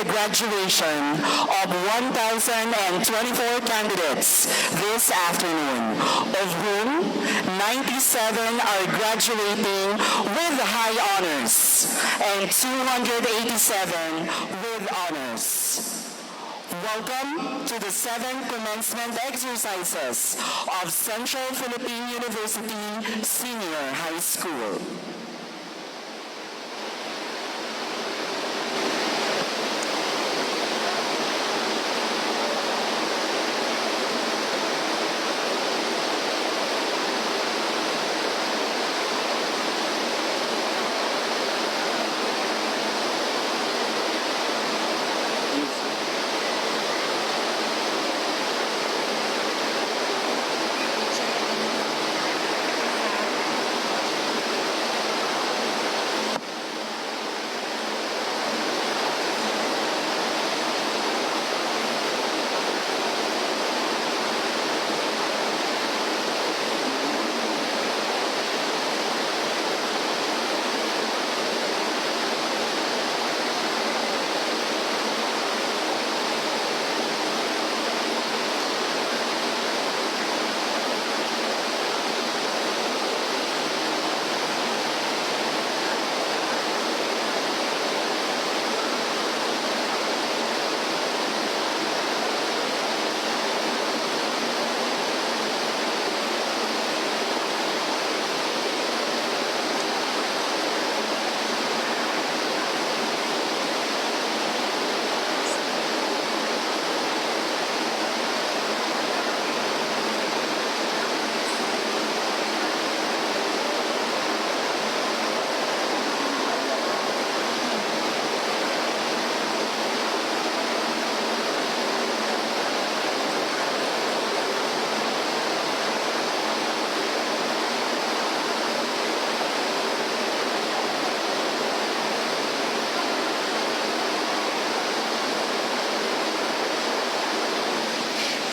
the graduation of 1,024 candidates this afternoon, of whom 97 are graduating with high honors and 287 with honors. Welcome to the 7th commencement exercises of Central Philippine University Senior High School.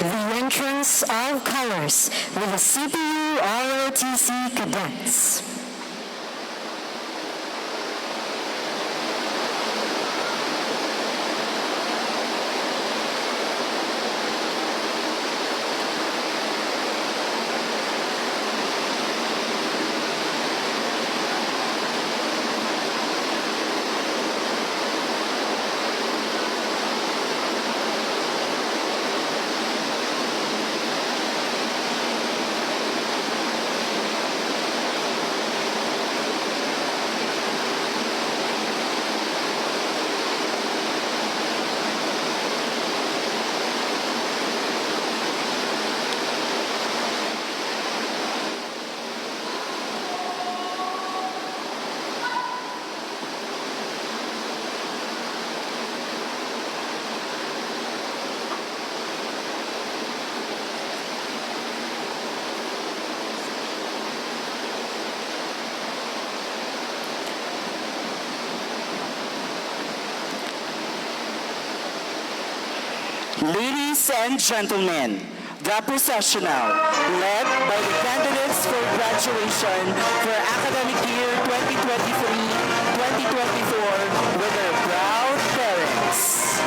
The entrance of colors with the CPU ROTC cadets. Ladies and gentlemen, the processional, led by the candidates for graduation for academic year 2023-2024 with their proud parents.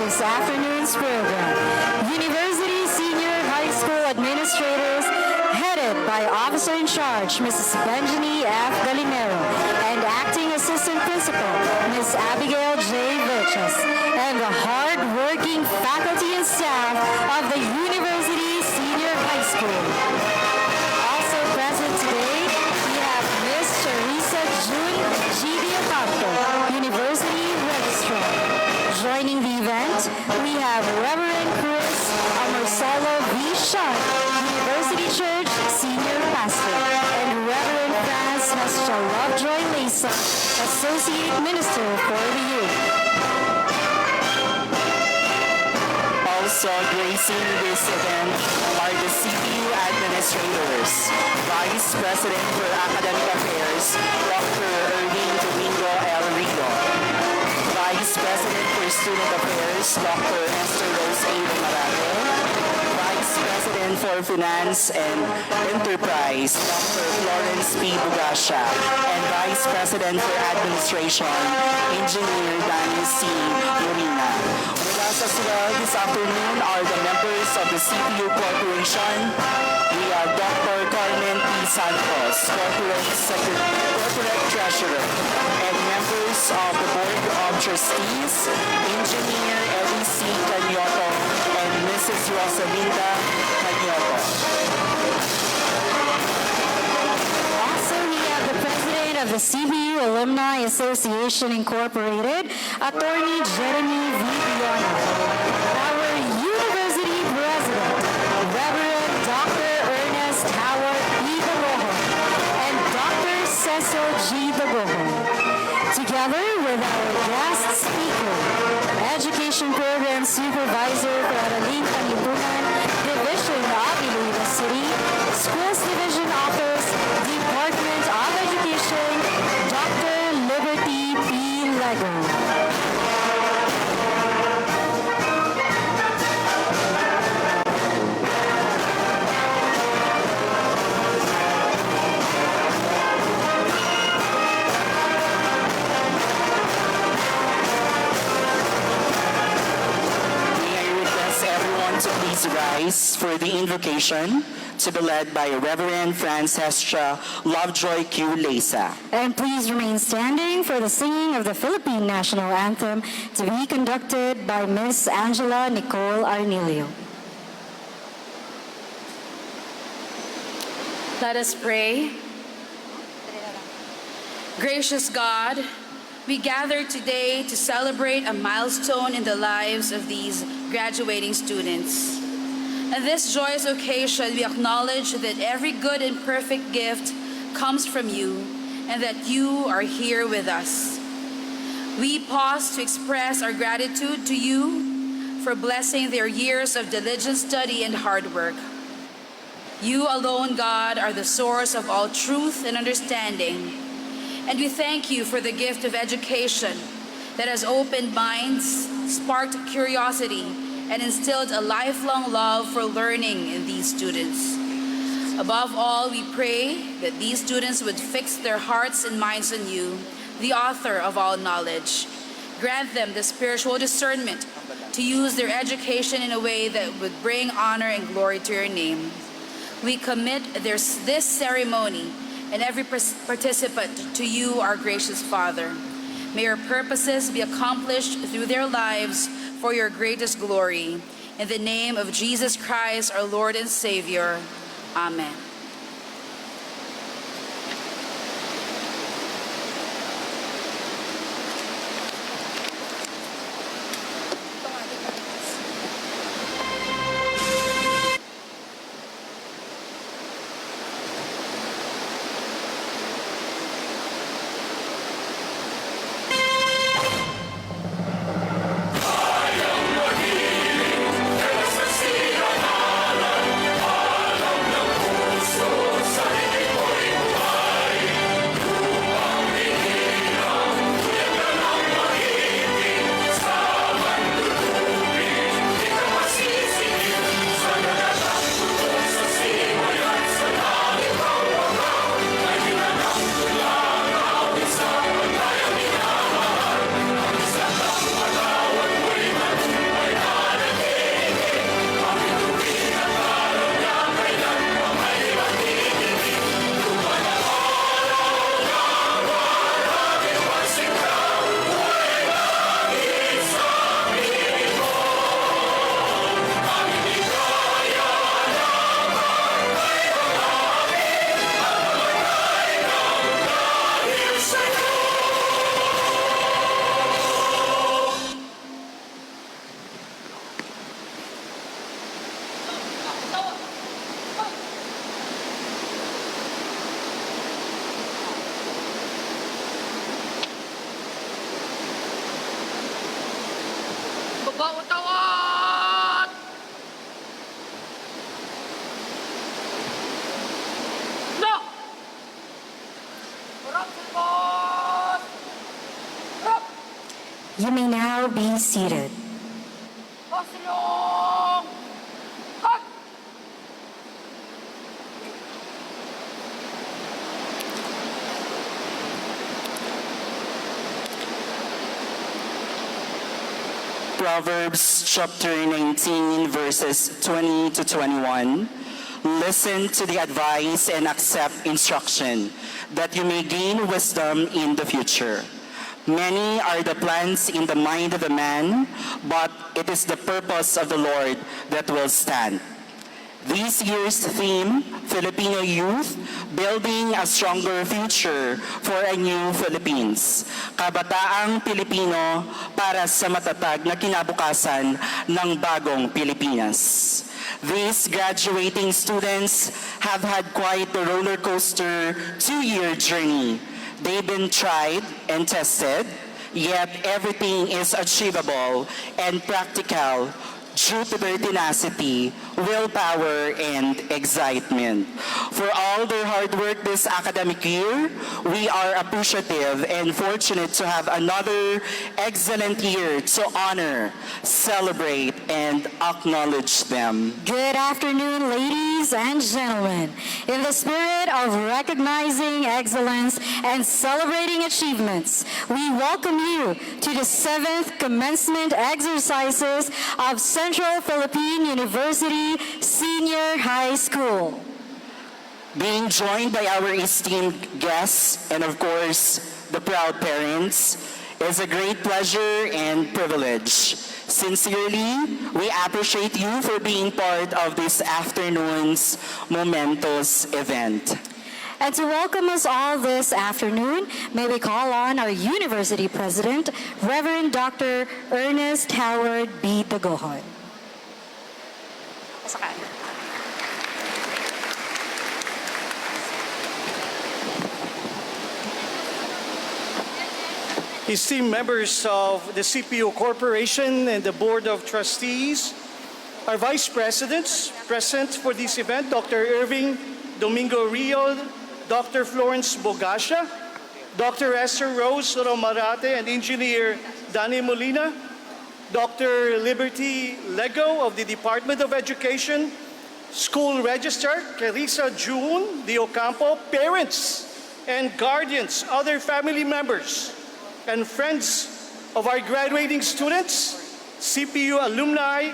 this afternoon's program. University Senior High School administrators, headed by Officer in Charge, Mrs. Benjani F. Galimero, and Acting Assistant Principal, Ms. Abigail J. Vilches, and the hard-working faculty and staff of the University Senior High School. Also present today, we have Ms. Charissa June G. Diacanto, University Registrar. Joining the event, we have Reverend Chris Marcelo V. Sharp, University Church Senior Pastor, and Reverend Franz Hestra Lovejoy Lesa, Associate Minister for the Youth. Also gracing this event are the CPU administrators, Vice President for Academic Affairs, Dr. Erwin Domingo L. Rigo, Vice President for Student Affairs, Dr. Esther Rose A. Marado, Vice President for Finance and Enterprise, Dr. Florence P. Bugasha, and Vice President for Administration, Engineer Danny C. Morina. With us as well this afternoon are the members of the CPU Corporation. We have Dr. Carmen P. Santos, Corporate Treasurer, and members of the Board of Trustees, Engineer Eddie C. Canyoto and Mrs. Rosalinda Canyoto. Also, we have the President of the CBU Alumni Association Incorporated, Attorney Jeremy V. Biona. Our University President, Reverend Dr. Ernest Howard E. Dagoho, and Dr. Cecil G. Dagoho. Together with our guest speaker, Education Program Supervisor for Araling Kanlipunan, Division of Iloilo City, Schools Division Office, Department of Education, Dr. Liberty P. Lego. To please rise for the invocation to be led by Reverend Franz Hestra Lovejoy Q. Lesa. And please remain standing for the singing of the Philippine National Anthem to be conducted by Miss Angela Nicole Arnilio. Let us pray. Gracious God, we gather today to celebrate a milestone in the lives of these graduating students. On this joyous occasion, we acknowledge that every good and perfect gift comes from you and that you are here with us. We pause to express our gratitude to you for blessing their years of diligent study and hard work. You alone, God, are the source of all truth and understanding. And we thank you for the gift of education that has opened minds, sparked curiosity, and instilled a lifelong love for learning in these students. Above all, we pray that these students would fix their hearts and minds on you, the author of all knowledge. Grant them the spiritual discernment to use their education in a way that would bring honor and glory to your name. We commit this ceremony and every participant to you, our gracious Father. May your purposes be accomplished through their lives for your greatest glory. In the name of Jesus Christ, our Lord and Savior. Amen. You may now be seated. Proverbs chapter 19, verses 20 to 21. Listen to the advice and accept instruction, that you may gain wisdom in the future. Many are the plans in the mind of a man, but it is the purpose of the Lord that will stand. This year's theme, Filipino Youth, Building a Stronger Future for a New Philippines. Kabataang Pilipino para sa matatag na kinabukasan ng bagong Pilipinas. These graduating students have had quite a roller coaster 2-year journey. They've been tried and tested, yet everything is achievable and practical due to their tenacity, willpower, and excitement. For all their hard work this academic year, we are appreciative and fortunate to have another excellent year to honor, celebrate, and acknowledge them. Good afternoon, ladies and gentlemen. In the spirit of recognizing excellence and celebrating achievements, we welcome you to the 7th commencement exercises of Central Philippine University Senior High School. Being joined by our esteemed guests and of course the proud parents is a great pleasure and privilege. Sincerely, we appreciate you for being part of this afternoon's momentous event. And to welcome us all this afternoon, may we call on our University President, Reverend Dr. Ernest Howard B. Tagojon. Esteemed members of the CPU Corporation and the Board of Trustees, our Vice Presidents present for this event, Dr. Irving Domingo Rio, Dr. Florence Bogasha, Dr. Esther Rose Romarate, and Engineer Danny Molina, Dr. Liberty Lego of the Department of Education, School Registrar Carissa June de Ocampo, parents and guardians, other family members, and friends of our graduating students, CPU alumni,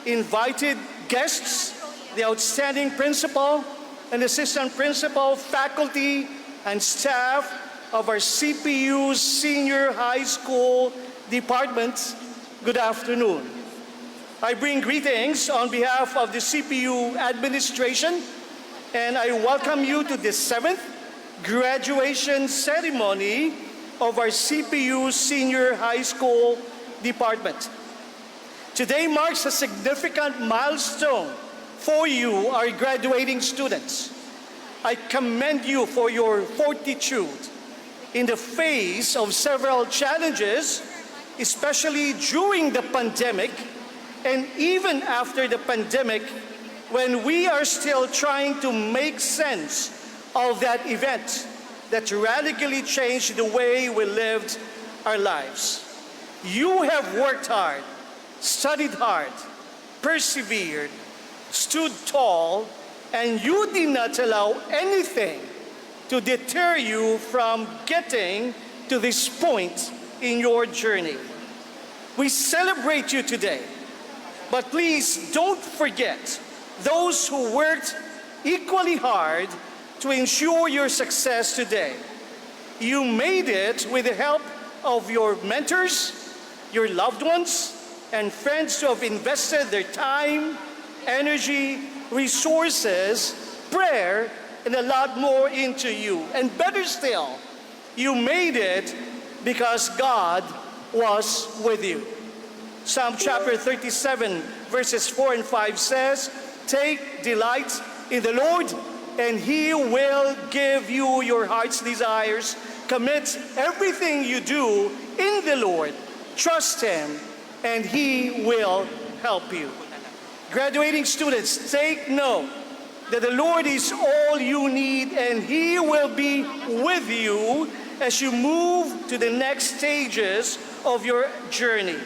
invited guests, the outstanding principal and assistant principal, faculty, and staff of our CPU Senior High School Department, good afternoon. I bring greetings on behalf of the CPU administration, and I welcome you to the 7th graduation ceremony of our CPU Senior High School Department. Today marks a significant milestone for you, our graduating students. I commend you for your fortitude in the face of several challenges, especially during the pandemic and even after the pandemic, when we are still trying to make sense of that event that radically changed the way we lived our lives. You have worked hard, studied hard, persevered, stood tall, and you did not allow anything to deter you from getting to this point in your journey. We celebrate you today, but please don't forget those who worked equally hard to ensure your success today. You made it with the help of your mentors, your loved ones, and friends who have invested their time, energy, resources, prayer, and a lot more into you. And better still, you made it because God was with you. Psalm chapter 37, verses 4 and 5 says, "Take delight in the Lord, and He will give you your heart's desires. Commit everything you do in the Lord. Trust Him, and He will help you." Graduating students, take note that the Lord is all you need, and He will be with you as you move to the next stages of your journey.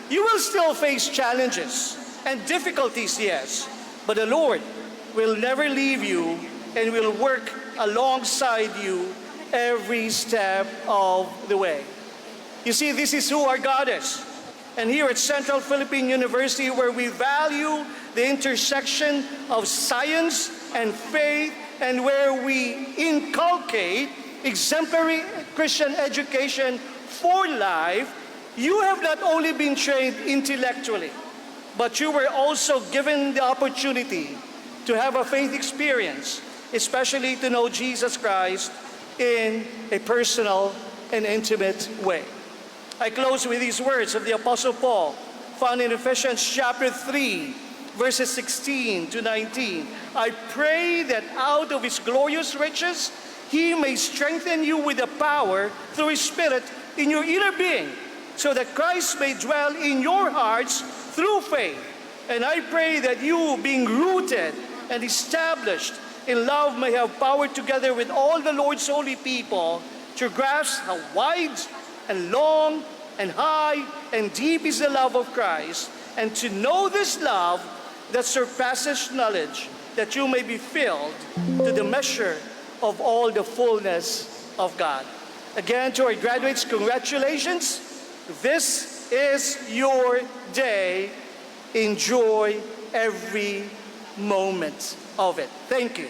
You will still face challenges and difficulties, yes, but the Lord will never leave you and will work alongside you every step of the way. You see, this is who our God is. And here at Central Philippine University, where we value the intersection of science and faith, and where we inculcate exemplary Christian education for life, you have not only been trained intellectually, but you were also given the opportunity to have a faith experience, especially to know Jesus Christ in a personal and intimate way. I close with these words of the Apostle Paul, found in Ephesians chapter 3, verses 16 to 19. I pray that out of his glorious riches, he may strengthen you with the power through his Spirit in your inner being, so that Christ may dwell in your hearts through faith. And I pray that you, being rooted and established in love, may have power together with all the Lord's holy people to grasp how wide and long and high and deep is the love of Christ, and to know this love that surpasses knowledge, that you may be filled to the measure of all the fullness of God. Again, to our graduates, congratulations. This is your day. Enjoy every moment of it. Thank you.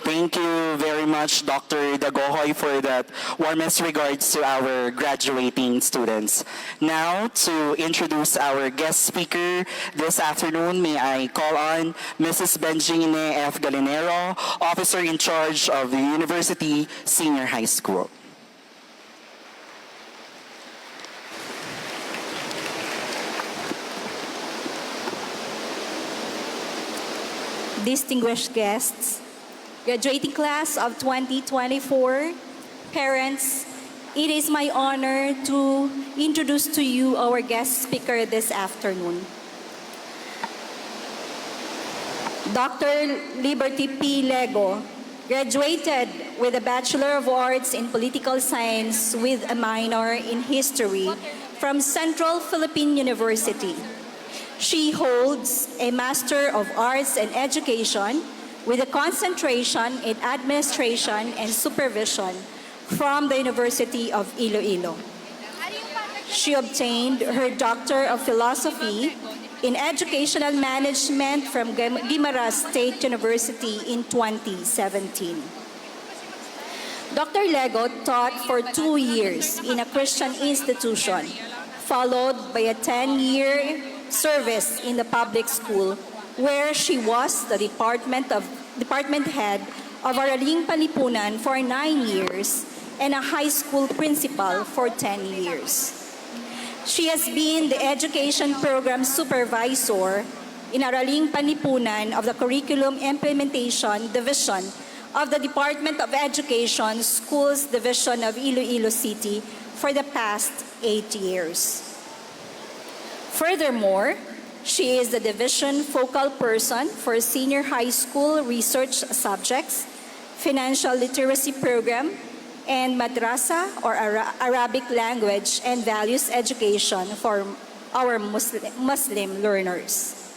Thank you very much, Dr. Dagohoy, for that warmest regards to our graduating students. Now, to introduce our guest speaker this afternoon, may I call on Mrs. Benjine F. Galinero, Officer in Charge of the University Senior High School. Distinguished guests, graduating class of 2024, parents, it is my honor to introduce to you our guest speaker this afternoon. Dr. Liberty P. Lego graduated with a Bachelor of Arts in Political Science with a minor in History from Central Philippine University. She holds a Master of Arts in Education with a concentration in Administration and Supervision from the University of Iloilo. She obtained her Doctor of Philosophy in Educational Management from Guimaras State University in 2017. Dr. Lego taught for 2 years in a Christian institution, followed by a 10-year service in the public school, where she was the department head of Araling Panlipunan for 9 years and a high school principal for 10 years. She has been the education program supervisor in Araling Panlipunan of the Curriculum Implementation Division of the Department of Education Schools Division of Iloilo City for the past 8 years. Furthermore, she is the division focal person for senior high school research subjects, financial literacy program, and madrasa or Arabic language and values education for our Muslim learners.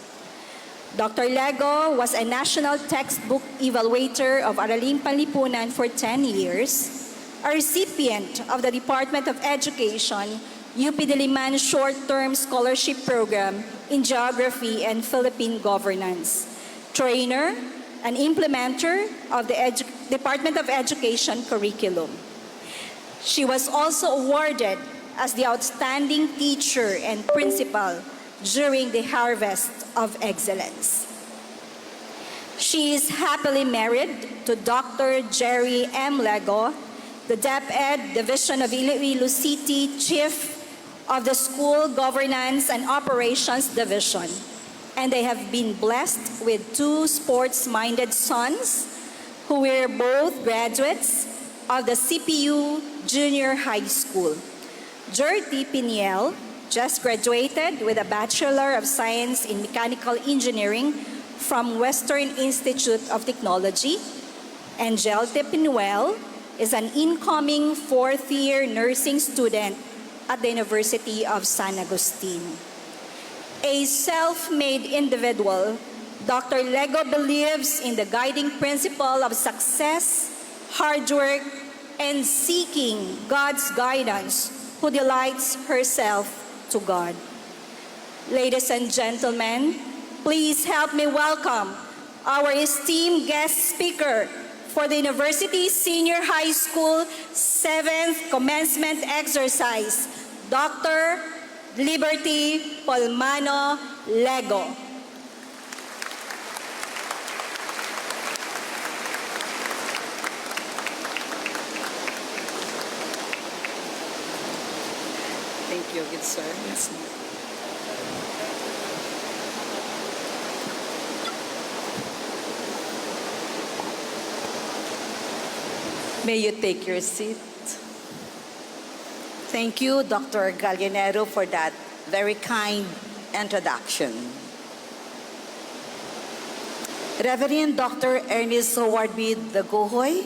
Dr. Lego was a national textbook evaluator of Araling Panlipunan for 10 years, a recipient of the Department of Education UP Diliman Short-Term Scholarship Program in Geography and Philippine Governance, trainer and implementer of the Department of Education curriculum. She was also awarded as the Outstanding Teacher and Principal during the Harvest of Excellence. She is happily married to Dr. Jerry M. Lego, the DepEd Division of Iloilo City Chief of the School Governance and Operations Division, and they have been blessed with 2 sports-minded sons who were both graduates of the CPU Junior High School. Jordi Piniel just graduated with a Bachelor of Science in Mechanical Engineering from Western Institute of Technology. Angelte Pinuel is an incoming fourth-year nursing student at the University of San Agustin. A self-made individual, Dr. Lego believes in the guiding principle of success, hard work, and seeking God's guidance, who delights herself to God. Ladies and gentlemen, please help me welcome our esteemed guest speaker for the University Senior High School 7th Commencement Exercise, Dr. Liberty Polmano Lego. Thank you, good sir. Yes. May you take your seat. Thank you, Dr. Gallinero, for that very kind introduction. Reverend Dr. Ernest Howard B. Dagohoy,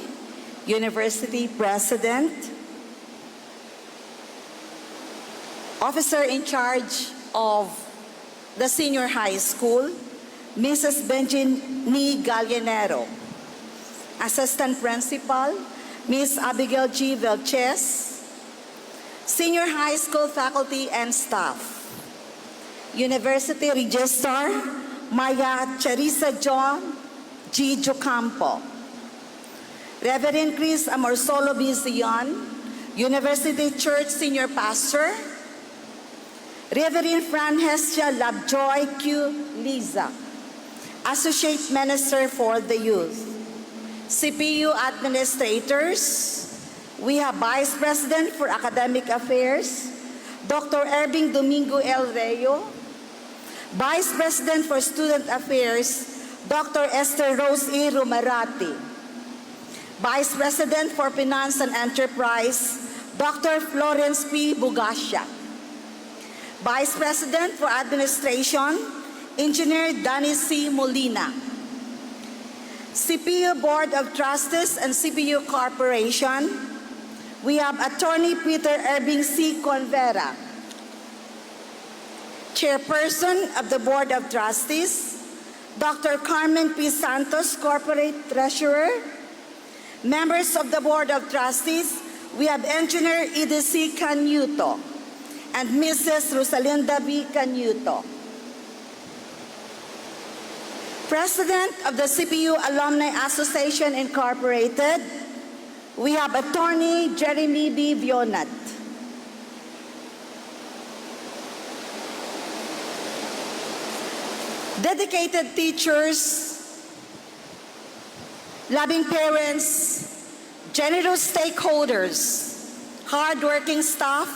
University President, Officer in charge of the Senior High School, Mrs. Benjini Gallinero, Assistant Principal, Ms. Abigail G. Vilches, Senior High School faculty and staff, University Registrar, Maya Charissa John G. Jocampo, Reverend Chris Amorsolo B. Zion, University Church Senior Pastor, Reverend Fran Hestia Labjoy Q. Liza, Associate Minister for the Youth, CPU administrators. We have Vice President for Academic Affairs, Dr. Irving Domingo El Rayo, Vice President for Student Affairs, Dr. Esther Rose E. Rumarati, Vice President for Finance and Enterprise, Dr. Florence P. Bugasha, Vice President for Administration, Engineer Danny C. Molina, CPU Board of Trustees and CPU Corporation, we have Attorney Peter Irving C. Convera, Chairperson of the Board of Trustees, Dr. Carmen P. Santos, Corporate Treasurer, members of the Board of Trustees, we have Engineer E.D.C. Canuto and Mrs. Rosalinda B. Canuto. President of the CPU Alumni Association Incorporated, we have Attorney Jeremy B. Vionat. Dedicated teachers, loving parents, generous stakeholders, hardworking staff,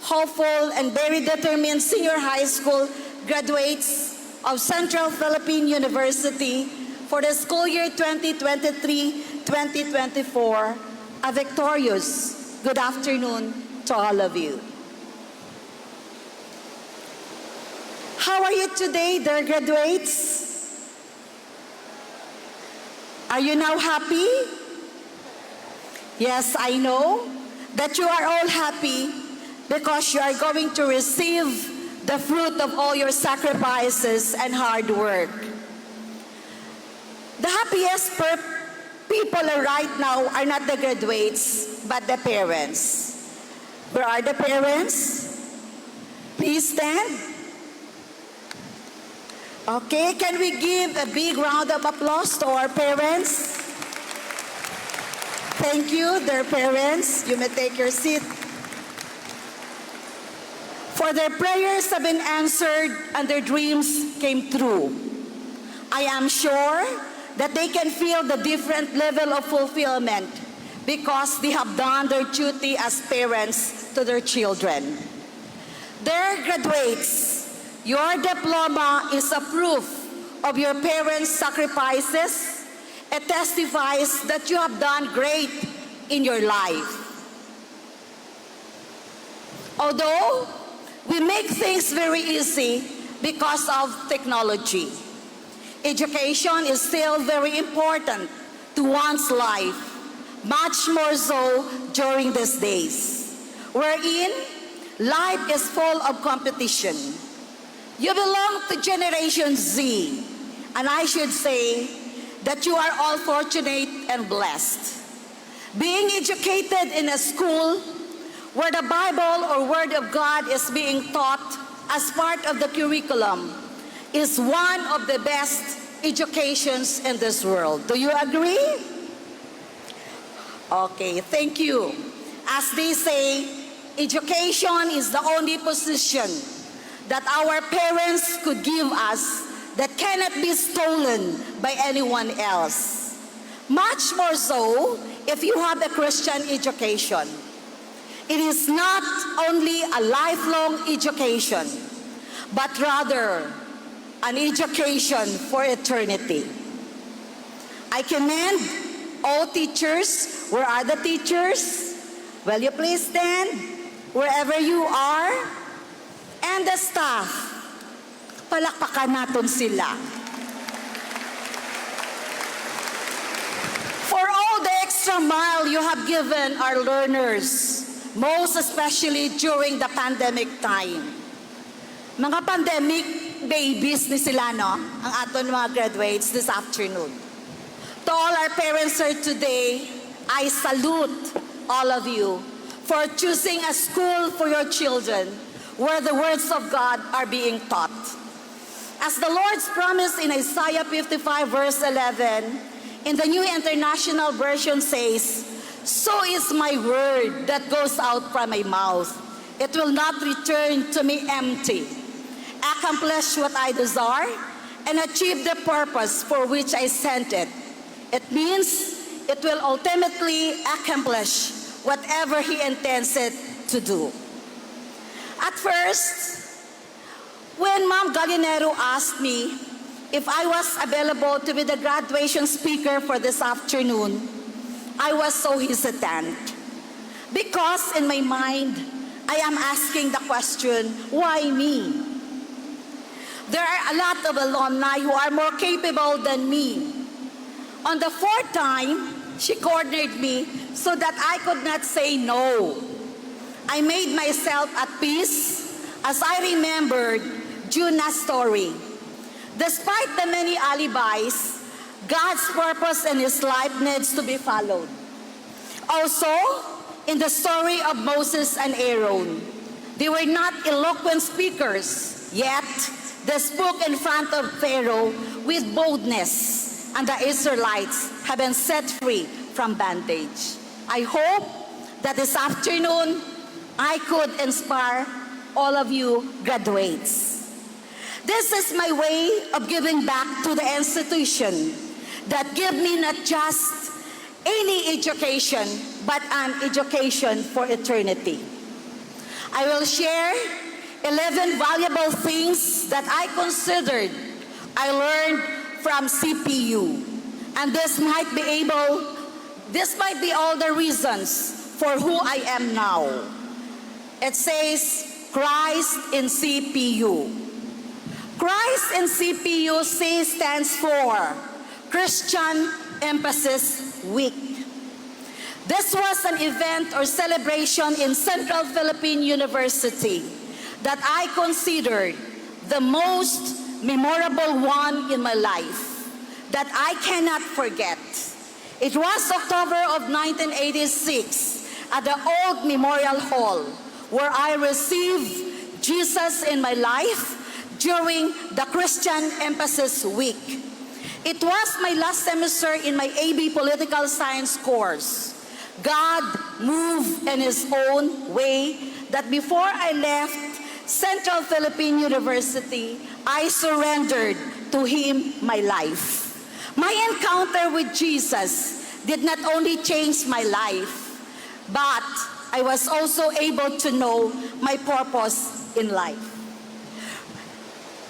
hopeful and very determined senior high school graduates of Central Philippine University for the school year 2023-2024, a victorious good afternoon to all of you. How are you today, dear graduates? Are you now happy? Yes, I know that you are all happy because you are going to receive the fruit of all your sacrifices and hard work. The happiest people right now are not the graduates, but the parents. Where are the parents? Please stand. Okay, can we give a big round of applause to our parents? Thank you, dear parents. You may take your seat. For their prayers have been answered and their dreams came true. I am sure that they can feel the different level of fulfillment because they have done their duty as parents to their children. Dear graduates, your diploma is a proof of your parents' sacrifices. It testifies that you have done great in your life. Although we make things very easy because of technology, education is still very important to one's life, much more so during these days, wherein life is full of competition. You belong to Generation Z, and I should say that you are all fortunate and blessed. Being educated in a school where the Bible or Word of God is being taught as part of the curriculum is one of the best educations in this world. Do you agree? Okay, thank you. As they say, education is the only position that our parents could give us that cannot be stolen by anyone else. Much more so if you have a Christian education. It is not only a lifelong education, but rather an education for eternity. I commend all teachers. Where are the teachers? Will you please stand wherever you are? And the staff, palakpakan natin sila. For all the extra mile you have given our learners, most especially during the pandemic time. Mga pandemic babies ni sila, no? Ang aton mga graduates this afternoon. To all our parents here today, I salute all of you for choosing a school for your children where the words of God are being taught. As the Lord's promise in Isaiah 55 verse 11, in the New International Version says, "So is my word that goes out from my mouth. It will not return to me empty. Accomplish what I desire and achieve the purpose for which I sent it." It means it will ultimately accomplish whatever He intends it to do. At first, when Ma'am Galinero asked me if I was available to be the graduation speaker for this afternoon, I was so hesitant. Because in my mind, I am asking the question, why me? There are a lot of alumni who are more capable than me. On the fourth time, she cornered me so that I could not say no. I made myself at peace as I remembered Juna's story. Despite the many alibis, God's purpose in his life needs to be followed. Also, in the story of Moses and Aaron, they were not eloquent speakers, yet they spoke in front of Pharaoh with boldness, and the Israelites have been set free from bondage. I hope that this afternoon, I could inspire all of you graduates. This is my way of giving back to the institution that give me not just any education, but an education for eternity. I will share 11 valuable things that I considered I learned from CPU. And this might be all the reasons for who I am now. It says, Christ in CPU. Christ in CPU stands for Christian Emphasis Week. This was an event or celebration in Central Philippine University that I considered the most memorable one in my life that I cannot forget. It was October of 1986 at the old Memorial Hall where I received Jesus in my life during the Christian Emphasis Week. It was my last semester in my AB Political Science course. God moved in His own way that before I left Central Philippine University, I surrendered to Him my life. My encounter with Jesus did not only change my life, but I was also able to know my purpose in life.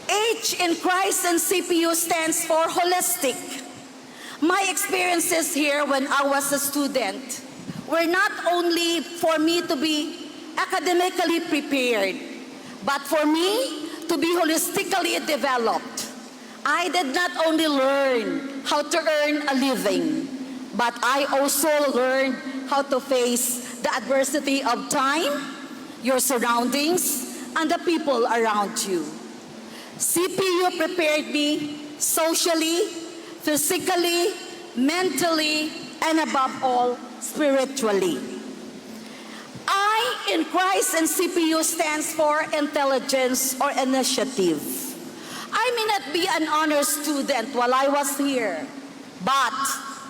H in Christ and CPU stands for holistic. My experiences here when I was a student were not only for me to be academically prepared, but for me to be holistically developed. I did not only learn how to earn a living, but I also learned how to face the adversity of time, your surroundings, and the people around you. CPU prepared me socially, physically, mentally, and above all, spiritually. I in Christ and CPU stands for intelligence or initiative. I may not be an honor student while I was here, but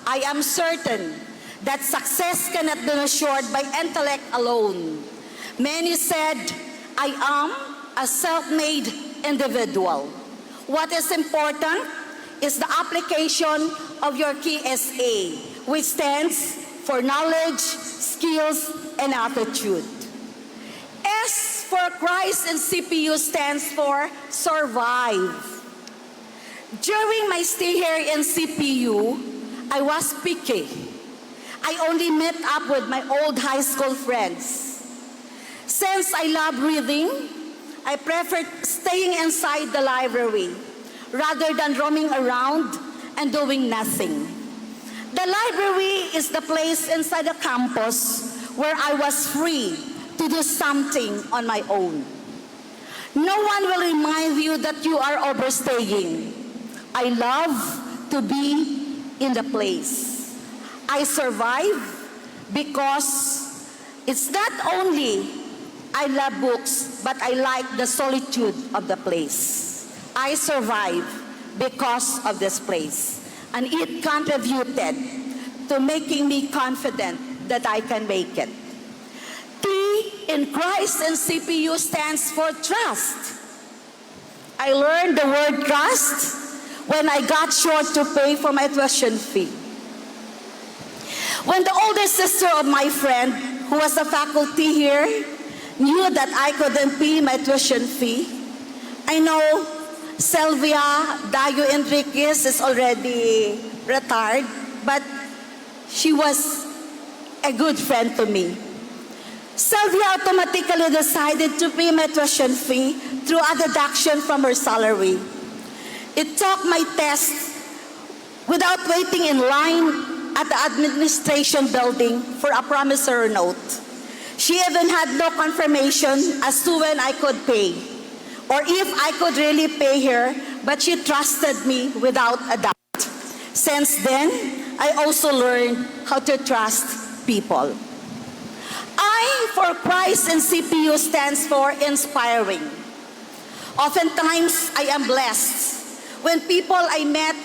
I am certain that success cannot be assured by intellect alone. Many said, I am a self-made individual. What is important is the application of your KSA, which stands for knowledge, skills, and attitude. S for Christ and CPU stands for survive. During my stay here in CPU, I was picky. I only met up with my old high school friends. Since I love reading, I preferred staying inside the library rather than roaming around and doing nothing. The library is the place inside the campus where I was free to do something on my own. No one will remind you that you are overstaying. I love to be in the place. I survive because it's not only I love books, but I like the solitude of the place. I survive because of this place. And it contributed to making me confident that I can make it. T in Christ and CPU stands for trust. I learned the word trust when I got short to pay for my tuition fee. When the older sister of my friend, who was a faculty here, knew that I couldn't pay my tuition fee, I know Sylvia Dayo Enriquez is already retired, but she was a good friend to me. Sylvia automatically decided to pay my tuition fee through a deduction from her salary. It took my test without waiting in line at the administration building for a promissory note. She even had no confirmation as to when I could pay, or if I could really pay her, but she trusted me without a doubt. Since then, I also learned how to trust people. I for Christ and CPU stands for inspiring. Oftentimes, I am blessed when people I met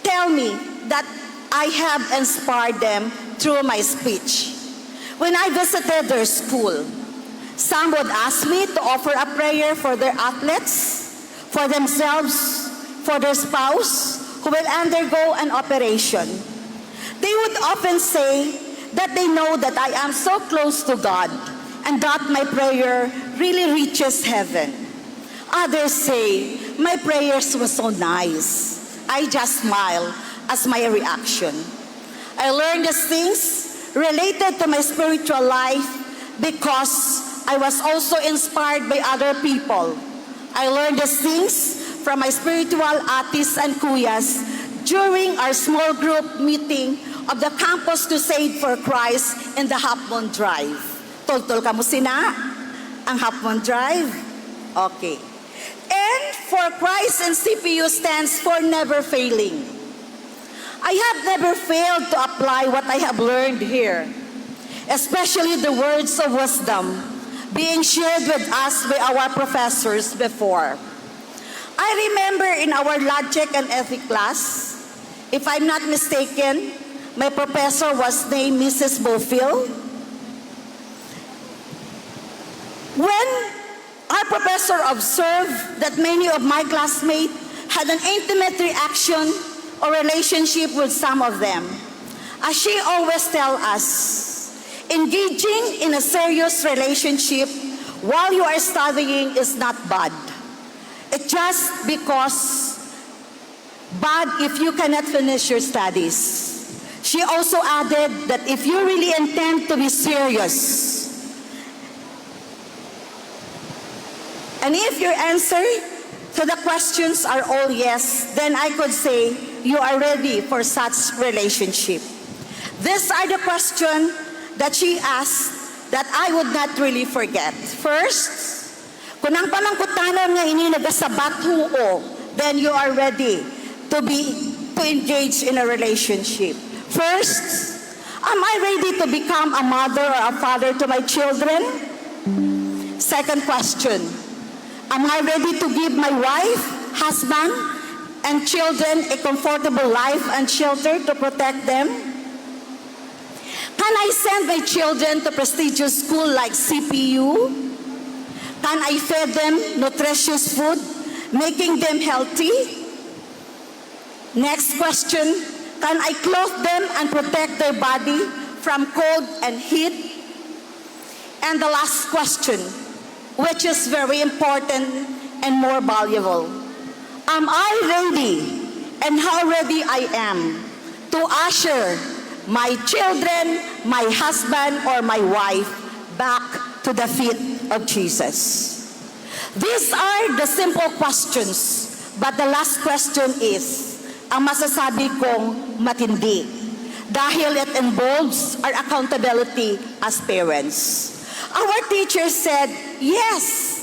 tell me that I have inspired them through my speech. When I visited their school, some would ask me to offer a prayer for their athletes, for themselves, for their spouse who will undergo an operation. They would often say that they know that I am so close to God and that my prayer really reaches heaven. Others say, my prayers were so nice. I just smile as my reaction. I learned these things related to my spiritual life because I was also inspired by other people. I learned these things from my spiritual atis and kuyas during our small group meeting of the Campus Crusade for Christ in the Half Moon Drive. Tol-tol ka mo sina? Ang Half Moon Drive? Okay. And for Christ and CPU stands for never failing. I have never failed to apply what I have learned here, especially the words of wisdom being shared with us by our professors before. I remember in our logic and ethics class, if I'm not mistaken, my professor was named Mrs. Bofill. When our professor observed that many of my classmates had an intimate reaction or relationship with some of them, as she always tells us, engaging in a serious relationship while you are studying is not bad. It's just because bad if you cannot finish your studies. She also added that if you really intend to be serious, and if your answer to So the questions are all yes, then I could say you are ready for such relationship. These are the questions that she asked that I would not really forget. First, kung ang panangkutanan nga ini nagasabat huo, then you are ready to engage in a relationship. First, am I ready to become a mother or a father to my children? Second question, am I ready to give my wife, husband, and children a comfortable life and shelter to protect them? Can I send my children to prestigious school like CPU? Can I feed them nutritious food, making them healthy? Next question, can I clothe them and protect their body from cold and heat? And the last question, which is very important and more valuable. Am I ready and how ready I am to usher my children, my husband, or my wife back to the feet of Jesus? These are the simple questions, but the last question is, ang masasabi kong matindi, dahil it involves our accountability as parents. Our teacher said, yes,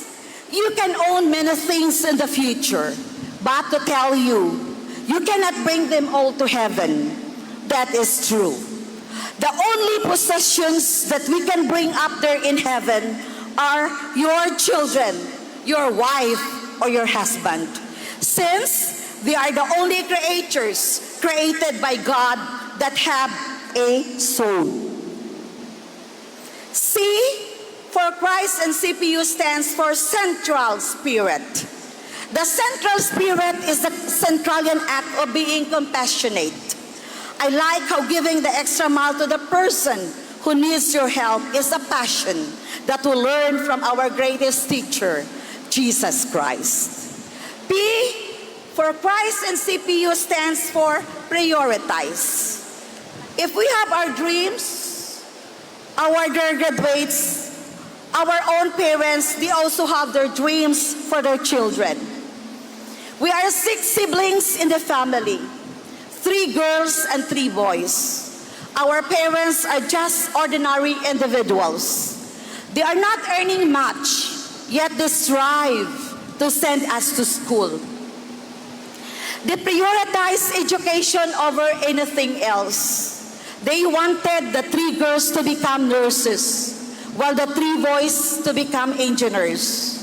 you can own many things in the future, but to tell you, you cannot bring them all to heaven. That is true. The only possessions that we can bring up there in heaven are your children, your wife, or your husband, since they are the only creatures created by God that have a soul. C for Christ and CPU stands for Central Spirit. The Central Spirit is the Centralian act of being compassionate. I like how giving the extra mile to the person who needs your help is a passion that we learn from our greatest teacher, Jesus Christ. P for Christ and CPU stands for prioritize. If we have our dreams, our graduates, our own parents, they also have their dreams for their children. We are 6 siblings in the family, 3 girls and 3 boys. Our parents are just ordinary individuals. They are not earning much, yet they strive to send us to school. They prioritize education over anything else. They wanted the 3 girls to become nurses, while the 3 boys to become engineers.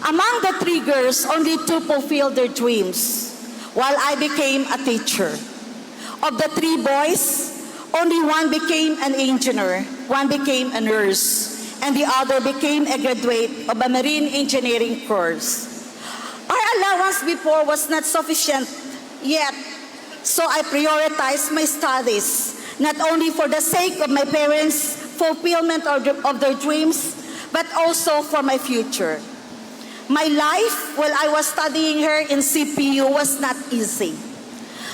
Among the 3 girls, only 2 fulfilled their dreams, while I became a teacher. Of the 3 boys, only 1 became an engineer, 1 became a nurse, and the other became a graduate of a marine engineering course. Our allowance before was not sufficient yet, so I prioritized my studies, not only for the sake of my parents' fulfillment of their dreams, but also for my future. My life while I was studying here in CPU was not easy.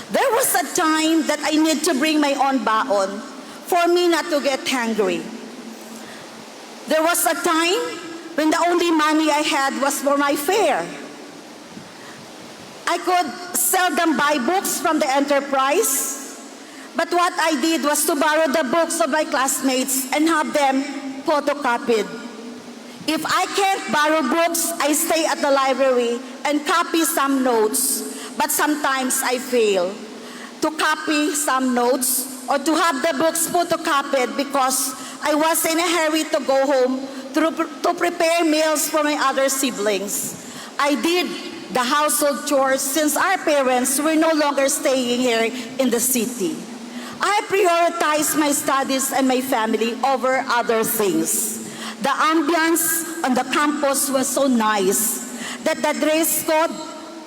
There was a time that I need to bring my own baon for me not to get hungry. There was a time when the only money I had was for my fare. I could seldom buy books from the enterprise, but what I did was to borrow the books of my classmates and have them photocopied. If I can't borrow books, I stay at the library and copy some notes, but sometimes I fail to copy some notes or to have the books photocopied because I was in a hurry to go home to prepare meals for my other siblings. I did the household chores since our parents were no longer staying here in the city. I prioritized my studies and my family over other things. The ambience on the campus was so nice that the dress code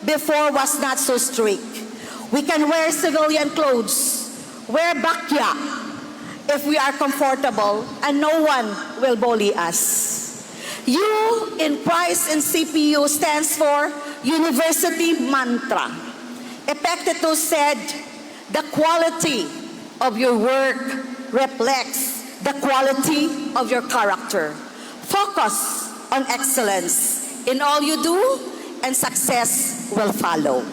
before was not so strict. We can wear civilian clothes, wear bakya if we are comfortable, and no one will bully us. U in Christ and CPU stands for University Mantra. Epictetus said, the quality of your work reflects the quality of your character. Focus on excellence in all you do and success will follow.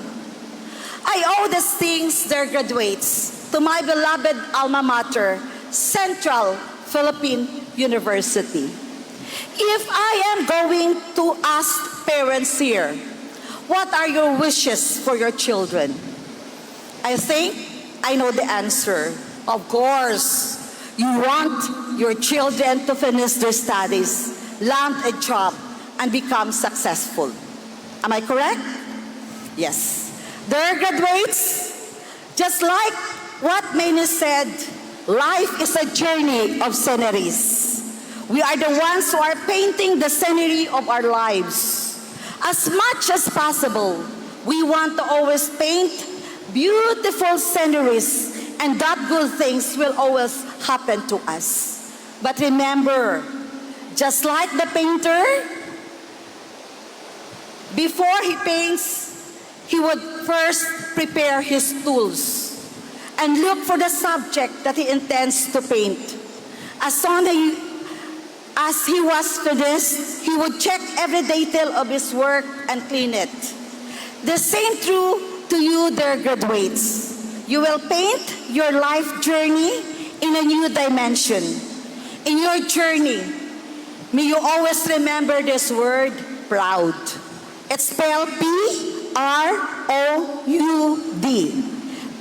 I owe these things, dear graduates, to my beloved alma mater, Central Philippine University. If I am going to ask parents here, what are your wishes for your children? I think I know the answer. Of course, you want your children to finish their studies, land a job, and become successful. Am I correct? Yes. Dear graduates, just like what Manny said, life is a journey of sceneries. We are the ones who are painting the scenery of our lives. As much as possible, we want to always paint beautiful sceneries, and that good things will always happen to us. But remember, just like the painter, before he paints, he would first prepare his tools and look for the subject that he intends to paint. As soon as he was finished, he would check every detail of his work and clean it. The same true to you, dear graduates. You will paint your life journey in a new dimension. In your journey, may you always remember this word, proud. It's spelled P-R-O-U-D.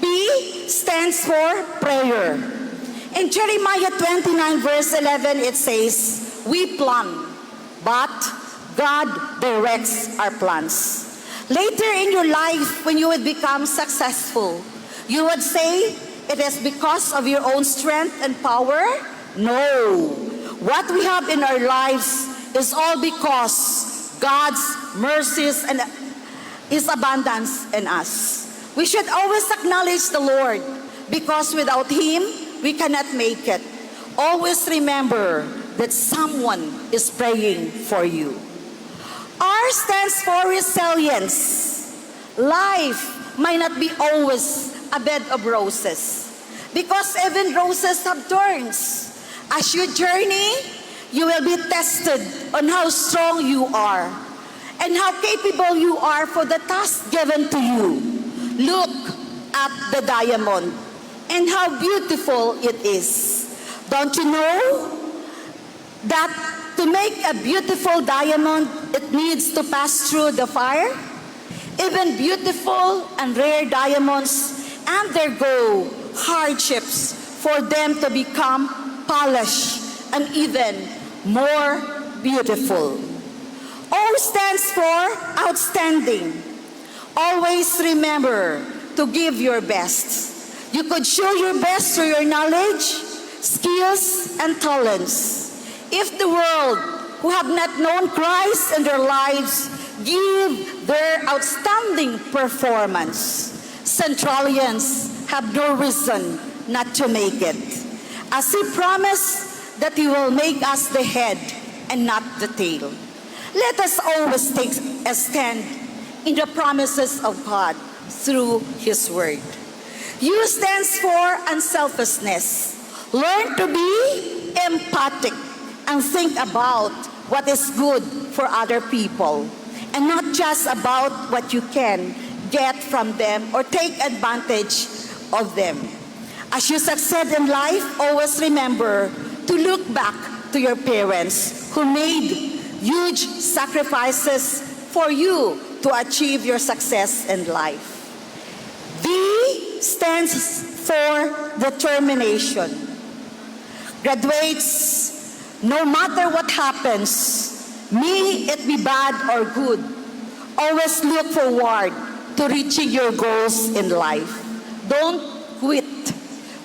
P stands for prayer. In Jeremiah 29 verse 11, it says, we plan, but God directs our plans. Later in your life, when you would become successful, you would say, it is because of your own strength and power? No. What we have in our lives is all because God's mercies and His abundance in us. We should always acknowledge the Lord, because without Him, we cannot make it. Always remember that someone is praying for you. R stands for resilience. Life might not be always a bed of roses, because even roses have thorns. As you journey, you will be tested on how strong you are and how capable you are for the task given to you. Look at the diamond and how beautiful it is. Don't you know that to make a beautiful diamond, it needs to pass through the fire? Even beautiful and rare diamonds undergo hardships for them to become polished and even more beautiful. O stands for outstanding. Always remember to give your best. You could show your best through your knowledge, skills, and talents. If the world who have not known Christ in their lives give their outstanding performance, Centralians have no reason not to make it. As He promised that He will make us the head and not the tail. Let us always take a stand in the promises of God through His Word. U stands for unselfishness. Learn to be empathic and think about what is good for other people, and not just about what you can get from them or take advantage of them. As you succeed in life, always remember to look back to your parents who made huge sacrifices for you to achieve your success in life. D stands for determination. Graduates, no matter what happens, may it be bad or good, always look forward to reaching your goals in life. Don't quit.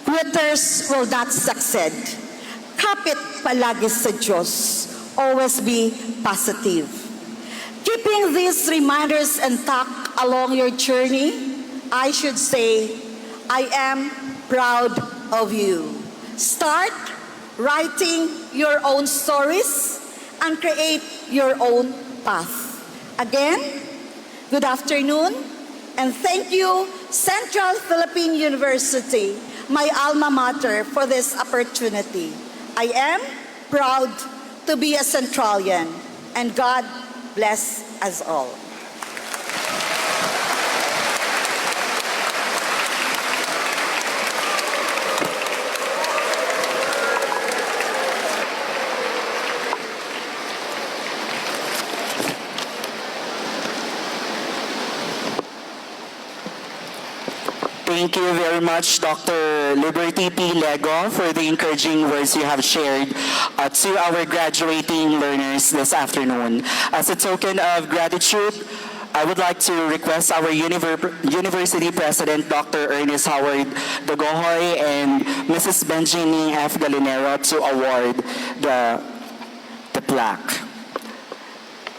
Quitters will not succeed. Kapit palagi sa Diyos. Always be positive. Keeping these reminders intact along your journey, I should say, I am proud of you. Start writing your own stories and create your own path. Again, good afternoon, and thank you, Central Philippine University, my alma mater, for this opportunity. I am proud to be a Centralian, and God bless us all. Thank you very much, Dr. Liberty P. Lego, for the encouraging words you have shared to our graduating learners this afternoon. As a token of gratitude, I would like to request our University President, Dr. Ernest Howard Dagohoy, and Mrs. Benjini F. Galinero to award the plaque.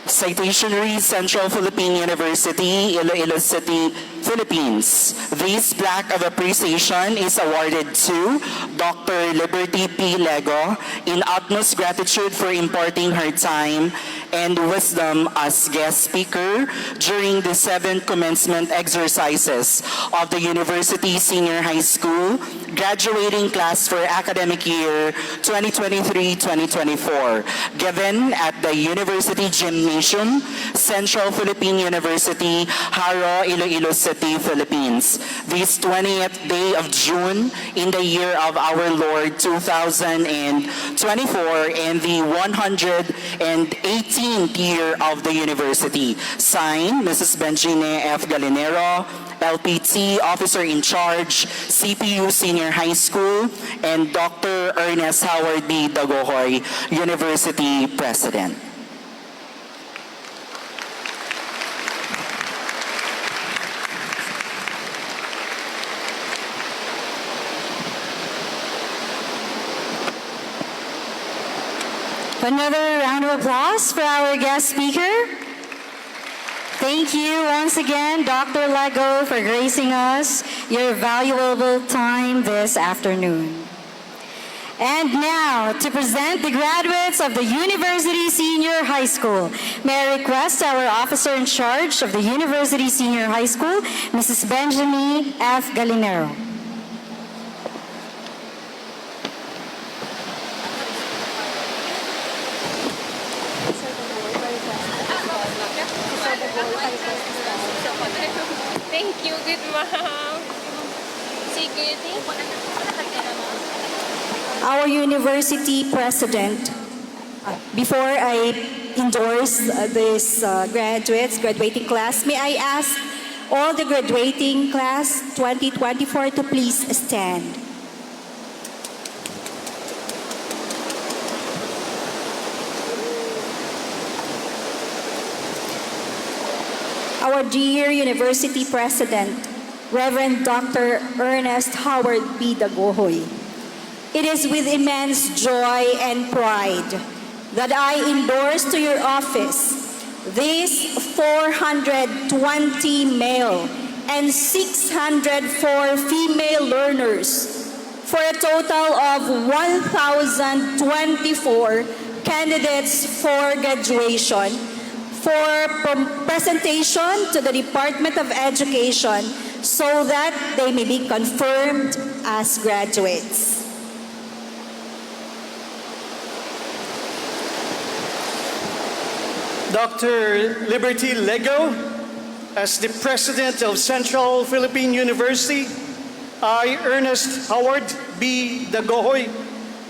Citation reads, Central Philippine University, Iloilo City, Philippines. This plaque of appreciation is awarded to Dr. Liberty P. Lego in utmost gratitude for imparting her time and wisdom as guest speaker during the 7th commencement exercises of the University Senior High School graduating class for academic year 2023-2024, given at the University Gymnasium, Central Philippine University, Haro, Iloilo City, Philippines. This 20th day of June in the year of our Lord 2024 and the 118th year of the university. Signed, Mrs. Benjine F. Galinero, LPT Officer in Charge, CPU Senior High School, and Dr. Ernest Howard B. Dagohoy, University President. Another round of applause for our guest speaker. Thank you once again, Dr. Lego, for gracing us your valuable time this afternoon. And now, to present the graduates of the University Senior High School, may I request our Officer in Charge of the University Senior High School, Mrs. Benjamin F. Galinero. Thank you, good ma'am. Sige, thank you. Our university president, before I endorse this graduating class, may I ask all the graduating class 2024 to please stand. Our dear University President, Reverend Dr. Ernest Howard B. Dagohoy, it is with immense joy and pride that I endorse to your office these 420 male and 604 female learners for a total of 1,024 candidates for graduation for presentation to the Department of Education so that they may be confirmed as graduates. Dr. Liberty Lego, as the President of Central Philippine University, I, Ernest Howard B. Dagohoy,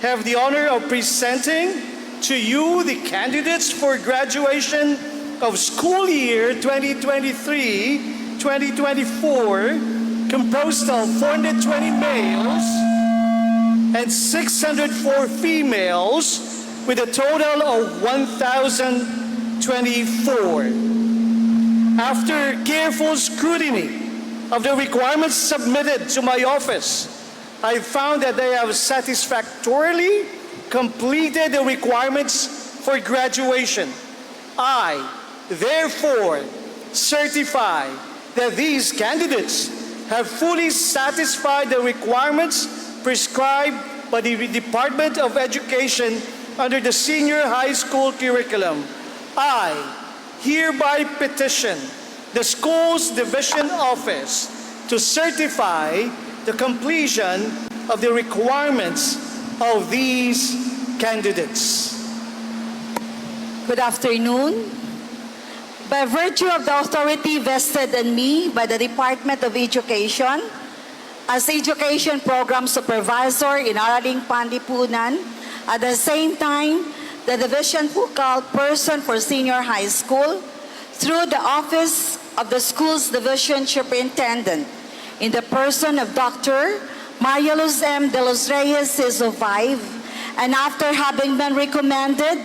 have the honor of presenting to you the candidates for graduation of school year 2023-2024, composed of 420 males and 604 females, with a total of 1,024. After careful scrutiny of the requirements submitted to my office, I found that they have satisfactorily completed the requirements for graduation. I, therefore, certify that these candidates have fully satisfied the requirements prescribed by the Department of Education under the senior high school curriculum. I hereby petition the school's division office to certify the completion of the requirements of these candidates. Good afternoon. By virtue of the authority vested in me by the Department of Education, as Education Program Supervisor in Araling Panlipunan, at the same time, the Division Focal Person for Senior High School, through the Office of the School's Division Superintendent, in the person of Dr. Maria Luz M. de los Reyes Sisovive, and after having been recommended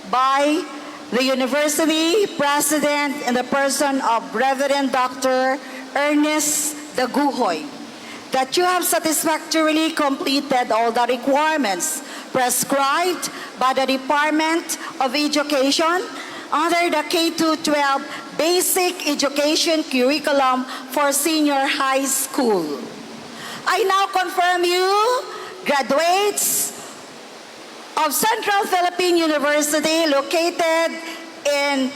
by the university president in the person of Reverend Dr. Ernest Daguhoy, that you have satisfactorily completed all the requirements prescribed by the Department of Education under the K-12 Basic Education Curriculum for Senior High School. I now confirm you graduates of Central Philippine University located in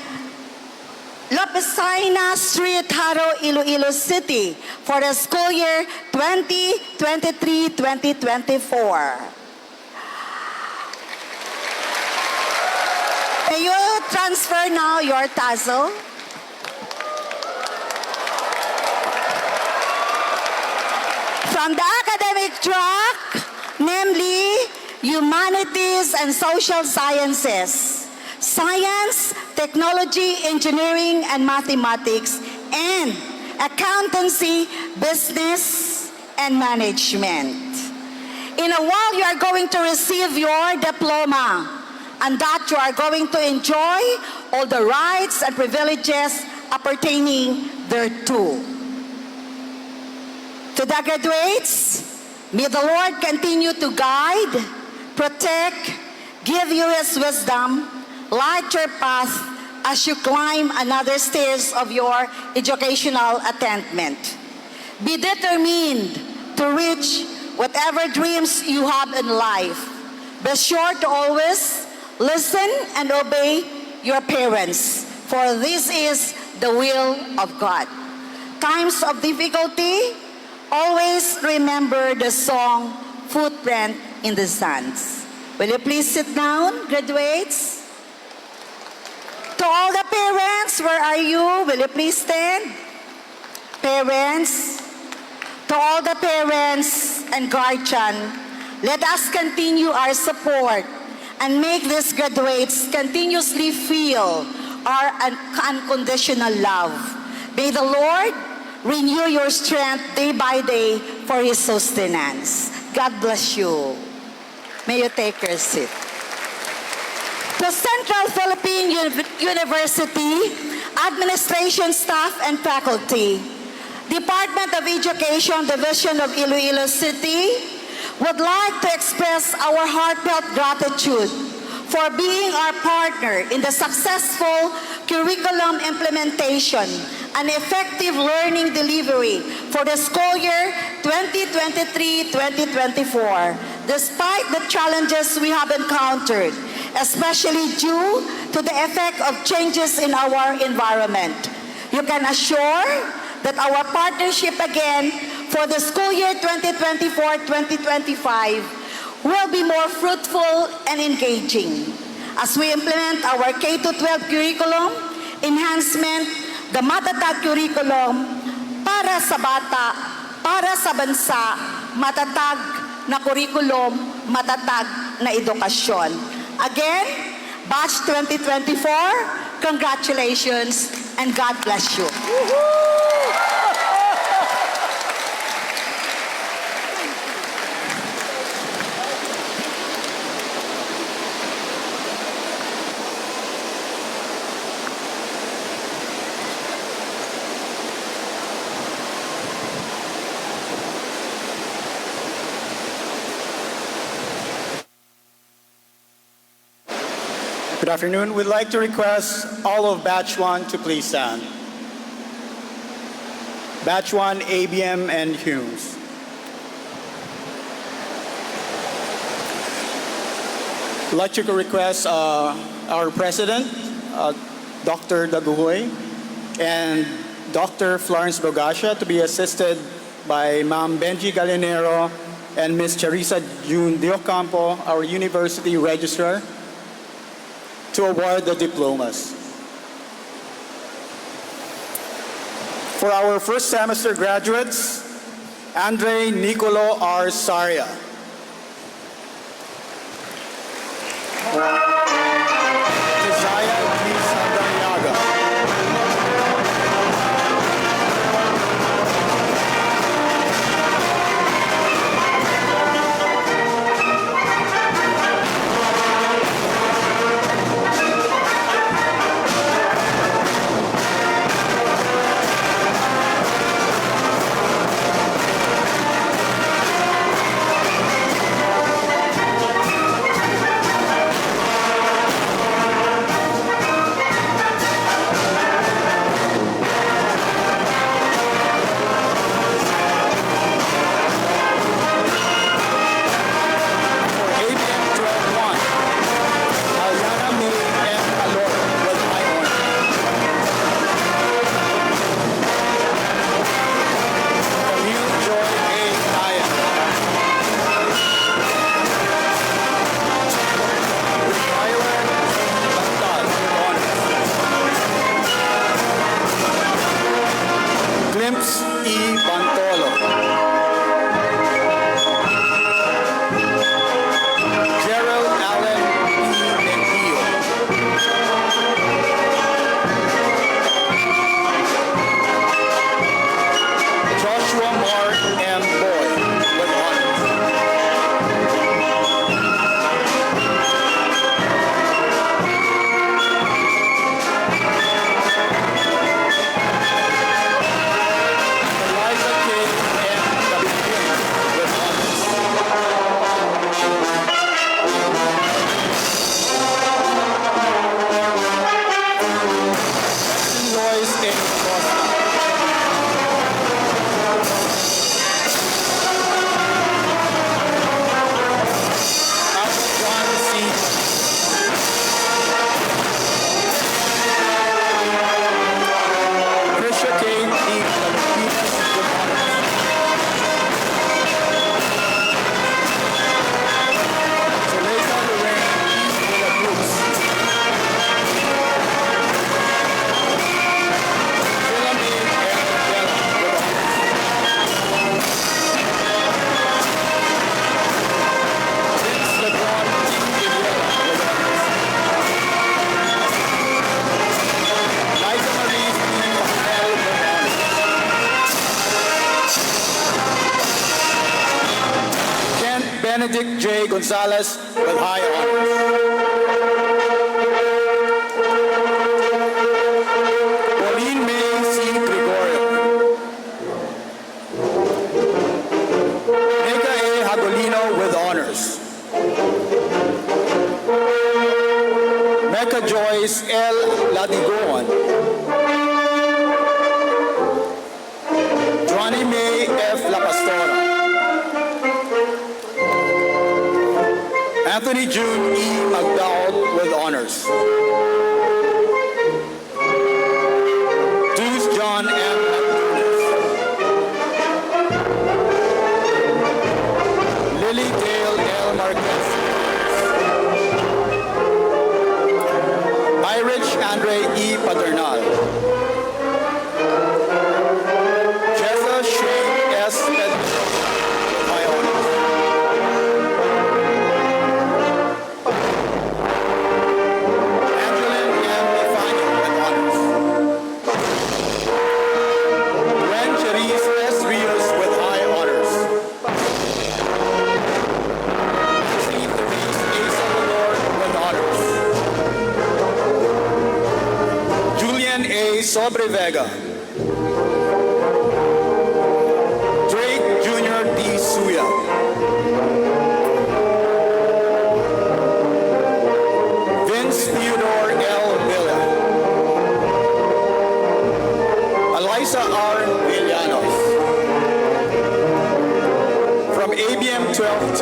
Lapesina Street, Haro, Iloilo City for the school year 2023-2024. May you transfer now your tassel? From the academic track, namely Humanities and Social Sciences, Science, Technology, Engineering, and Mathematics, and Accountancy, Business, and Management. In a while, you are going to receive your diploma, and that you are going to enjoy all the rights and privileges appertaining thereto. To the graduates, may the Lord continue to guide, protect, give you His wisdom, light your path as you climb another stairs of your educational attainment. Be determined to reach whatever dreams you have in life. Be sure to always listen and obey your parents, for this is the will of God. Times of difficulty, always remember the song, Footprint in the Sands. Will you please sit down, graduates? To all the parents, where are you? Will you please stand? Parents, to all the parents and guardians, let us continue our support and make these graduates continuously feel our unconditional love. May the Lord renew your strength day by day for His sustenance. God bless you. May you take your seat. The Central Philippine University, administration staff and faculty, Department of Education, Division of Iloilo City, would like to express our heartfelt gratitude for being our partner in the successful curriculum implementation and effective learning delivery for the school year 2023-2024, despite the challenges we have encountered, especially due to the effect of changes in our environment. You can assure that our partnership again for the school year 2024-2025 will be more fruitful and engaging as we implement our K-12 curriculum enhancement, the matatag curriculum para sa bata, para sa bansa, matatag na curriculum, matatag na edukasyon. Again, Batch 2024, congratulations and God bless you. Good afternoon. We'd like to request all of Batch 1 to please stand. Batch 1, ABM and Humes. We'd like to request our President, Dr. Daguhoy, and Dr. Florence Bogasha to be assisted by Ma'am Benji Galinero and Ms. Charissa June Diocampo, our University Registrar, to award the diplomas. For our first semester graduates, Andre Nicolo R. Saria. Isaiah D. Sandariaga. Benedict J. Gonzalez with high honors. Pauline May C. Gregorio. Nika A. Hagolino with honors. Mecca Joyce L. Ladigoan. Johnny May F. La Pastora. Anthony June E. McDowell with honors. Deuce John M. McDouglas. Lily Dale L. Marquez. Irich Andre E. Paternal. Jessa Shane S. Pedro. My honors. Angeline M. Ifani with honors. Gwen Cherise S. Rios with high honors. Nancy Therese A. Salvador with honors. Julian A. Sobre Vega. Drake Jr. D. Suya. Vince Theodore L. Villa. Eliza R. Villanos. From ABM 12-2,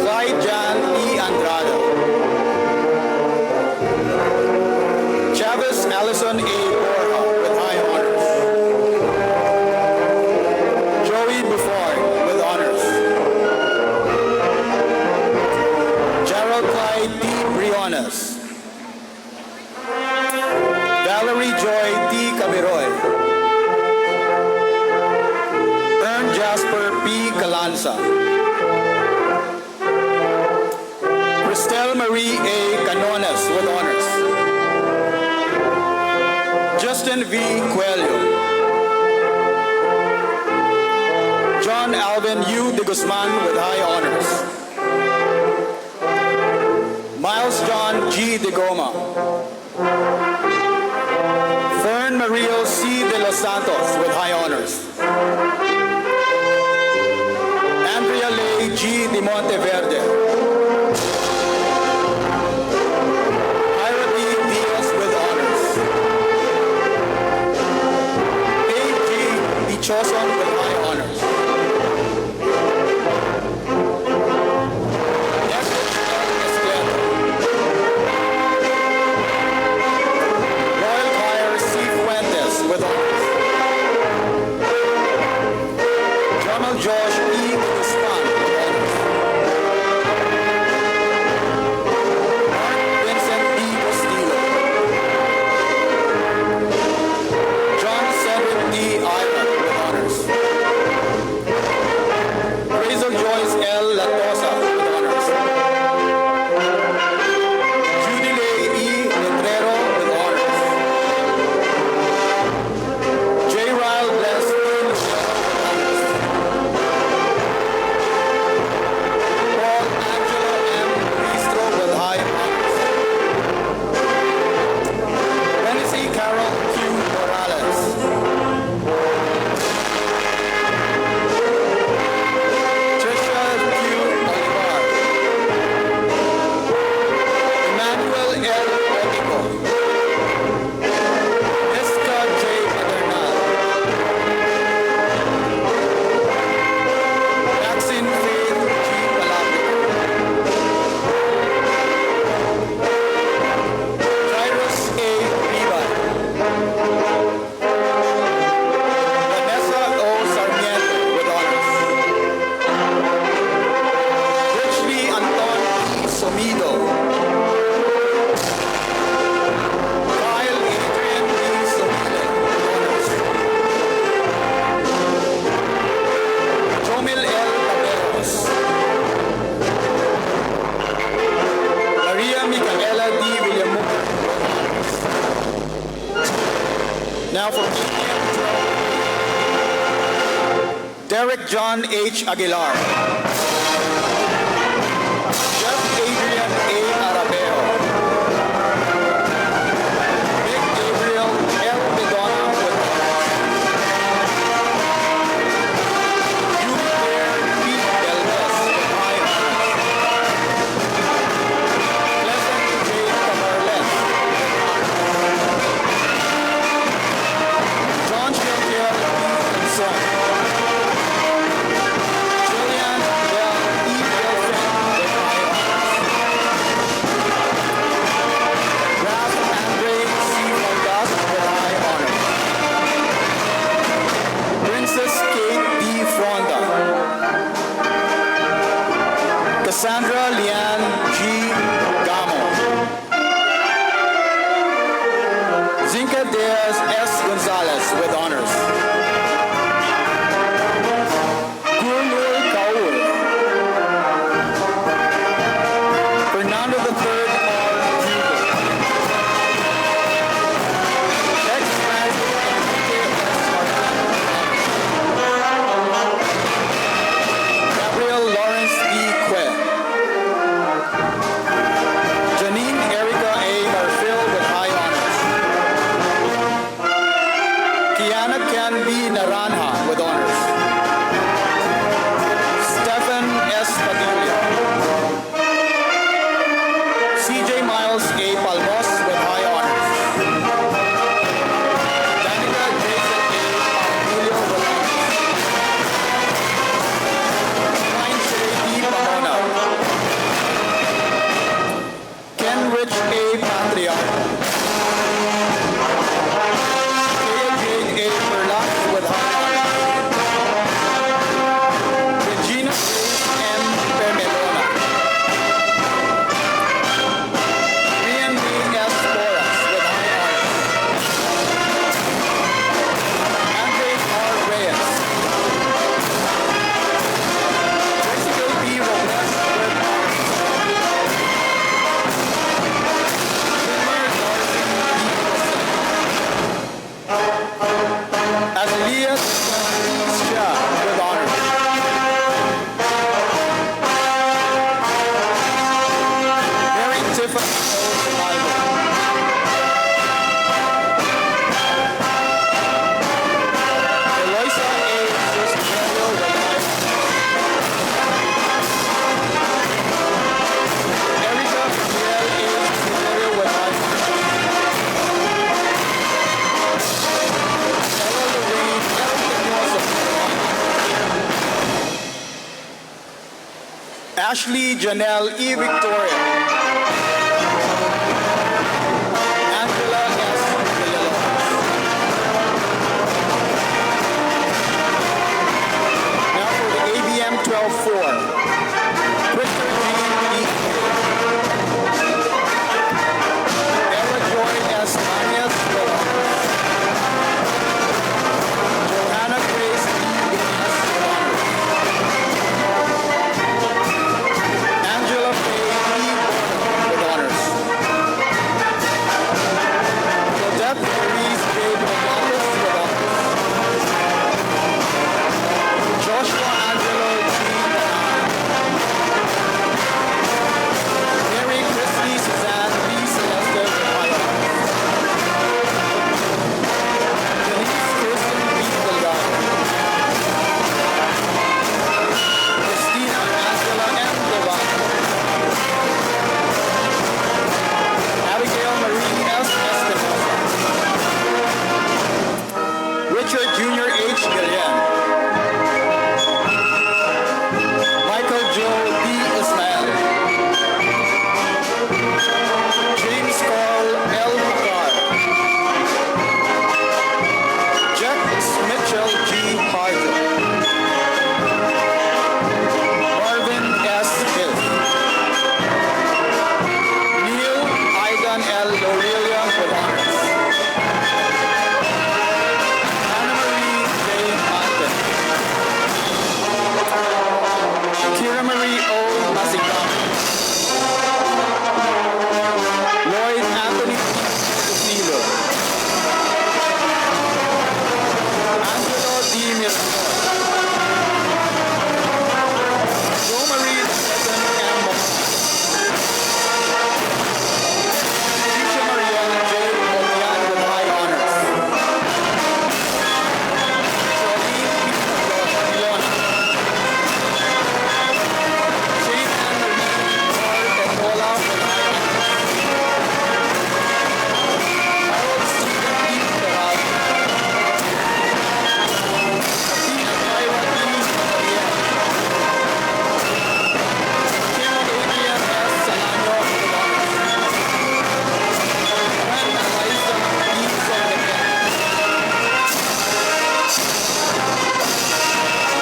Clyde Jan E. Andrade. Chavez Allison A. Borja with high honors. Joey Buffard with honors. Gerald Clyde D. Briones. Valerie Joy D. Cabiroy. Ern Jasper P. Calanza. Christelle Marie A. Canones with honors. Justin V. Coelho. John Alvin U. de Guzman with high honors. Miles John G. de Goma. Fern Mario C. de los Santos with high honors. Andrea Lay G. de Monteverde. Ira B. Diaz with honors. A.G. Dichoson with high honors. Everett L. Esclero. Royal Choir C. Fuentes with honors. Jamal Josh E. Guzman with honors. Mark Vincent B. Castillo. John Cedric D. Ira with honors. Razor Joyce L. Latosa with honors. Judy Lay E. Letrero with honors. J. Ryle Bless E. Luciano with honors. Paul Angelo M. Ristro with high honors. Venice Carol Q. Morales. Trisha Q. Olivar. Emmanuel L. Otico. Jessica J. Paternal. Maxine Faith G. Palapio. Jairus A. Rival. Vanessa O. Sarmiento with honors. Richly Anton E. Somido. Kyle Adrian E. Somile with honors. Jomil L. Taberos. Maria Micaela D. Villamujer with honors. Now for ABM 12. Derek John H. Aguilar. Zinca Diaz S. Gonzalez with honors. Gurnur Kaur. Fernando III R. Hugo. Lex Francis Enrique S. Martin. Gabriel Lawrence D. Que. Janine Erica A. Marfil with high honors. Kiana Ken B. Naranja with honors. Stephen S. Padilla. CJ Miles A. Palmos with high honors. Danica Jason A. Paulilio with honors. Ryan J. D. Pamona. Ken Rich A. Patriarch. Kaya Jane A. Perlac with high honors. Regina Grace M. Pemelona. Rian B. S. Boras with high honors. Andres R. Reyes. Jessica B. Robles with honors. Wilmer Darcy D. Azalias Shah with honors. Mary Tiffany O. Survival. Eloisa A. Sustento with honors. Erica Miguel A. Sustento with honors. Ella Lorraine L. Pinoza with honors. Ashley Janelle E. Victoria. Angela S. Villalobos. Now for the ABM 12-4. Crystal Jean E. Ella Joy S. Mañez with honors. Johanna Grace E. Diaz with honors. Angela Faye E. Bono with honors. Claudette Louise J. Morales with honors. Joshua Angelo G. Nahan. Mary Christy Suzanne B. Celeste with high honors. Denise Kirsten B. Delgado. Christina Angela M. Devon. Abigail Marie S. Espinosa. Richard Jr. H. Gillian. Michael Joe D. Ismael. James Carl L. Mucar. Jack Mitchell G. Harjo. Marvin S. Hill. Neil Aidan L. Lorelia with honors. Anna Marie J. Anton. Kira Marie O. Masigam. Lloyd Anthony Castillo. Angelo D. Miranda. Jo Marie Seven M. Tisha Marielle J. Olian with high honors. Charlene P. Ilona. Shane Ann Marie R. Ebola with high honors. Harold Stephen P. Peral. Tina Myra E. Mariel. Kim Adrian S. Salano with honors. Gwen Eliza E. Solegan.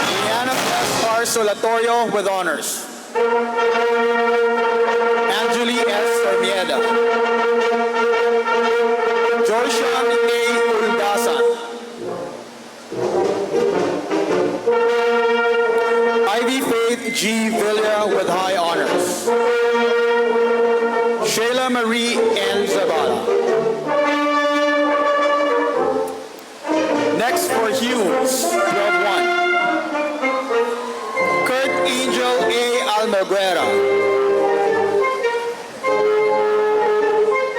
Liana Gaspar Solatorio with honors. Angeli S. Sarmieda. Joyshan G. Villa with high honors. Shayla Marie N. Zabala. Next for Hughes, 12-1. Kurt Angel A. Almaguera.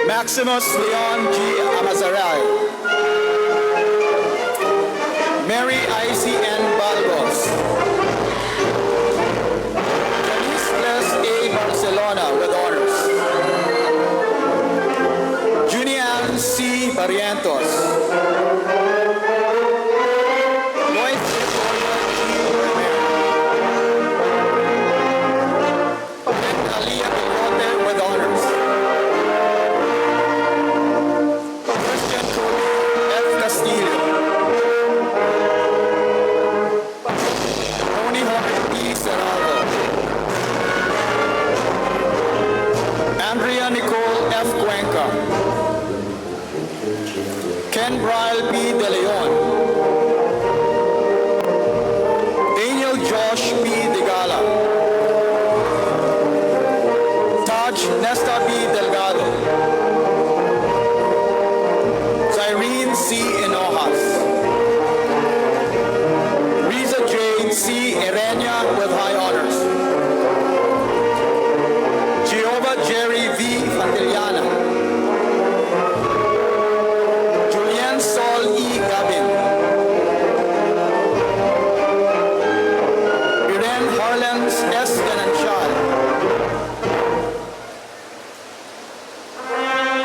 Maximus Leon G. Amazaray. Mary I.C. N. Balgos. Janice Les A. Barcelona with honors. Junian C. Barrientos. Lloyd Victoria G. Romero. And Aliyah Bilote with honors. Christian Cody F. Castillo. Tony Hart E. Serrano. Andrea Nicole F. Cuenca. Ken Bryle P. De Leon. Daniel Josh P. Digala. Taj Nesta B. Delgado. Cyrene C. Enojas. Riza Jade C. Erenia with high honors. Jehovah Jerry V. Fantiliana. Julian Sol E. Gavin. Irene Harlens S. Gananchal.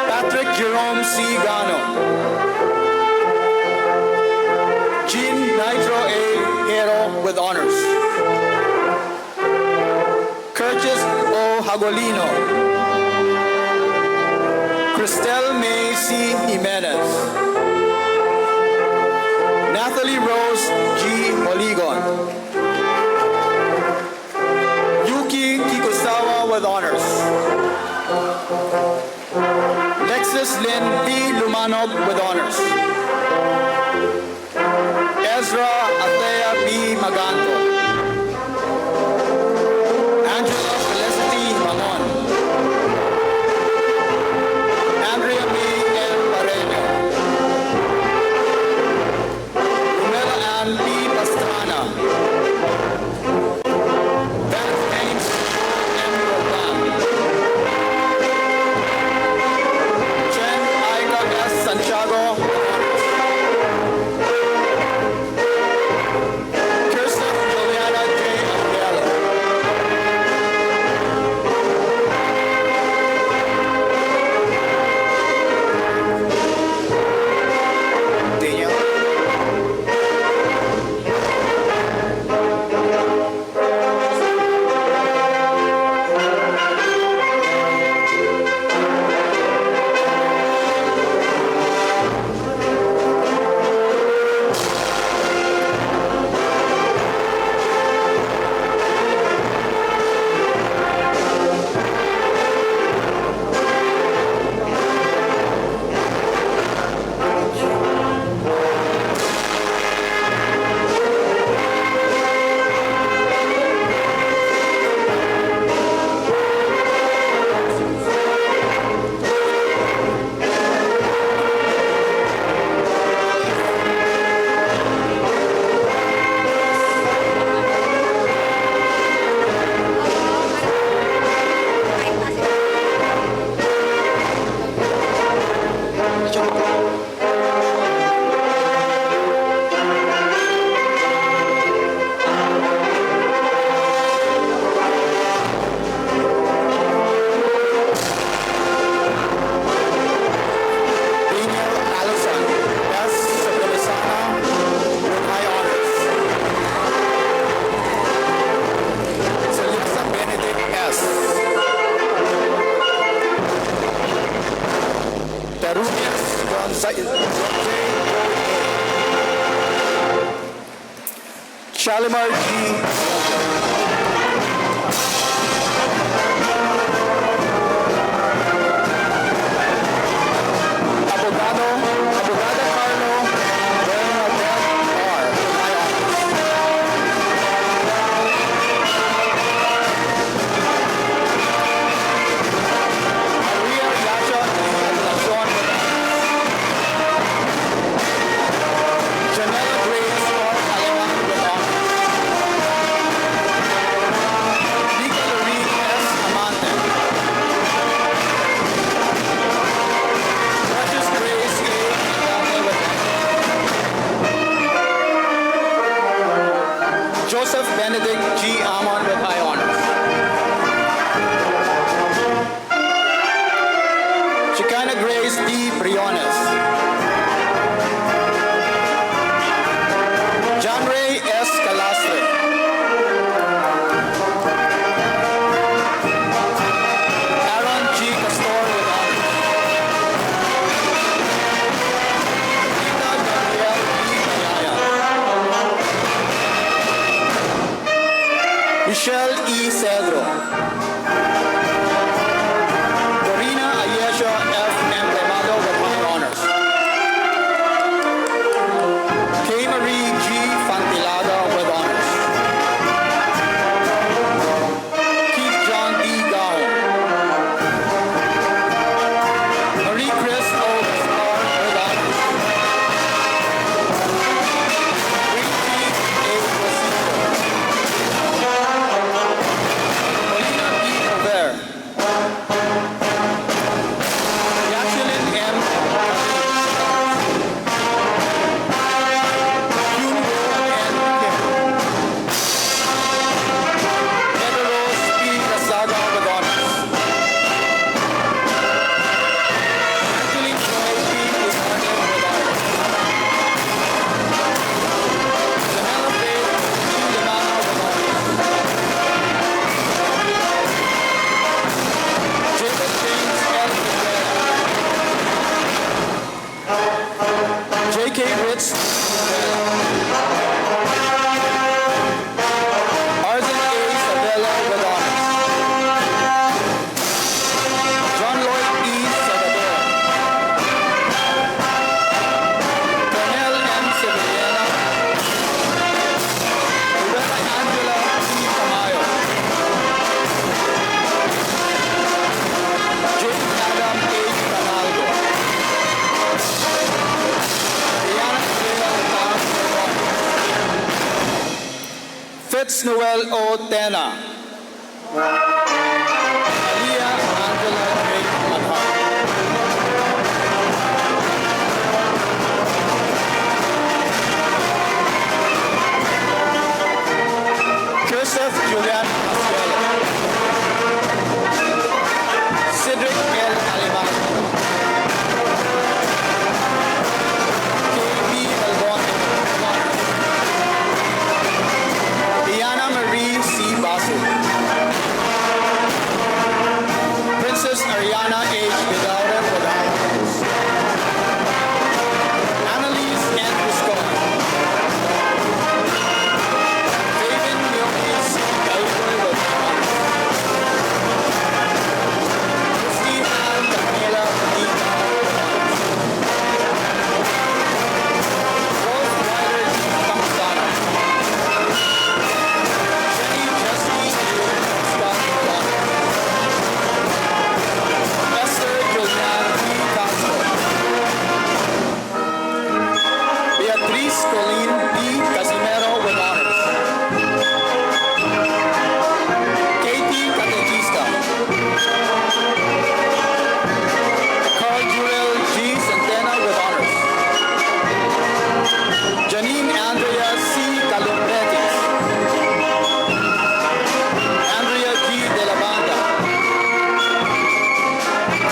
Patrick Jerome C. Gano. Jean Nitro A. Hero with honors. Curtis O. Hagolino. Cristel May C. Jimenez. Natalie Rose G. Poligon. Yuki Kikusawa with honors. Lexus Lynn B. Lumanog with honors. Ezra Athea B. Maganto. Angela Felicity Mamon. Andrea B. M. Barreño. Rumela Ann B. Pastrana. Vance James M. Roland. Chen Aika S. Santiago. Kirsten Juliana J. Abdel. Daniel. Daniel Allison S. Sobrelesana with high honors. Celesta Benedict S. Terunias Gonzalez. Shalimar G. Abogada Carlo Bernadette R. with high honors. Michelle E. Cedro. Dorina Ayesha F. Emblemato with high honors. Kay Marie G. Fantilada with honors. Keith John D. Gao. Marie Chris O. Gaspar with honors. Ricky A. Rosito. Paulina B. Over. Jacqueline M. Yun Wo N. Kim. Pedros P. Lasaga with honors. Angeline Joy P. Guzman with honors. Janela Faith P. Limana with honors. Jacob James L. Rivera. J.K. Ritz Arzen A. Sabella with honors. John Lloyd E. Salvador. Cornel M. Sevillana. Rubella Angela P. Tamayo. James Adam H. Canaldo. Diana Andrea Lam with honors. Fitz Noel O. Tena. Aliyah Angela Drake Manhart. Joseph Julian Asquelo. Cedric L. Aliman. K.B. Albon. Diana Marie C. Basu. Princess Ariana H. Vidaura with honors. Annalise N. Buscon. Fabian Milky C. Galway with honors. Christy Ann Camila D. Cao with honors. Rose Ryder D. Campuzano. Jenny Jessie Scott with honors. Esther Julian P. Castro. Beatriz Colleen P. Casimero with honors. Katie Catechista. Carl Jurel G. Centena with honors. Janine Andrea C. Calumbretis. Andrea G. De la Banda.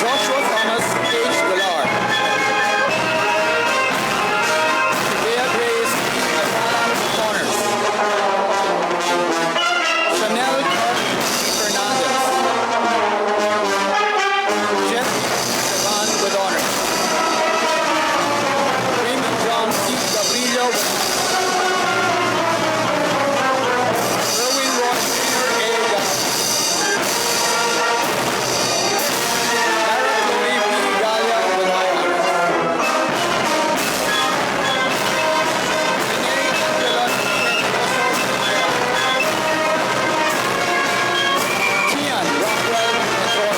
Joshua Thomas H. Villar. Bea Grace P. Ayala with honors. Chanel Carly Fernandez. Jeff Savan with honors. Raymond John C. Gabrillo with honors. Erwin Roy Jr. A. Gallagher. Lara Chloe P. Galia with high honors. Renee Angela Mendoza with high honors. Kian Rockwell Metroy.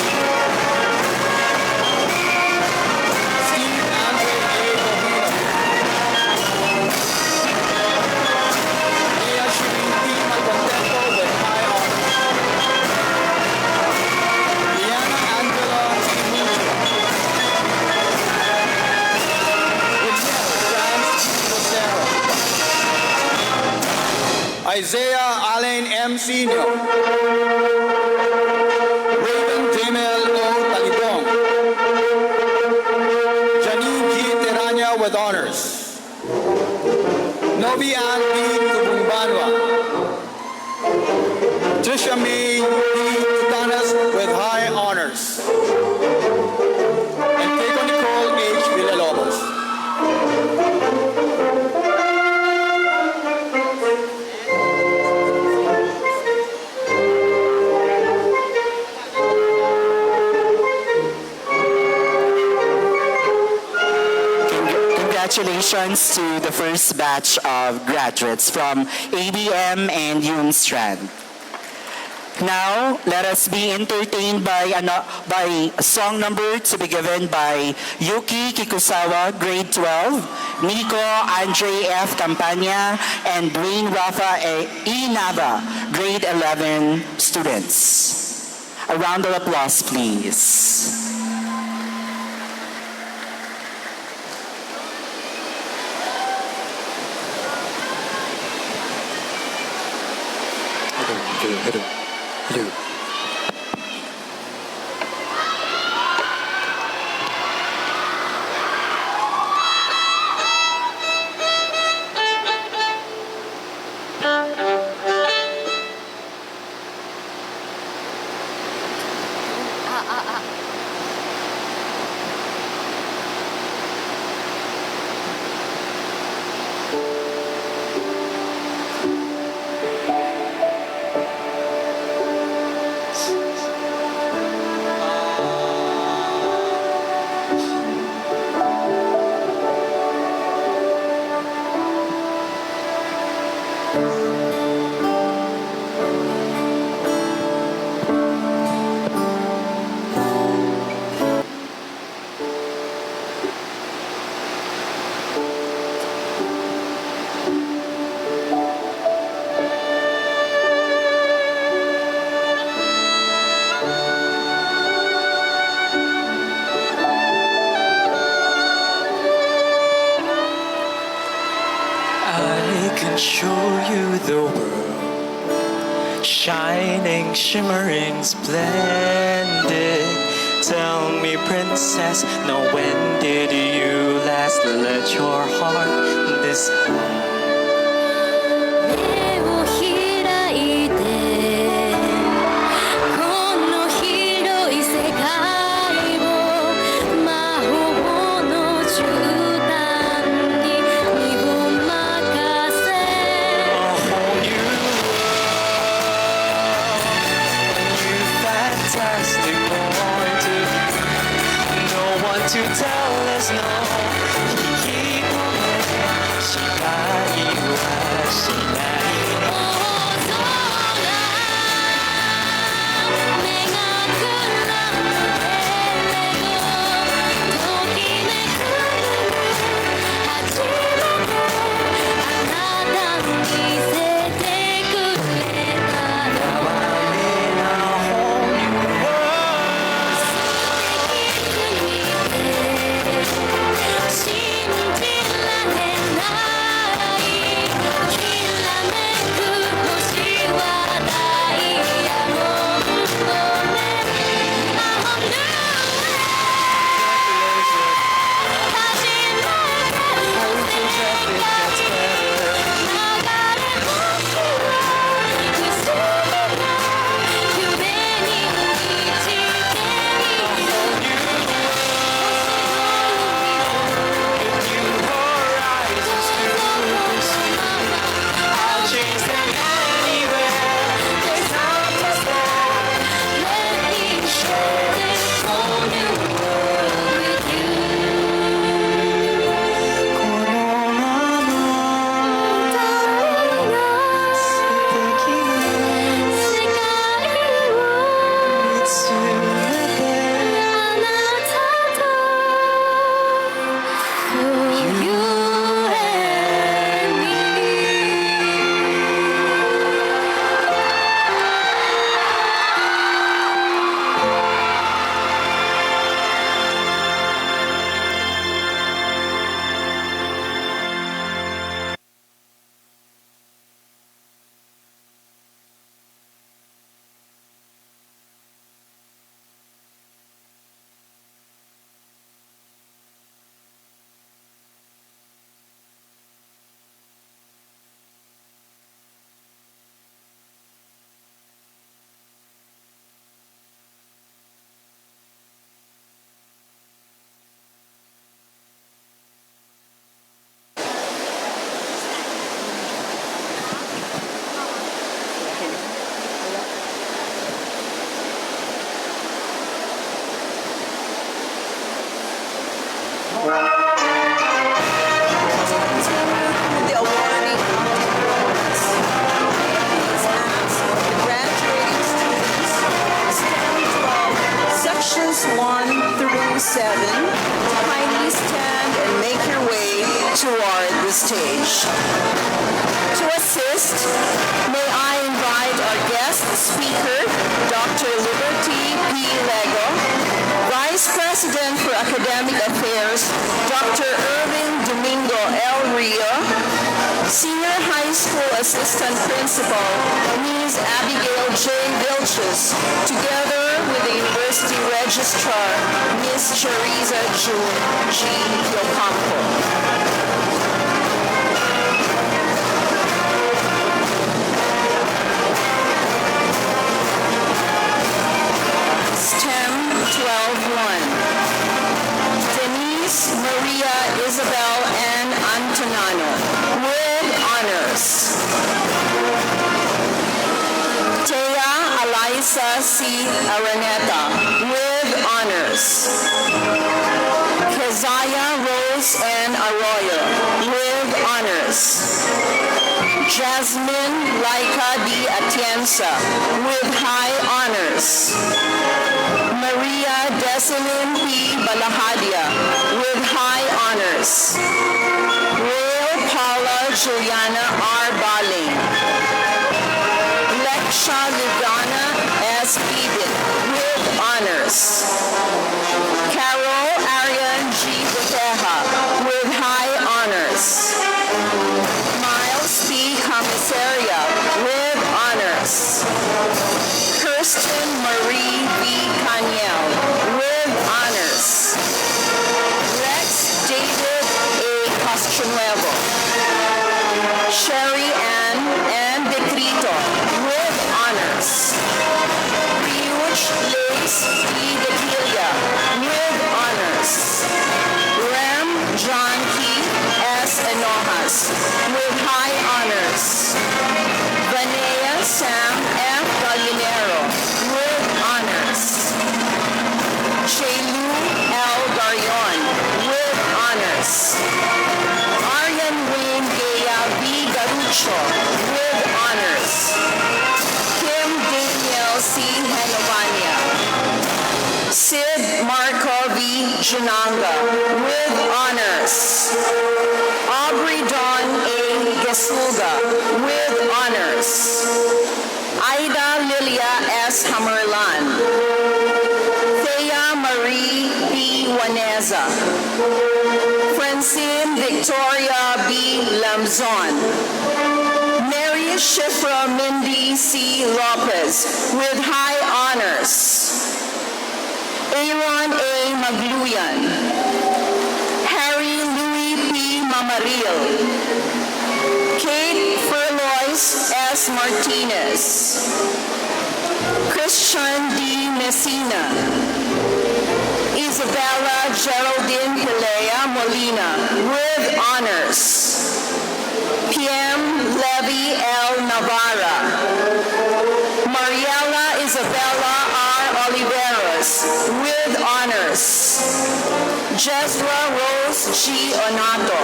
Steve Andre A. Gomino. Leah Shirin P. Malcontento with high honors. Liana Angela P. Mucho. William Franz Rosero. Isaiah Alain M. Sr. Raven Jamel O. Talibong. Janine G. Teranya with honors. Novi Ann P. Tubumbanwa. Trisha May P. Tutanas with high honors. And Keiko Nicole H. Villalobos. Congratulations to the first batch of graduates from ABM and Strand. Now, let us be entertained by a song number to be given by Yuki Kikusawa, grade 12, Nico Andre F. Campania, and Dwayne Rafa E. Nava, grade 11 students. A round of applause, please. Hello. I can show you the world, shining, shimmering, splendid. Tell me, princess, now when did you last let your heart decide? 目を開いてこの広い世界を魔法の絨毯に身を任せ A whole new world, a new fantastic boy to no one to tell us no. Keep on living, she died. kindly stand and make your way toward the stage. To assist, may I invite our guest speaker, Dr. Liberty P. Lego, Vice President for Academic Affairs, Dr. Irving Domingo L. Rio, Senior High School Assistant Principal, Ms. Abigail J. Vilches, together with the University Registrar, Ms. Charissa June G. Ocampo. STEM 12-1. Denise Maria Isabel N. Antonano with honors. Thea Eliza C. Araneta with honors. Keziah Rose N. Arroyo with honors. Jasmine Laika D. Atienza with high honors. Maria Deselin P. Balahadia with high honors. Rael Paula Juliana R. Baling. Leksha Livana S. Bidit with honors. Carol Arian G. Boteja with high honors. Miles P. Comisaria with honors. Kirsten Marie B. Caniel with honors. Rex David A. Castronuevo. Sherry Ann and Decrito with honors. Ryuch Lace D. Dequilia with honors. Rem John Keith S. Enojas with high honors. Vanea Sam F. Gallinero with honors. Chelu L. Garion with honors. Aryan Wayne Gaya B. Garucho with honors. Kim Daniel C. Henovania. Sid Marco V. Junanga with honors. Aubrey Dawn A. Gesuga with honors. Aida Lilia S. Hamerlan. Thea Marie B. Waneza. Francine Victoria B. Lamzon. Mary Shifra Mindy C. Lopez with high honors. Aaron A. Magluyan. Harry Louis P. Mamaril. Kate Furlois S. Martinez. Christian D. Messina. Isabella Geraldine Hilea Molina with honors. PM Levy L. Navarra. Mariela Isabella R. Oliveros with honors. Jesra Rose G. Onato.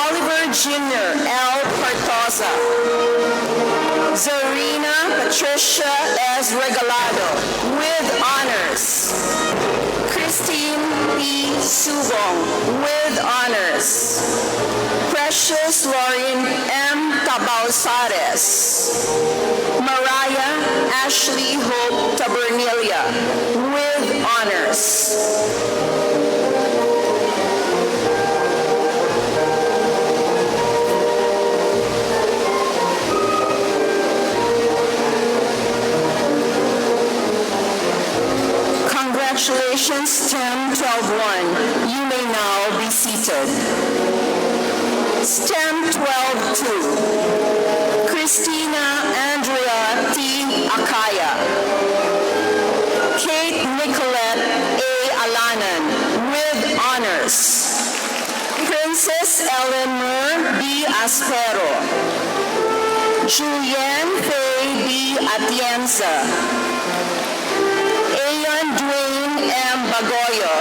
Oliver Jr. L. Partosa. Zarina Patricia S. Regalado with honors. Christine P. Subong with honors. Precious Lauren M. Tabausares. Mariah Ashley Hope Tabernilia with honors. Congratulations, STEM 12-1. You may now be seated. STEM 12-2. Christina Andrea T. Akaya. Kate Nicolette A. Alanan with honors. Princess Eleanor B. Aspero. Julianne Faye B. Atienza. Dwayne M. Bagoyo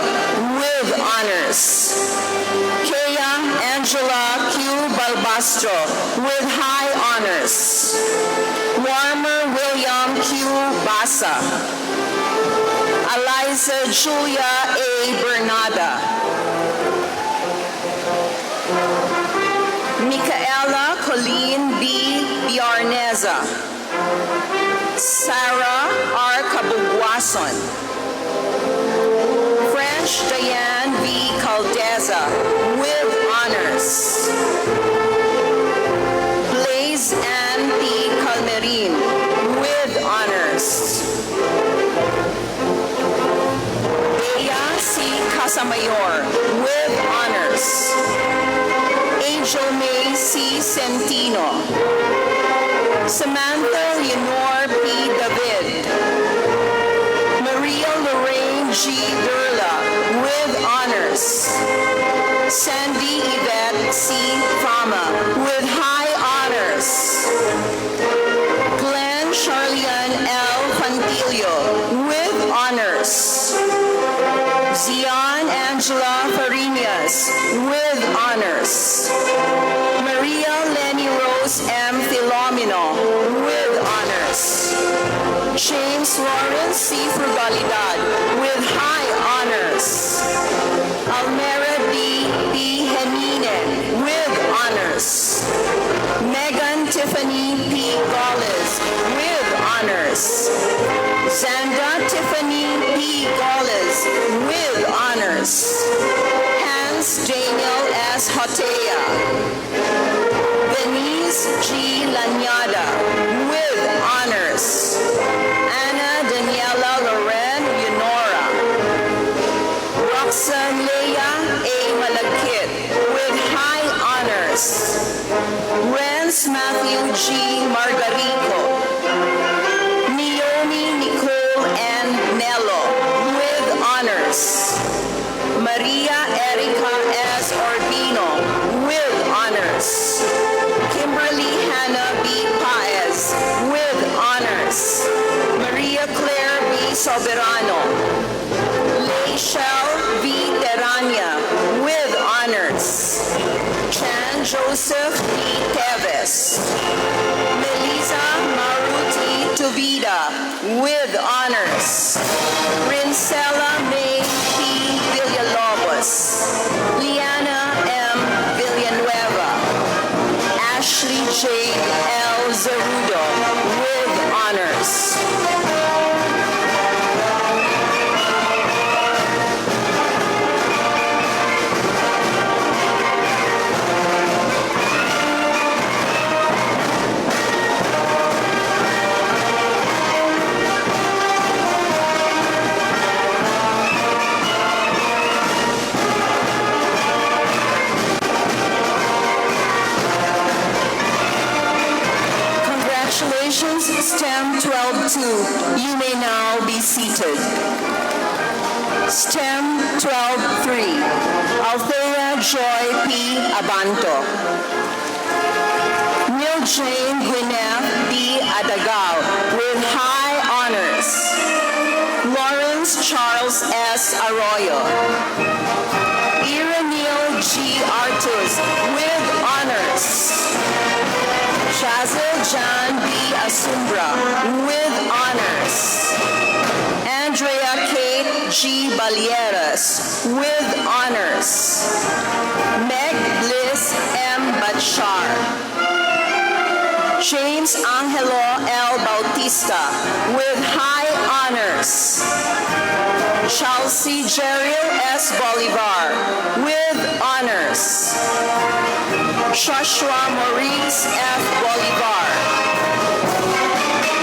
with honors. Kea Angela Q. Balbastro with high honors. Warmer William Q. Basa. Eliza Liza Julia A. Bernada. Micaela Colleen B. Biarneza. Sarah R. Cabugwason. French Diane V. Caldeza with honors. Blaze Ann P. Calmerin with honors. Bea C. Casamayor with honors. Angel May C. Centino. Samantha Leonore P. David. Maria Lorraine G. Durla with honors. Sandy Yvette C. Fama with high honors. Glenn Charlian L. Fantilio with honors. Zion Angela Farinas with honors. Maria Lenny Rose M. Filomeno with honors. James Lawrence C. Frugalidad with high honors. Almera D. P. Heninen with honors. Megan Tiffany P. Gomez with honors. Zanda Tiffany P. Gomez with honors. Hans Daniel S. Hotea. Denise G. Lanyada with honors. Anna Daniela Loren Yunora. Roxanne Leia A. Malagkit with high honors. Renz Matthew G. Margarico. Naomi Nicole N. Nello with honors. Maria Erica S. Orbino with honors. Kimberly Hannah B. Paez with honors. Maria Claire B. Soberano. Leishel V. Terania with honors. Chan Joseph D. Teves. Melissa Maruti Tubida with honors. Rincella May P. Villalobos. Liana M. Villanueva. Ashley J. L. Zerudo with honors. Congratulations, STEM 12-2. You may now be seated. STEM 12-3. Althea Joy P. Abanto. Neil Jane Gwyneth B. Adagao with high honors. Lawrence Charles S. Arroyo. Neil G. Artus with honors. Shazil Jan B. Asumbra with honors. Andrea Kate G. Balieras with honors. Meg Bliss M. Batshar. James Angelo L. Bautista with high honors. Chelsea Jeriel S. Bolivar with honors. Joshua Maurice F. Bolivar.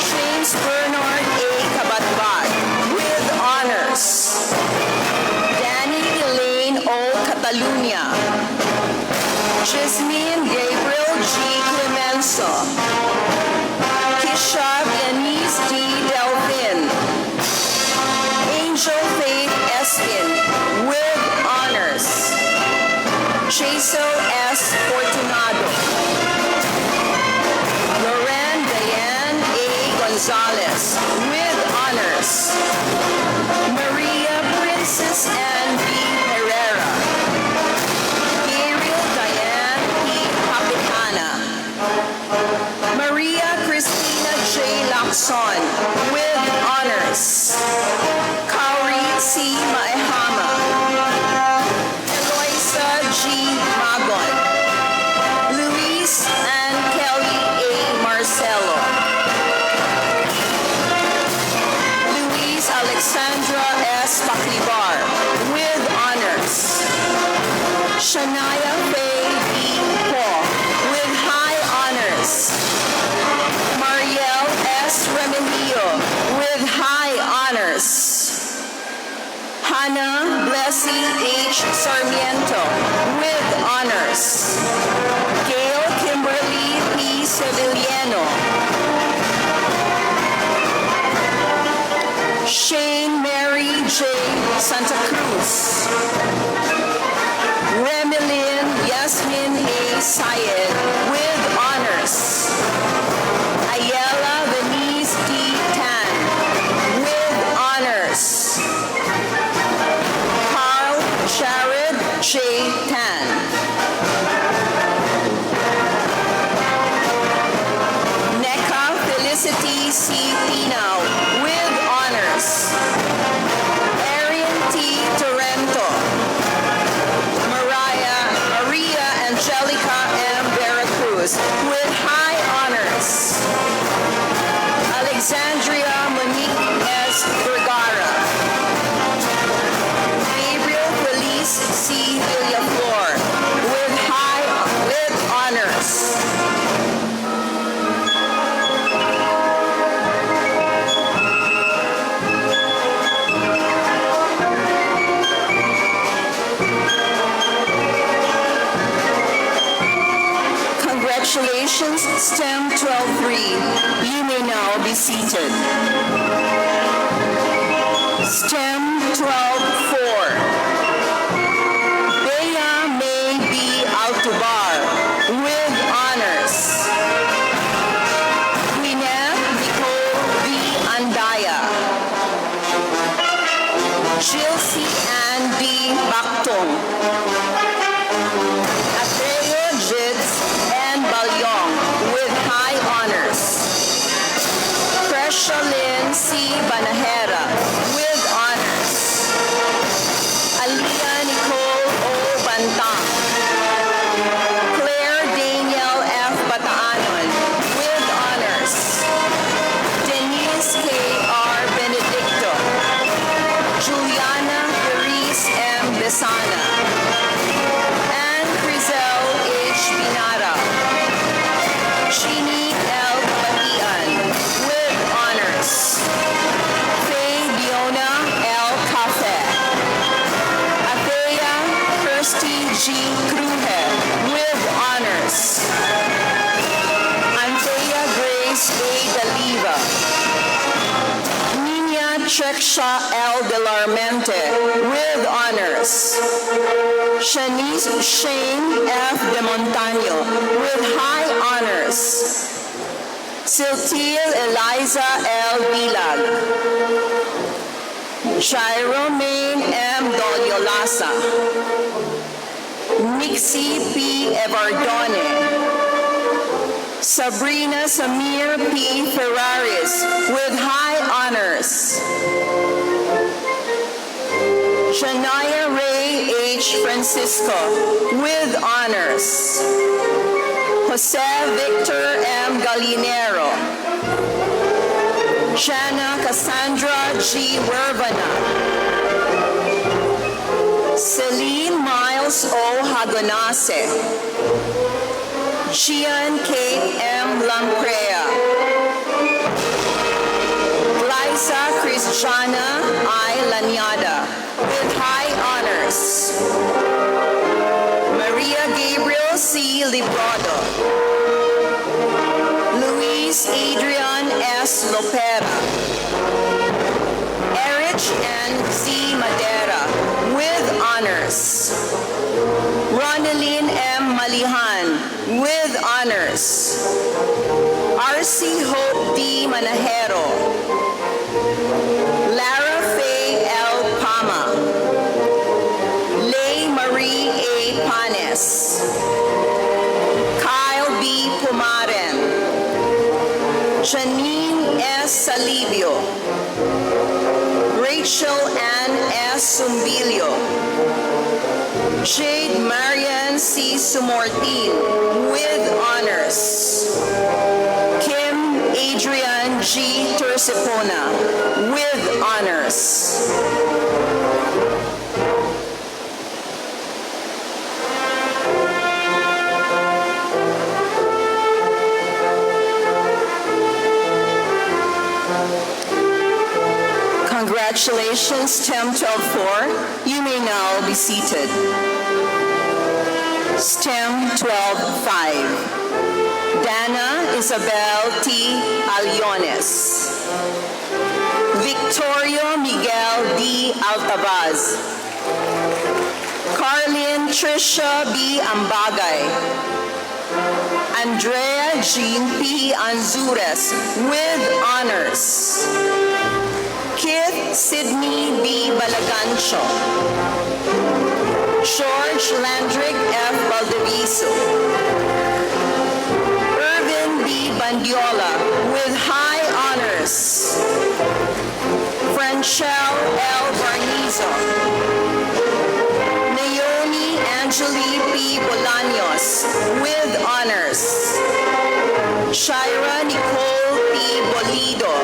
James Bernard A. Kabatbat with honors. Danny Elaine O. Catalunya. Jasmine Gabriel G. Clemenso. Kisha Denise D. Delphin. Angel Faith Espin with honors. Jaso S. Fortunado. Loren Diane A. Gonzalez with honors. Maria Princess Ann B. Herrera. Gabriel Diane P. Capitana. Maria Cristina J. Lacson with honors. Kauri Faye D. Paul with high honors. Mariel S. Remigio with high honors. Hannah Blessy H. Sarmiento with honors. Gail Kimberly P. Sevillano. Shane Mary J. Santa Cruz. Remilyn Yasmin A. Syed with honors. Ayala Venice D. Tan with honors. Carl Jared J. Tan. Neka Felicity C. Pinao with honors. Arian T. Torrento. Maria Angelica M. Veracruz with high honors. Alexandria Monique S. Vergara. Gabriel Felice C. Villaflor with honors. Congratulations, STEM 12-3. You may now be seated. STEM 12-4. Bea May B. Altubar with honors. Gwyneth Nicole V. Andaya. Jill C. Ann D. Bactong. Atreo Jids and Balyong with high honors. Presha Lynn C. Banahera with honors. Aliyah Nicole O. Bantang. Claire Daniel F. Bataanon with honors. Denise K. R. Benedicto. Juliana Paris M. Besana. Anne Crizel H. Binara. Chini L. Batian with honors. Faye Diona L. Cafe. Athea Kirsty G. Cruje with honors. Anthea Grace A. Daliva. Nina Cheksha L. Delarmente with honors. Shanice Shane F. De Montaño with high honors. Siltil Eliza L. Bilag. Chiromaine M. Doliolasa. Nixie P. Evardone. Sabrina Samir P. Ferraris with high honors. Shania Ray H. Francisco with honors. Jose Victor M. Gallinero. Shanna Cassandra G. Wervana. Celine Miles O. Hagonase. Gian Kate M. Lamprea. Liza Christiana I. Lanyada with high honors. Maria Gabriel C. Librado. Luis Adrian S. Lopera. Erich N. Z. Madera with honors. Ronaldine M. Malihan with honors. R.C. Hope D. Manajero. Lara Faye L. Pama. Lay Marie A. Panes. Kyle B. Pumaren. Janine S. Salibio. Rachel Ann S. Sumbilio. Jade Marian C. Sumortin with honors. Kim Adrian G. Tersipona with honors. Congratulations, STEM 12-4. You may now be seated. STEM 12-5. Dana Isabel T. Aliones. Victorio Miguel D. Altavaz. Carlin Tricia B. Ambagay. Andrea Jean P. Anzures with honors. Kith Sidney B. Balagancho. George Landrick F. Valdeviso. Irvin B. Bandiola with high honors. Franchelle L. Barnizo. Naomi Angeli P. Bolaños with honors. Shira Nicole P. Bolido.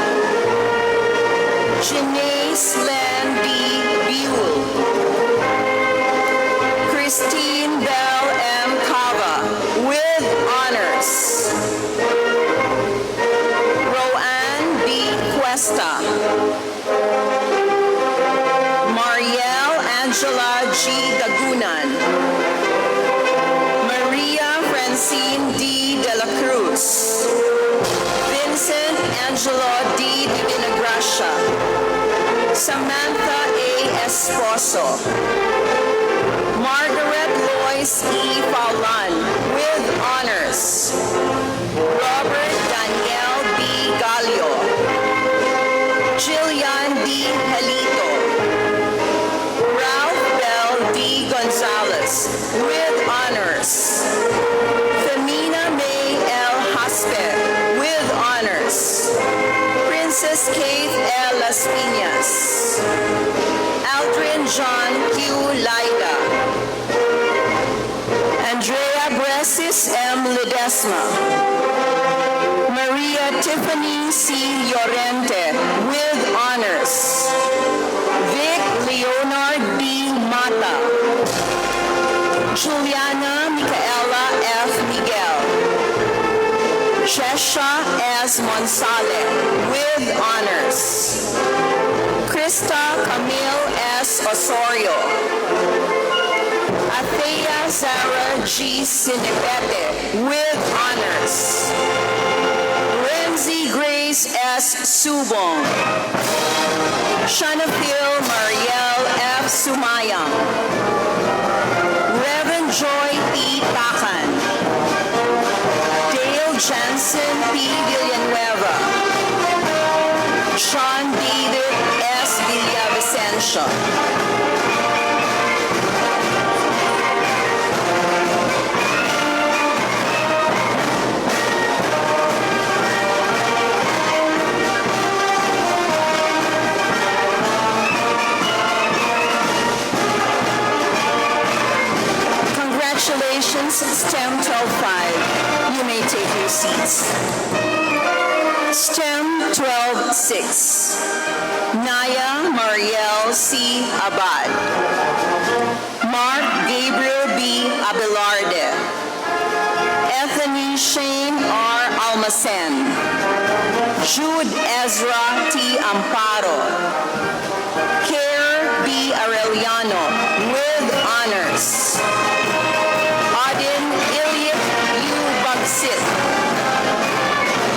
Janae Len D. Buell. Christine Bell M. Cava with honors. Roanne B. Cuesta. Marielle Angela G. Dagunan. Maria Francine D. De La Cruz. Vincent Angelo D. Divinagracia. Samantha A. Esposo. Margaret Lois E. Faulan with honors. Robert Daniel B. Gallo. Jillian D. Helito. Ralph Bell D. Gonzalez with honors. Femina May L. Haspe with honors. Princess Kate L. Las Piñas. Aldrin John Q. Laida. Andrea Bresis M. Ledesma. Maria Tiffany C. Llorente with honors. Vic Leonard D. Mata. Juliana Micaela F. Miguel. Shesha S. Monsale with honors. Krista Camille S. Osorio. Athea Zara G. Sinipete with honors. Lindsay Grace S. Subong. Shanafil Marielle F. Sumayang. Reverend Joy P. Pacan. Dale Jansen P. Villanueva. Sean David S. Villavicencio. Congratulations, STEM 12-5. You may take your seats. STEM 12-6. Naya Marielle C. Abad. Mark Gabriel B. Abelarde. Anthony Shane R. Almacen. Jude Ezra T. Amparo. Care B. Arellano with honors. Adin Ilyet U. Bagsit.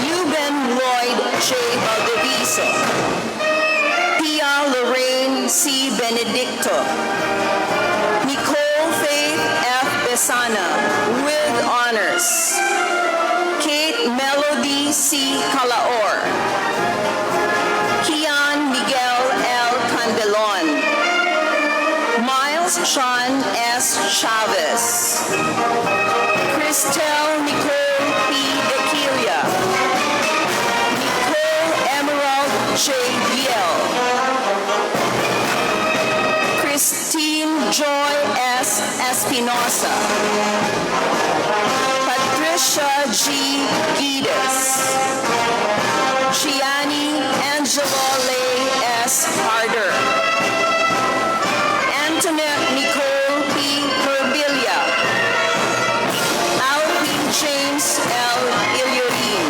Euben Lloyd J. Valdeviso. Pia Lorraine C. Benedicto. Nicole Faith F. Besana with honors. Kate Melody C. Calaor. Kian Miguel L. Candelon. Miles Sean S. Chavez. Christelle Nicole P. Dequilia. Nicole Emerald J. Viel. Christine Joy S. Espinosa. Patricia G. Gides. Gianni Angelo Lay S. Harder. Antoinette Nicole P. Corbilia. Alvin James L. Iliorin.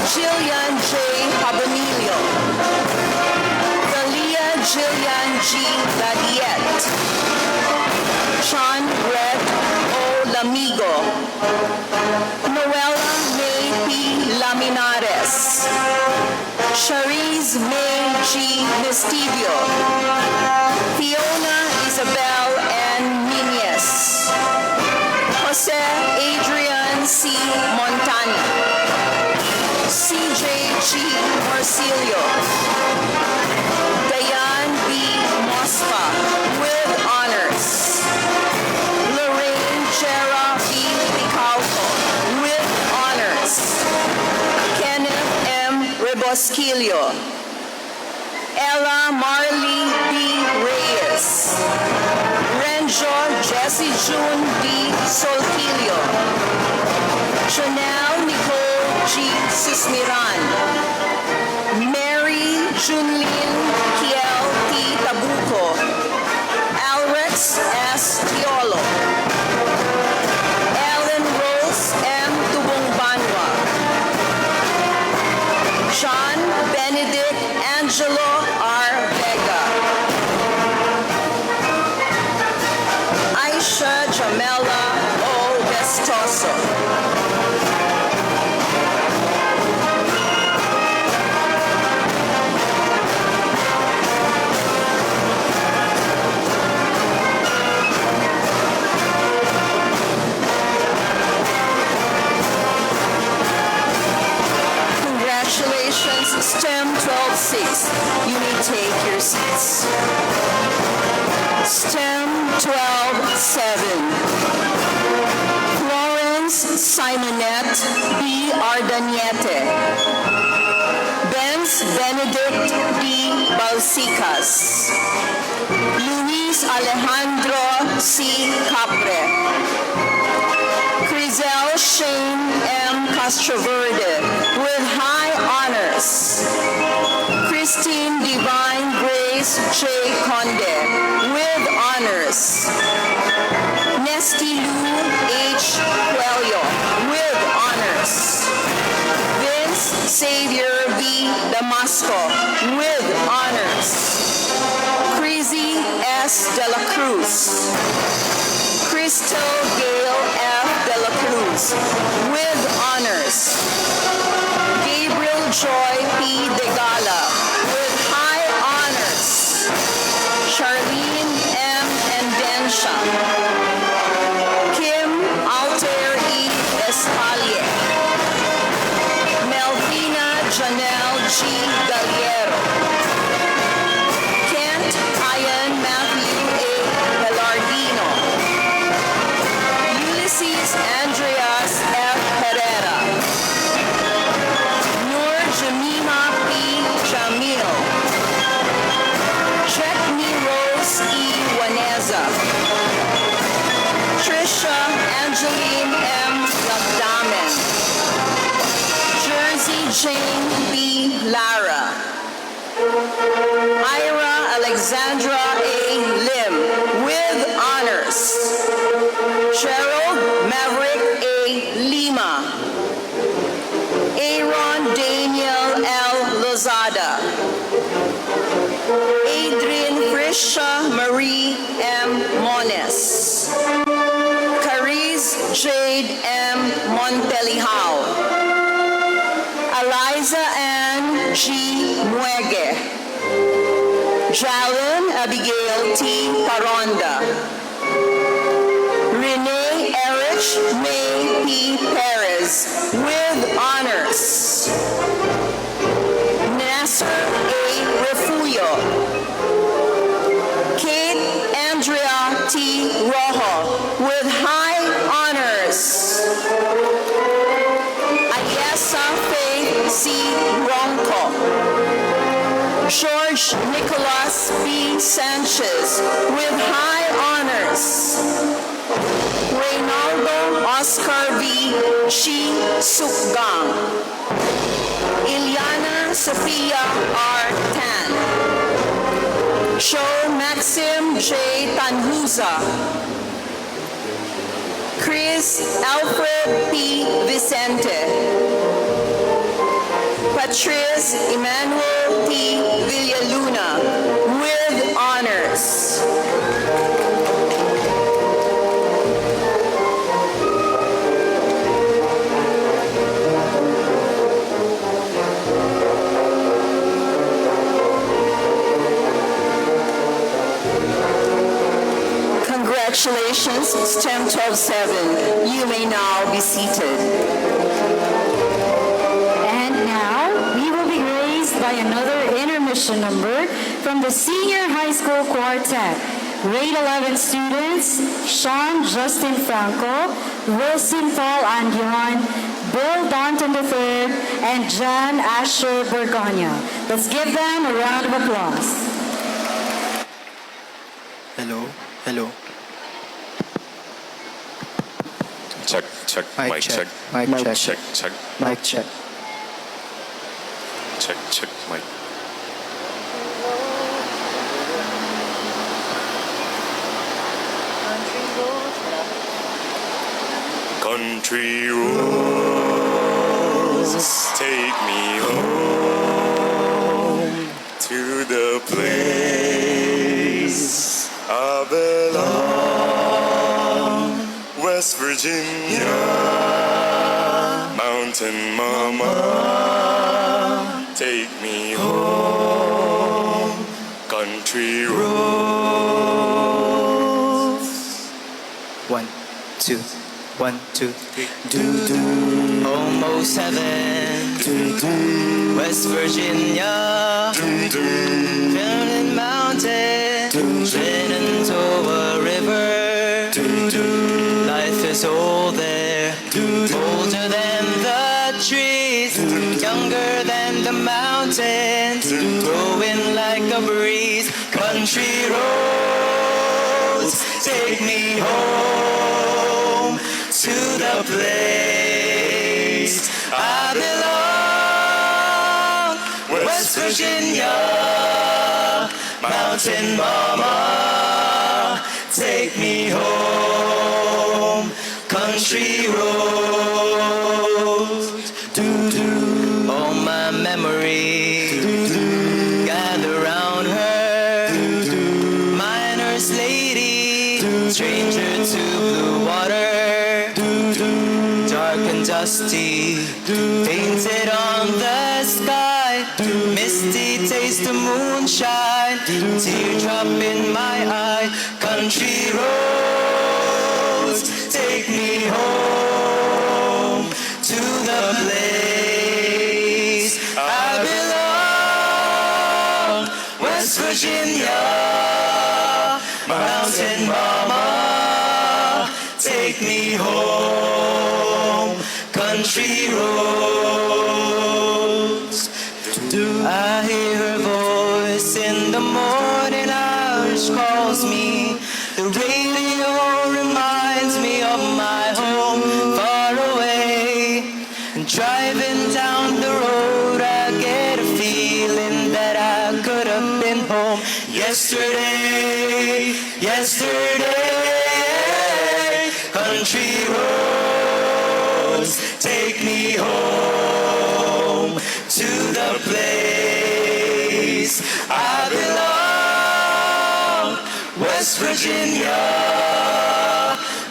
Jillian J. Habanilio. G. Ladiet, Sean Red O. Lamigo, Noella May P. Laminares, Sharice May G. Vestibio, Fiona Isabel N. Nunez, Jose Adrian C. Montana, CJ G. Marcilio, Dayan B. Mospa with honors, Lorraine Jera B. Picalco with honors, Kenneth M. Rebosquillo, Ella Marley B. Reyes, Renjo Jessie June D. Solquillo, Chanel Nicole G. Susmiran, Mary Junlin Kiel T. Tabuco, Alrex S. Tiolo, Ellen Rose M. Tubongbanwa, Sean Benedict Angelo R. Vega, Aisha Jamela O. Vestoso, congratulations, STEM 12-6. You may take your seats. STEM 12-7. Florence Simonette B. Ardaniete, Benz Benedict D. Balsicas, Luis Alejandro C. Capre, Crizel Shane M. Castroverde with high honors, Christine Divine Grace J. Conde with honors, Nesty Lou H. Coelho with honors, Vince Xavier B. Damasco with honors, Crazy S. De La Cruz, Crystal Gail F. De La Cruz with honors, Gabriel Joy P. De Gala with high honors, Charlene M. Endensha, Kim Altair E. Espalier, Melvina Janelle G. Galliero, Kent Ian Matthew A. Velardino, Ulysses Andreas F. Herrera, Nur Jamima P. Jamil, Checkme Rose E. Waneza, Trisha Angeline M. Labdamen, Jersey Jane B. Lara, Ira Alexandra A. Lim with honors, Gerald Maverick A. Lima, Aaron Daniel L. Lozada, Adrian Frisha Marie M. Mones, Cariz Jade M. Montelihao, Eliza Ann G. Muege, Jalen Abigail T. Paronda, Renee Erich May P. Perez with honors, Nasser A. Refugio, Kate Andrea T. Rojo with high honors, Ayesa Faith C. Ronco, George Nicholas B. Sanchez with high honors, Reynaldo Oscar V. Chi Sukgang, Ilyana Sophia R. Tan, Joe Maxim J. Tanhuza, Chris Alfred P. Vicente, Patrice Emmanuel T. Villaluna with honors, reports. Congratulations, STEM 12-7. You may now be seated. And now, we will be graced by another intermission number from the Senior High School Quartet. Grade 11 students, Sean Justin Franco, Wilson Paul Andion, Bill Danton III, and Jan Asher Borgonia. Let's give them a round of applause. Hello, hello. Check, check, mic check. Mic check. Check, check, Mic check. check, check, mic. Country roads, take me home to the place I belong. West Virginia, Mountain Mama, take me home, country roads. 1, 2, 1, 2, 3. Do-do. Home 07. Do-do. West Virginia. Do-do. Finland Mountain. Do-do. Shenandoah River. Do-do. Life is old there. Do-do. Older than the trees. Do-do. Younger than the mountains. Do-do. Blowing like a breeze. Country roads, take me home to the place I belong. West Virginia, Mountain Mama, take me home. Country roads, do-do. All my memories, do-do. Gather round her, do-do. Miner's lady, do-do. Stranger to blue water, do-do. Dark and dusty, do-do. Painted on the sky, do-do. Misty taste of moonshine, do-do. Teardrop in my eye. Country roads, take me home to the place I belong. West Virginia, Mountain Mama, take me home. Country roads. I hear her voice in the morning hours, calls me. The radio reminds me of my home far away. And driving down the road, I get a feeling that I could have been home yesterday, yesterday. Country roads, take me home to the place I belong. West Virginia,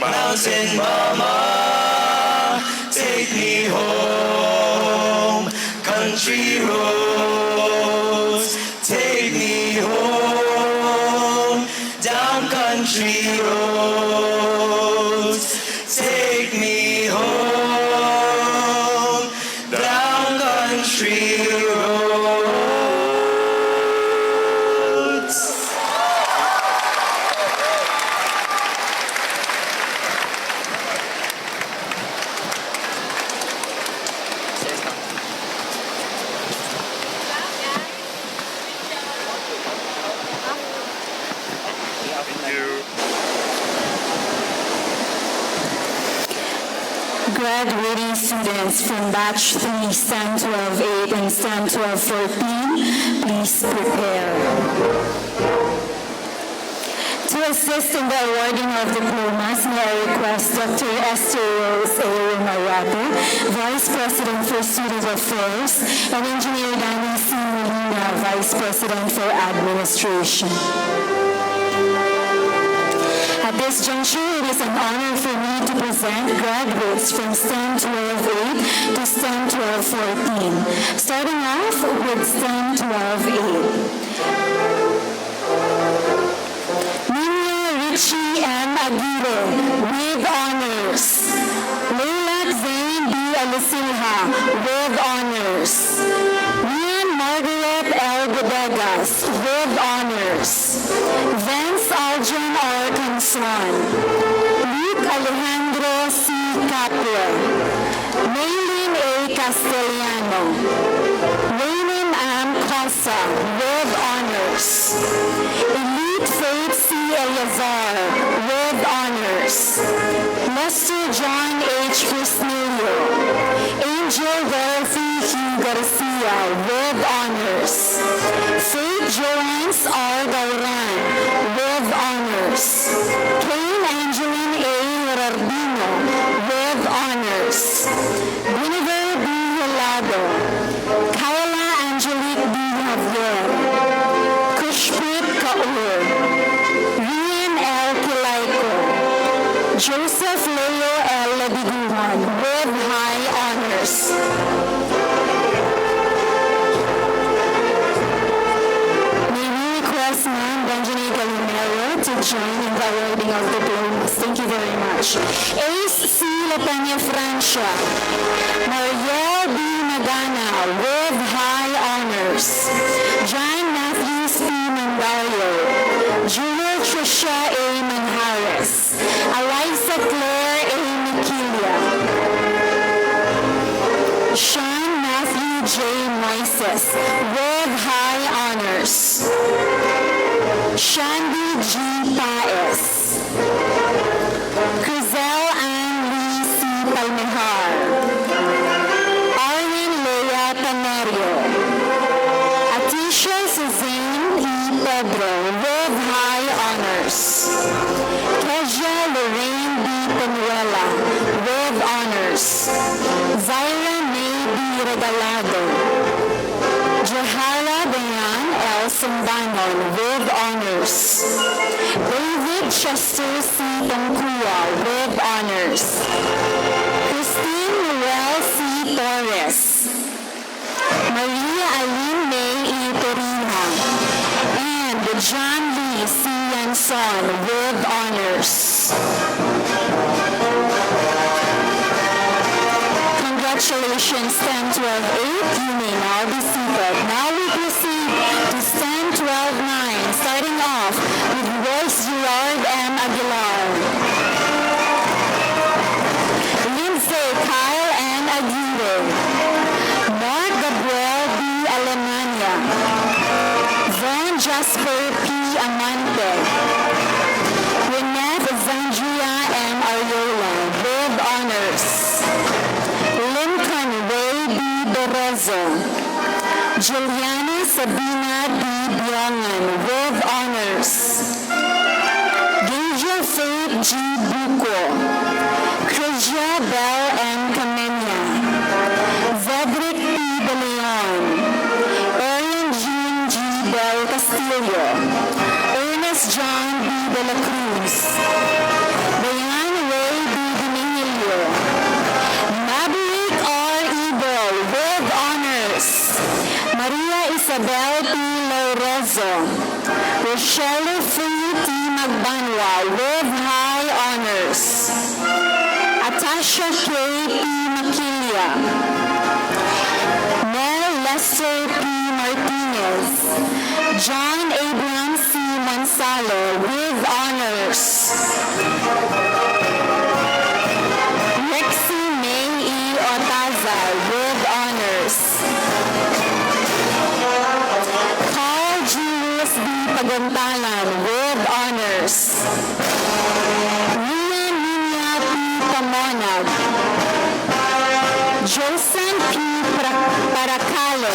Mountain Mama, take me home. Country roads, take me home. Down country roads, take me home. Down country roads. Graduating students from Batch 3, STEM 12-8 and STEM 12-14, please prepare. To assist in the awarding of diplomas, may I request Dr. Esther Rose A. Marate, Vice President for Student Affairs, and Engineer Danny C. Molina, Vice President for Administration. At this juncture, it is an honor for me to present graduates from STEM 12-8 to STEM 12-14. Starting off with STEM 12-8. Richie M. Aguirre with honors. Leila Zain B. Alisilha with honors. Rian Margaret L. Bodegas with honors. Vance Aljan R. Canson. Luke Alejandro C. Capua. Maylin A. Castellano. Raymond M. Casa with honors. Elite Faith C. Eleazar with honors. Lester John H. Crisnillo. Angel Dorothy Hugh Garcia with honors. Faith Joannes R. Gauran with honors. Kane Angeline A. Rardino with honors. Guinevere B. Hilado. Kyla Angelique B. Javier. Kushprit Kaur. Rian L. Kilaiko. Joseph Leo L. Labiguan with high honors. May we request Ma'am Benjamin Galimero to join in the awarding of diplomas. Thank you very much. Ace C. Lepena Francia. Mariel B. Magana with high honors. John Matthews P. Mandario. Julia Tricia A. Manhares. Eliza Claire A. Mikilia. Sean Matthew J. Moises with high honors. Shandy G. Paes. Crizel Ann Lee C. Palmehar. Arlene Lea Panerio. Atisha Suzanne E. Pedro with high honors. Kezia Lorraine B. Penuela with honors. Zaira May B. Regalado. Jahara Bayan L. Sambanon with honors. David Chester C. Tangkua with honors. Christine Noel C. Torres. Maria Aline May E. Torina. And John Lee C. Yanson with honors. Congratulations, STEM 12-8. You may now be seated. Now we proceed to STEM 12-9, starting off with Royce Gerard M. Aguilar. Lindsay Kyle N. Aguirre. Mark Gabriel B. Alemania. Von Jasper P. Amante. Renette Zandria M. Ariola with honors. Lincoln Ray B. Berezo. Juliana Sabina B. Biongan with honors. Geja Faith G. Buko. Krisia Bell M. Camenia. Zedric P. De Leon. Arian Jean G. Bell Castillo. Ernest John B. De la Cruz. Bayan Ray B. Dinilio. Maverick R. Ebel with honors. Maria Isabel P. Lorenzo. Rochelle Free T. Magbanwa with high honors. Atasha K. P. Makilia. Mel Lester P. Martinez. John Abraham C. Mansalo with honors. Rexy May E. Otaza with honors. Carl Julius B. Pagantalan with honors. Rian Nina P. Pamonag. Josan P. Paracalo.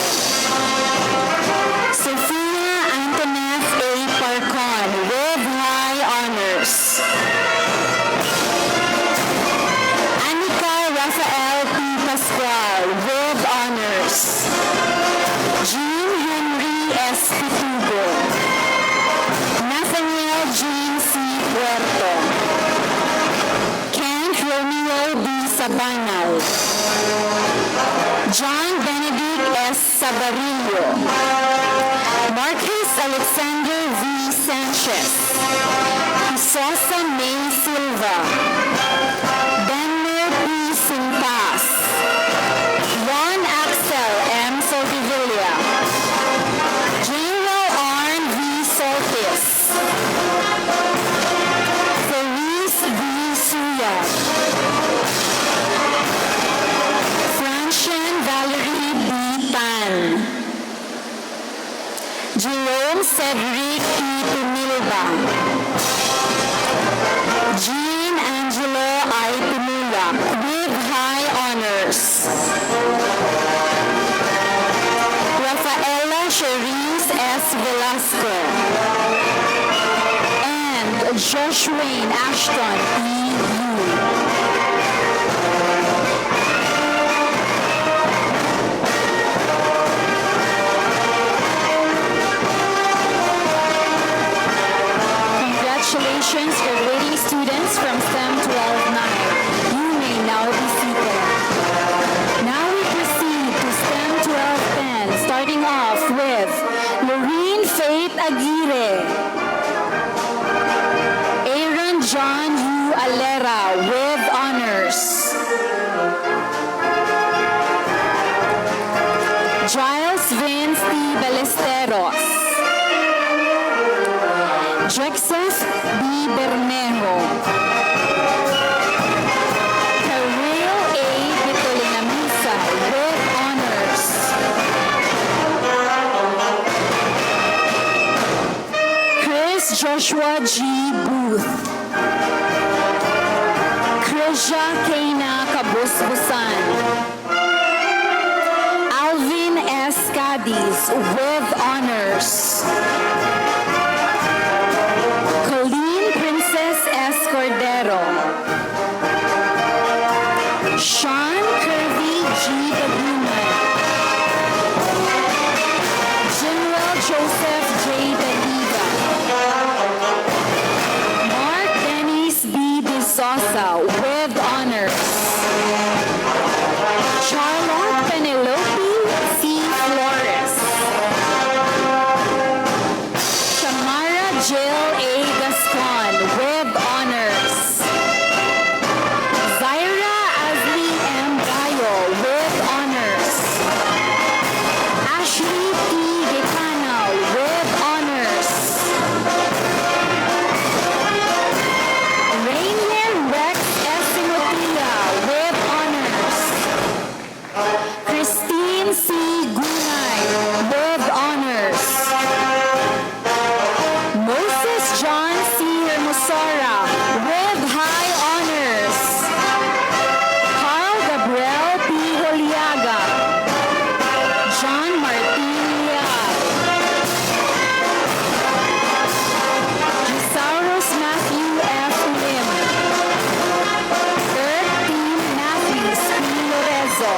Sophia Antoinette A. Parcon with high honors. Anika Rafael P. Pascual with honors. Jean Henry S. Pitubo. Nathaniel Jean C. Puerto. Sabanal. John Benedict S. Sabarillo. Marcus Alexander V. Sanchez. Sosa May Silva. Denmer P. Sintas. Juan Axel M. Soldevilla. General Arn V. Soltis. Felice V. Suyat. Francian Valerie B. Tan. Jerome Cedric E. Tumilba. Jean Angelo I. Tumulak with high honors. Rafaela Cherise S. Velasco. And Joshua Ashton E. Congratulations, graduating students from STEM 12-9. You may now be seated. Now we proceed to STEM 12-10, starting off with Lorene Faith Aguirre. Aaron John U. Alera with honors. Giles Vince T. Ballesteros. Jexeth B. Bermejo. Karel A. Vitolinamisa with honors. Chris Joshua G. Booth. Krisha Kena Kabusbusan. Alvin S. Cadiz with honors. Colleen Princess S. Cordero. Sean Kirby G. Baguman. General Joseph J. Daliga. Mark Dennis B. De Sosa with honors. Charlotte Penelope C. Flores. Shamara Jill A. Gascon with honors. Zaira Azli M. Gayo with honors. Ashley P. Gitano with honors. Rainier Rex S. Sinotia with honors. Christine C. Gunay with honors. Moses John C. Hermosora with high honors. Carl Gabriel P. Holiaga. John Martin Leal. Gisauros Matthew F. Lim. Third Team Matthews P. Lorenzo.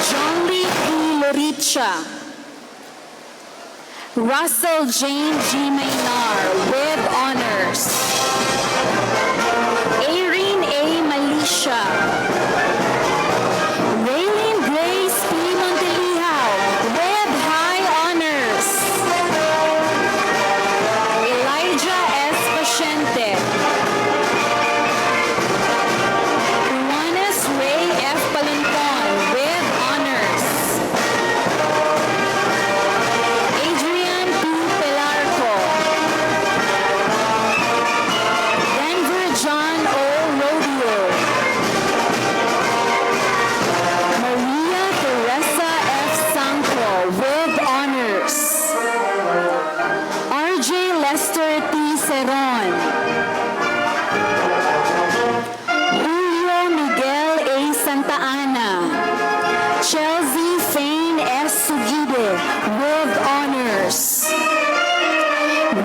John Lee P. Loricha. Russell Jane G. Maynar with honors. Irene A. Malisha. Raylene Grace P. Monteliao with high honors. Elijah S. Paciente. Juanes Ray F. Palinton with honors. Adrian P. Pelarco. Denver John O. Rodeo. Maria Teresa F. Sanko with honors. RJ Lester T. Ceron. Julio Miguel A. Santa Ana. Chelsea Fane S. Sugide with honors.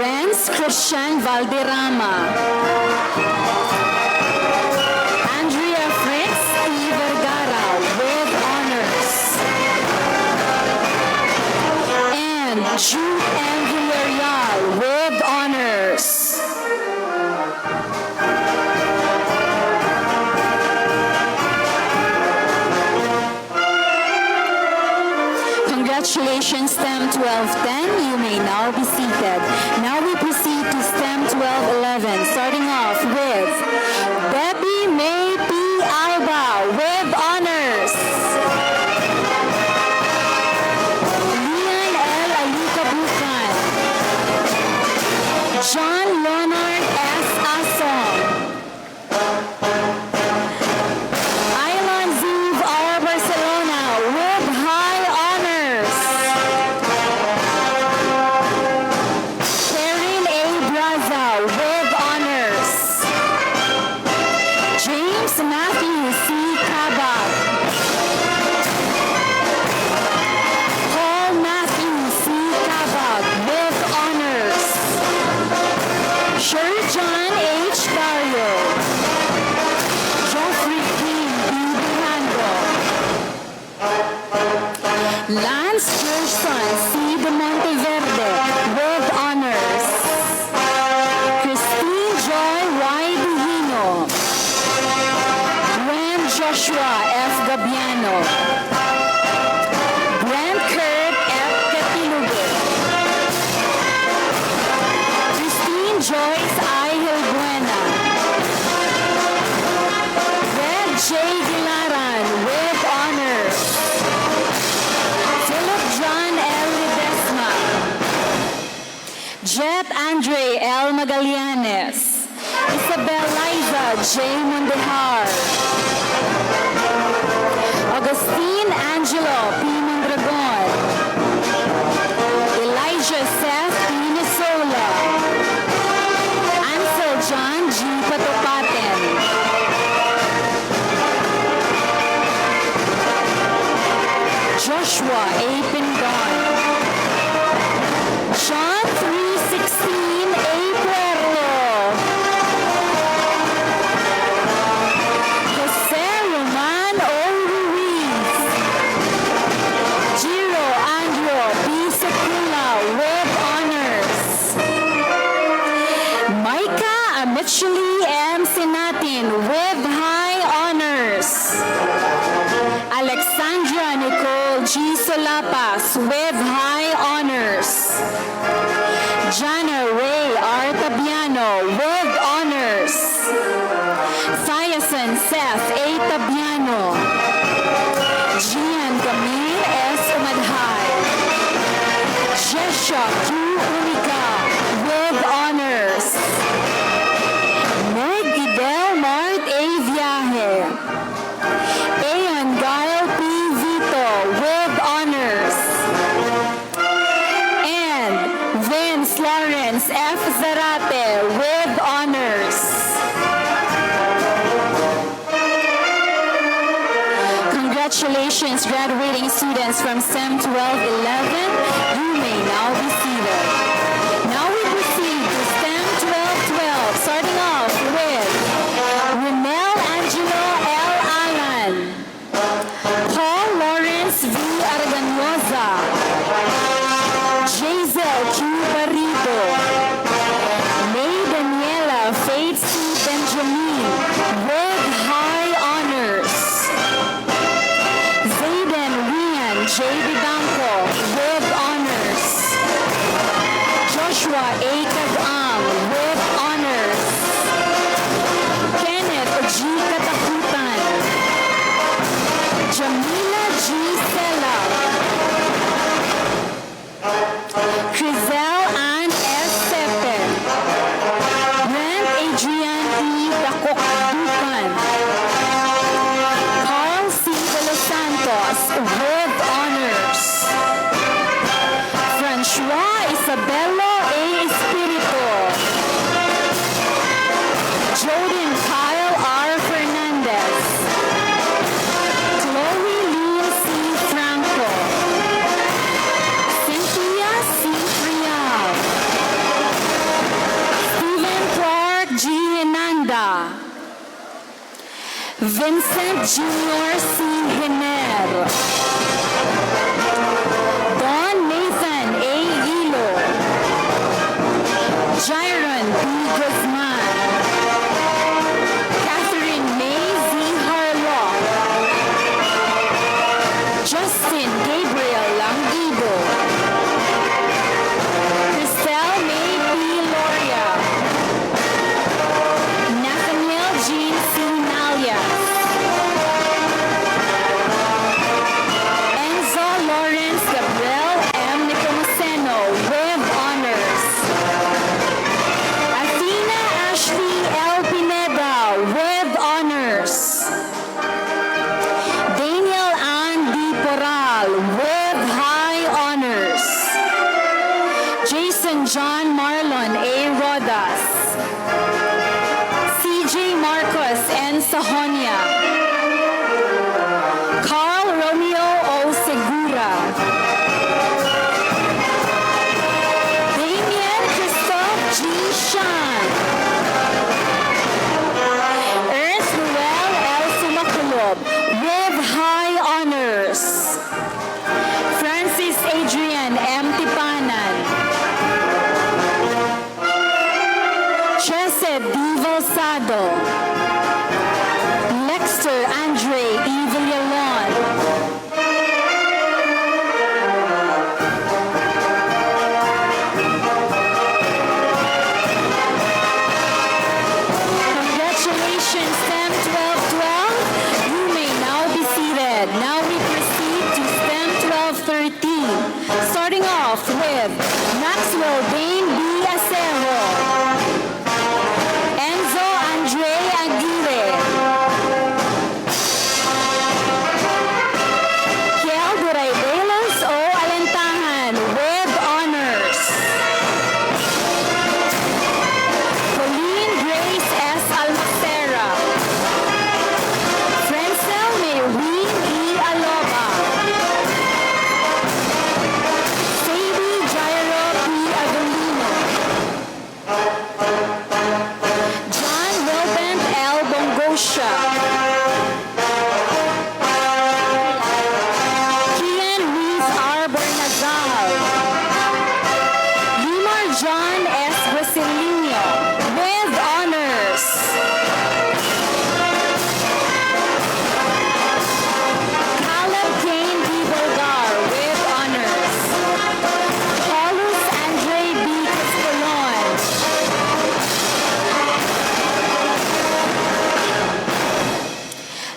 Renz Christian Valderrama. Andrea Fritz T. Vergara with honors. And Jude M. Villarreal with honors. Congratulations, STEM 1210. You may now be seated. Now we proceed to STEM 1211, starting off with Debbie May P. Alba with honors. Lian L. Alucabucan. John Leonard S. Asong. Aylan Ziv R. Barcelona with high honors. Karen A. Braza with honors. James Matthew C. Cabag. Paul Matthew C. Cabag with honors. Sir John H. Dario. Geoffrey King B. Bihando. Lance Gerson C. de Monteverde with honors. Christine Joy Y. Bujino. Gwen Joshua F. Gabiano. Brent Kurt F. Catilugue. Christine Joyce I. Hilbuena. Red J. Gilaran with honors. Philip John L. Ledesma. Jet Andre L. Magallanes. Isabel Liza J. Mundejar. Augustine Angelo P. Mondragon. Elijah Seth P. Nisola. Ansel John G. Patopaten. Joshua A. Pingon. John 316 A. Puerto. Jose Roman O. Ruiz. Giro Andrew B. Secula with honors. Micah Amichuli M. Sinatin with high honors. Alexandra Nicole G. Solapas with high honors. Jana Ray R. Tabiano with honors. Fiason Seth A. Tabiano. Gian Camille S. Umadhay. Jesha Q. Unica with honors. Meg Idel Mart A. Viaje. Ayon Gail P. Vito with honors. And Vince Lawrence F. Zarate with honors. Congratulations, graduating students from STEM 1211. You may now be seated. Now we proceed to STEM 1212, starting off with Romel Angelo L. Alan. Paul Lawrence V. Arganoza. Jazel Q. Barrito. May Daniela Faith C. Benjamin with high honors. Zayden Rian J. Bidanco with honors. Joshua A. Kagam with honors. Kenneth G. Katakutan. Jamila G. Stella. Crizel Ann S. Sepe. Brent Adrian E. Dakokdukan. Carl C. De Los Santos with honors. Francois Isabello A. Espirito. Jordan Kyle R. Fernandez. Chloe Lynn C. Franco. Cynthia C. Frial. Stephen Clark G. Hinanda. Vincent Jr. C. Hiner. Don Nathan A. Hilo. Jairon B. Guzman. Catherine May Z. Harlock. Justin Gabriel Langido. Sahonia. Carl Romeo O. Segura. Damien Christoph G. Shan. Ernst Noel L. Sumakulob with high honors. Francis Adrian M. Tipanan. Chesed D. Valsado. Lexter Andre E. Villalon. Congratulations, STEM 1212. You may now be seated. Now we proceed to STEM 1213. Starting off with Maxwell Dane B. Acero. Enzo Andre Aguirre. Kiel Duraidelos O. Alentahan with honors. Pauline Grace S. Almacera. Frencel Maywin E. Aloba. Sadie Jairo P. Avelino. John Wilbent L. Bongosha. Kian Ruiz R. Bernazal. Limar John S. Brasileño with honors. Caleb Kane D. Bulgar with honors. Paulus Andre B. Castellon.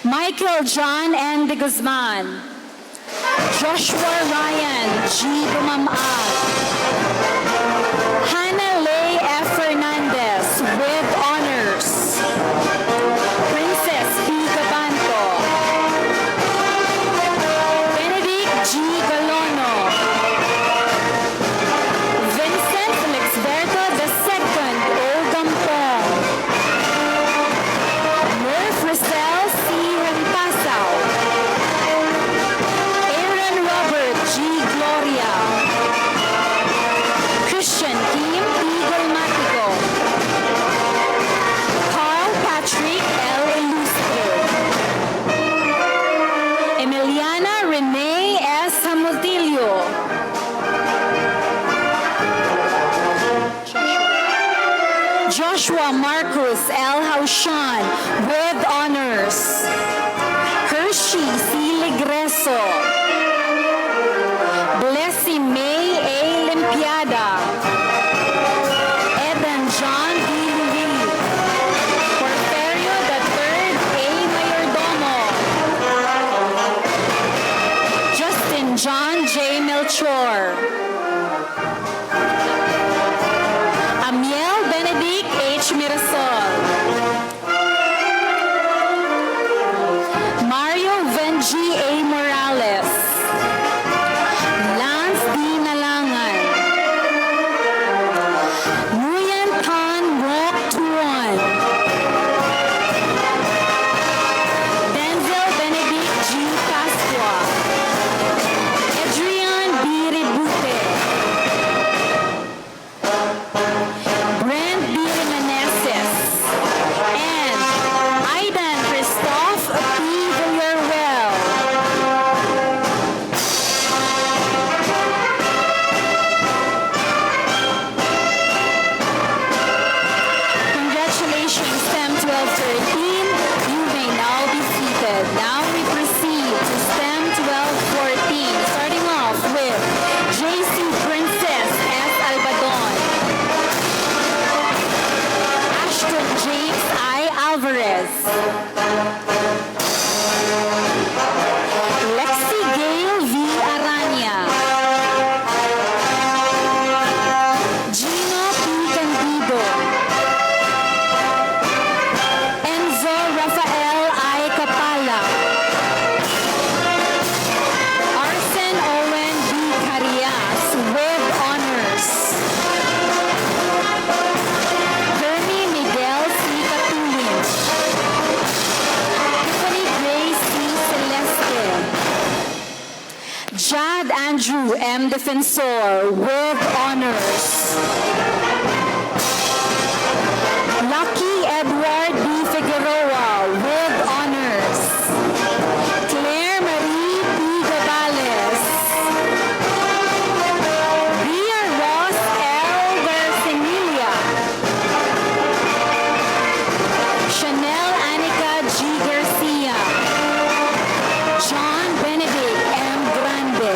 Michael John N. de Guzman. Joshua Ryan G. Bumamag. Hannah Leigh F. Fernandez with honors. Princess B. Gabanto. Benedict G. Galono. Vincent Felixberto II O. Gampong. Murph Rosel C. Rampasao. Aaron Robert G. Gloria. Christian Kim P. Golmatico. Carl Patrick L. Ilustre. Emiliana Renee S. Hamutilio. Joshua Marcus L. Haushan with honors. Hershey C. Ligreso. Blessy May A. Limpiada. Edan John D. Louis. Porferio III A. Mayordomo. Justin John J. Melchor. Amiel Benedict H. Mirasol. Mario Vengi A. Morales. Lance D. Nalangan. Nguyen Tan Wok Tuan. Denzel Benedict G. Pasqua. Adrian B. Ribute. Brent B. Meneses. And Aidan Christoph P. Villarreal. Congratulations, STEM 1213. You may now be seated. Now we proceed to STEM 1214, starting off with JC Princess S. Albadon. Ashton James I. Alvarez. Lexi Gale V. Aranya. Gino P. Candido. Enzo Rafael I. Capala. Arsen Owen B. Carias with honors. Hermie Miguel C. Catulin. M. Defensor with honors. Lucky Edward B. Figueroa with honors. Claire Marie P. Gabales. Ria Ross L. Garcinia. Chanel Anika G. Garcia. John Benedict M. Grande.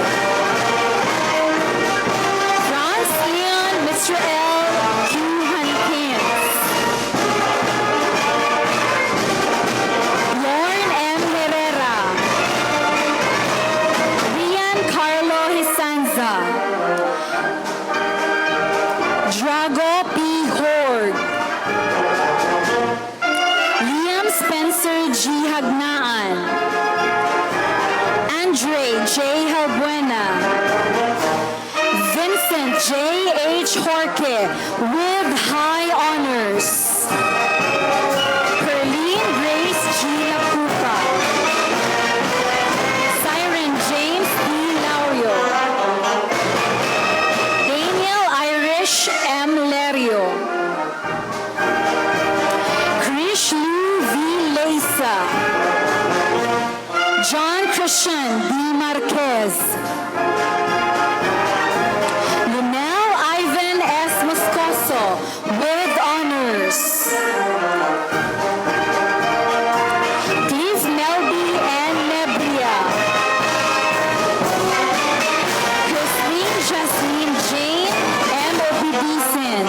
Franz Leon Mr. L. Q. Hankins. Lorne M. Herrera. Rian Carlo Hisanza. Drago P. Horde. Liam Spencer G. Hagnaan. Andre J. Halbuena. Vincent J. H. Jorge with high honors. Perlene Grace G. Lapupa. Siren James D. Laurio. Daniel Irish M. Lerio. Krish Lou V. Leysa. John Christian D. Marquez. Lunel Ivan S. Moscoso with honors. Cliff Melby N. Nebria. Christine Jasmine Jane M. Obidicen.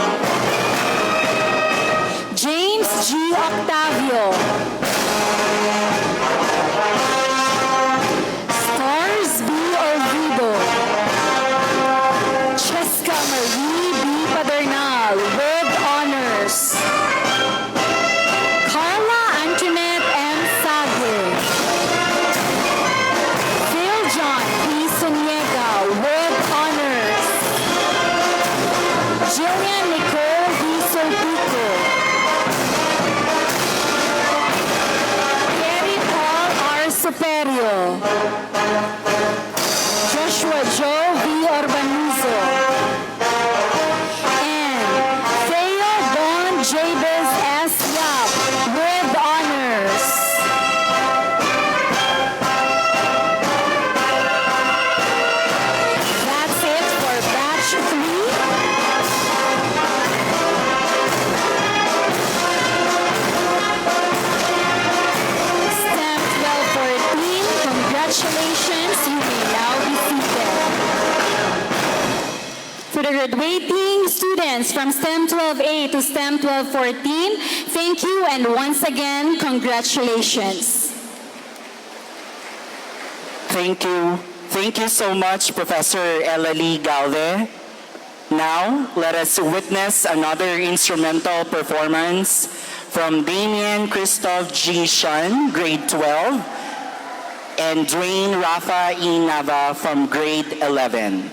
James G. Octavio. Stars B. Olvido. Cheska Marie B. Padernal with honors. Carla Antoinette M. Sague. Phil John P. Suniega with honors. Jillian Nicole V. Solpico. Terry Paul R. Superio. Joshua Joe V. Urbanizo. And Theo Don Jabez S. Yap with honors. That's it for batch 3. STEM 1214, congratulations, you may now be seated. For the graduating students from STEM 12A to STEM 1214, thank you and once again, congratulations. Thank you. Thank you so much, Professor Elali Galve. Now, let us witness another instrumental performance from Damien Christoph G. Shun, grade 12, and Dwayne Rafa E. Nava from grade 11.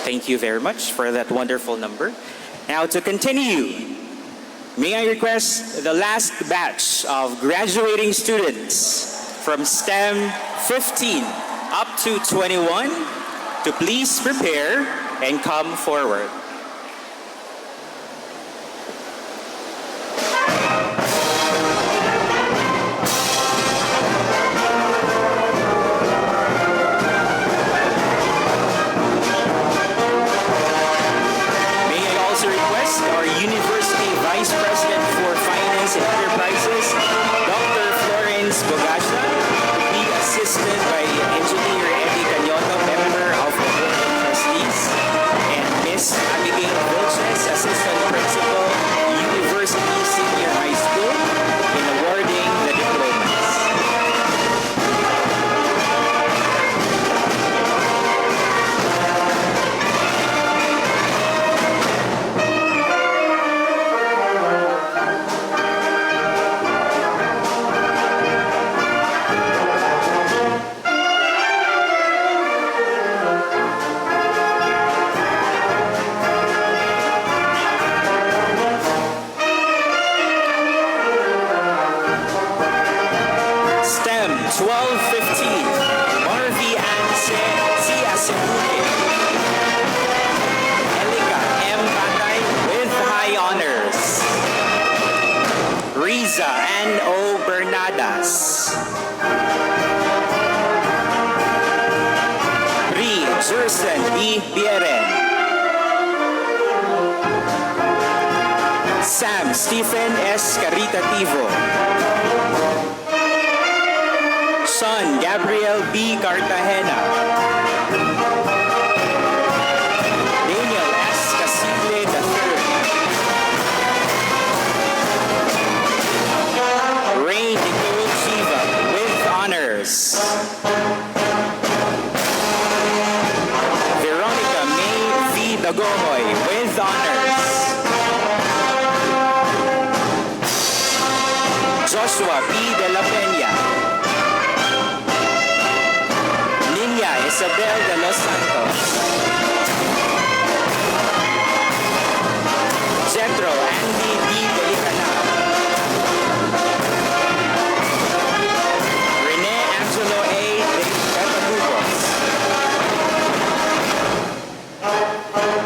Thank you very much for that wonderful number. Now to continue, may I request the last batch of graduating students from STEM 15 up to 21 to please prepare and come forward. May I also request our University Vice President for Finance and Enterprises, Dr. Florence Bogasha, to be assisted by Engineer Eddie Cañoto, member of the Board of Trustees, and Ms. Abigail Vilches, Assistant Principal, University Senior High School, in awarding the diplomas. STEM 1215, Marvy Ann C. Asibuque. Elika M. Batay with high honors. Riza N. O. Bernadas. Ri Jerson B. Bieren. Sam Stephen S. Caritativo. Son Gabriel B. Cartagena. Daniel S. Casible III. Rain Nicole Shiva with honors. Veronica May V. Dagohoy with honors. Joshua P. De La Peña. Isabel de los Santos. Jetro Andy D. Delicana. Rene Angelo A. de Catabugos.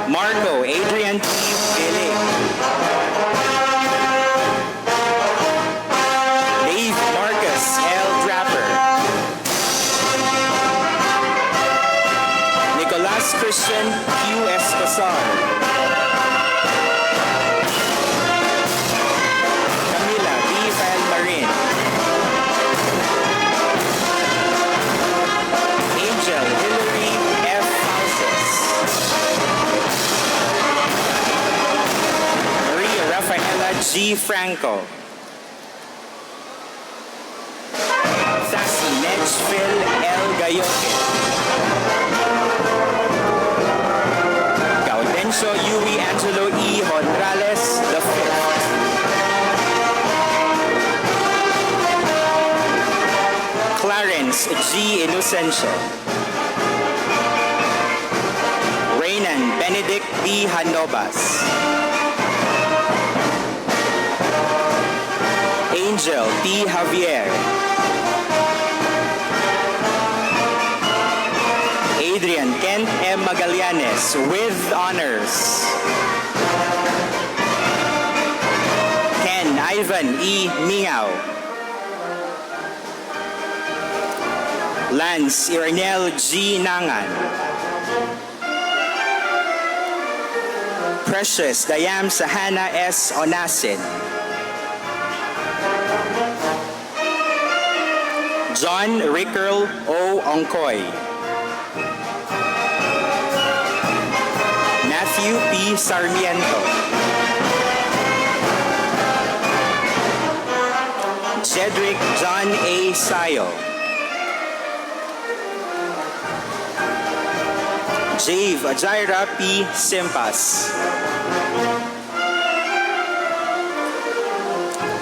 Marco Adrian T. Vele. Dave Marcus L. Draper. Nicolas Christian Q. Escosar. Camila D. Marin. Angel Hillary F. Houses. Maria Rafaela G. Franco. Sassy Nedgefield L. Gayoke. Gaudencio Yui Angelo E. Honrales V. Clarence G. Inocencio. Raynan Benedict B. Hanovas. Angel P. Javier. Adrian Kent M. Magallanes with honors. Ken Ivan E. Mingao. Lance Irnel G. Nangan. Precious Dayam Sahana S. Onasin. John Rickerl O. Ongkoy. Matthew P. Sarmiento. Cedric John A. Sayo. Jave Ajaira P. Simpas.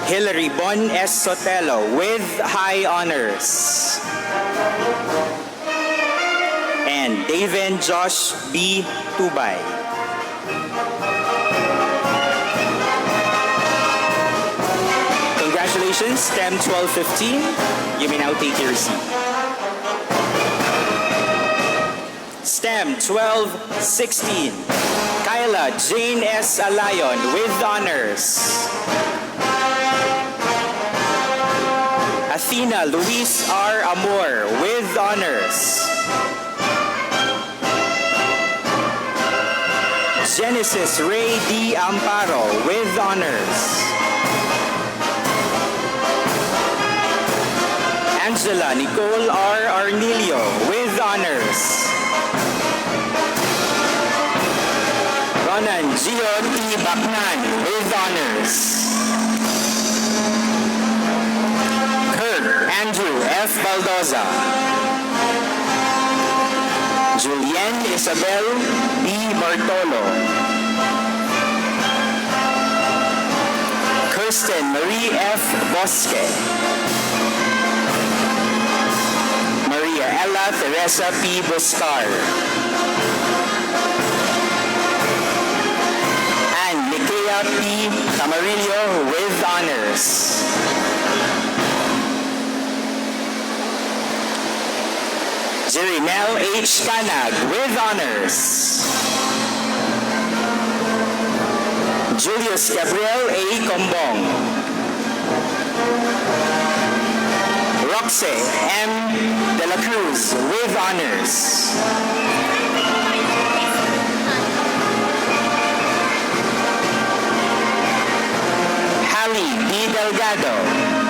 Hilary Bon S. Sotelo with high honors. And and David Josh B. Tubay. Congratulations, STEM 1215. You may now take your seat. STEM 1216. Kyla Jane S. Alayon with honors. Athena Luis R. Amor with honors. Genesis Ray D. Amparo with honors. Angela Nicole R. Arnilio with honors. Ronan Gio T. Bacnan with honors. Kirk Andrew F. Baldoza. Julienne Isabel B. Bartolo. Kirsten Marie F. Bosque. Maria Ella Teresa P. Buscar. And Nikea P. Camarillo with honors. Jirinel H. Canag with honors. Julius Gabriel A. Combong. Roxe M. De La Cruz with honors. Hallie B. Delgado.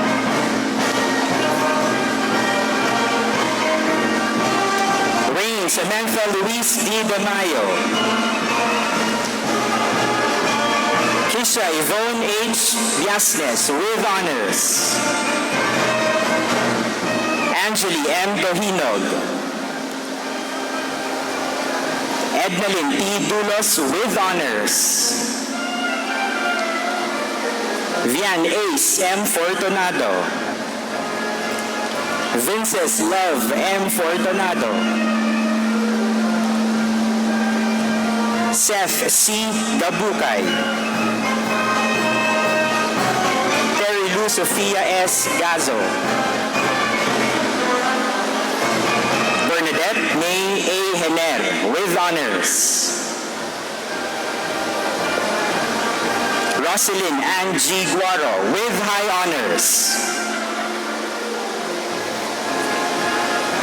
Rain Samantha Luis D. De Mayo. Kisha Yvonne H. Yasnes with honors. Angeli M. Dohinog. Ednalyn T. Dulos with honors. Vian Ace M. Fortunado. Vinces Love M. Fortunado. Seth C. Gabukay. Terry Lu Sofia S. Gazo. Bernadette May A. Hener with honors. Roselyn Ann G. Guaro with high honors.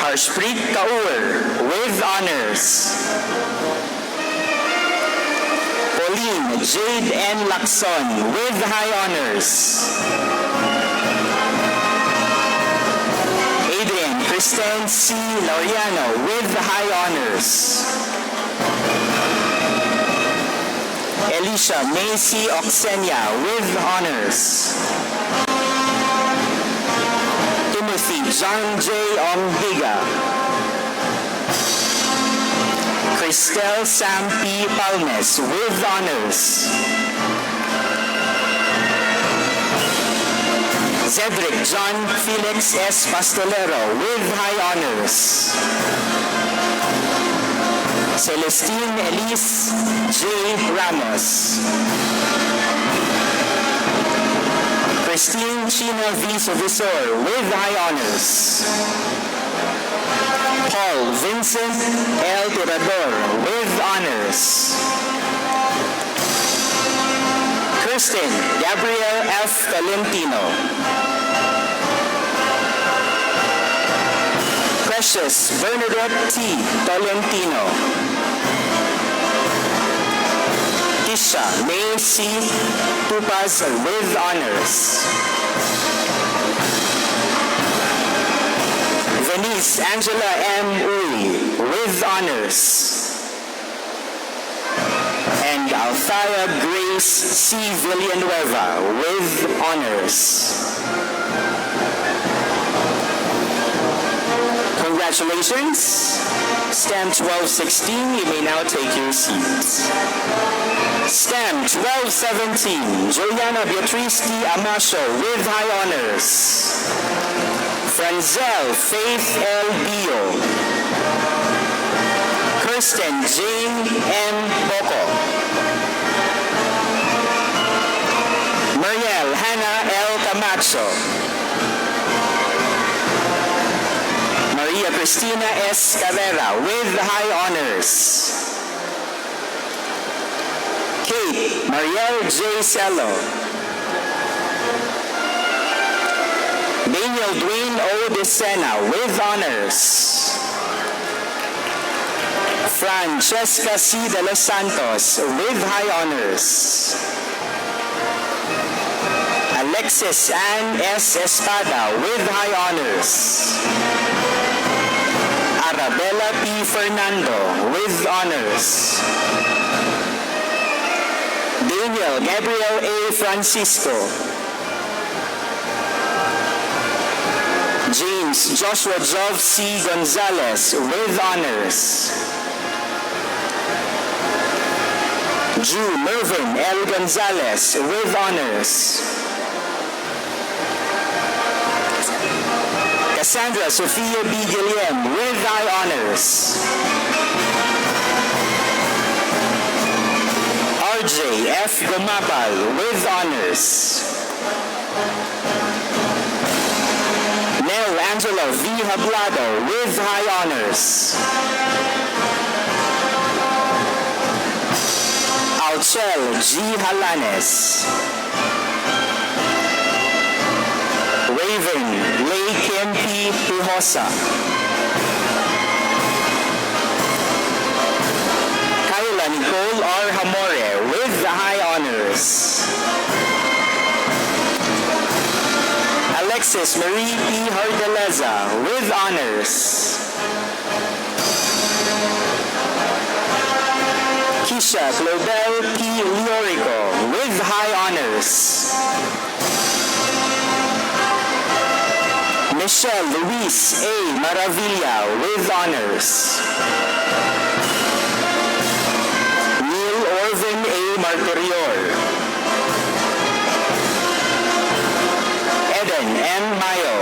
Harshpreet Kaur with honors. Pauline Jade N. Lacson with high honors. Adrian Kristen C. Laureano with high honors. Elisha Macy Oxenia with honors. Timothy John J. Ombiga. Cristel Sam P. Palmes with honors. Cedric John Felix S. Pastolero with high honors. Celestine Elise J. Ramos. Christine China V. Sovisor with high honors. Paul Vincent L. Tirador with honors. Kirsten Gabriel F. Tolentino. Precious Bernadette T. Tolentino. Tisha May C. Tupaz with honors. Venice Angela M. Uri with honors. And Althea Grace C. Villanueva with honors. Congratulations. STEM 1216, you may now take your seats. STEM 1217, Juliana Beatriz T. Amasio with high honors. Franzel Faith L. Bio. Kirsten Jane M. Boco. Mariel Hannah L. Camacho. Maria Cristina S. Carrera with high honors. Kate Mariel J. Cello. Daniel Dwayne O. Desena with honors. Francesca C. De Los Santos with high honors. Alexis Ann S. Espada with high honors. Arabella P. Fernando with honors. Daniel Gabriel A. Francisco. James Joshua Jov C. Gonzalez with honors. Drew Mervyn L. Gonzalez with honors. Cassandra Sofia B. Guillem with high honors. RJ F. Gomapal with honors. Nell Angela V. Hablado with high honors. Alchel G. Halanes. Raven Lei Kim P. Pijosa. Kyla Nicole R. Hamore with the high honors. Alexis Marie P. Hardeleza with honors. Kisha Globel P. Liorico with high honors. Michelle Luis A. Maravilla with honors. Neil Orvin A. Martorior. Eden M. Mayo.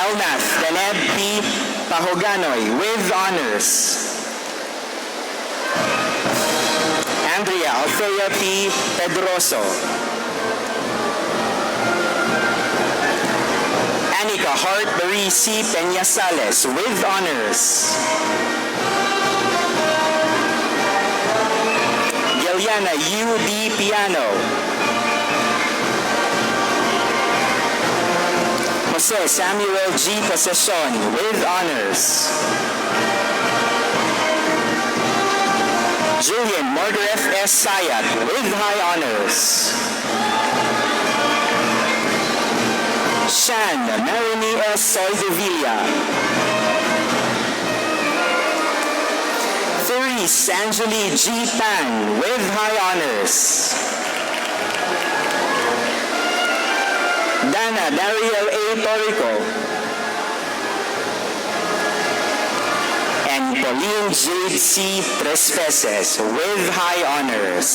Elnath Deneb P. Pahoganoy with honors. Andrea Althea P. Pedroso. Anika Hart Marie C. Peñasales with honors. Giliana U. D. Piano. Jose Samuel G. Possession with honors. Julian Margaret S. Sayat with high honors. Shan Marini S. Soldevilla. Therese Angeli G. Pan with high honors. Dana Dariel A. Torico. And Pauline Jade C. Trespeces with high honors.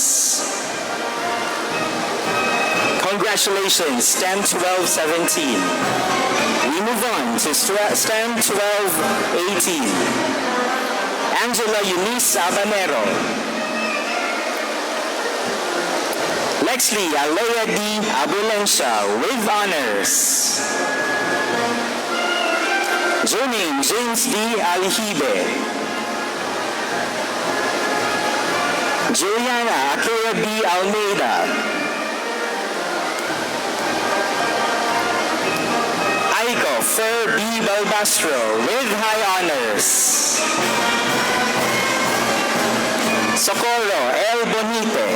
Congratulations, STEM 1217. We move on to STEM 1218. Angela Eunice Habanero. Lexley Aloya D. Abulencia with honors. Jermaine James D. Alhibe. Juliana Akira B. Almeida. Aiko Fer B. Balbastro with high honors. Socorro L. Bonite.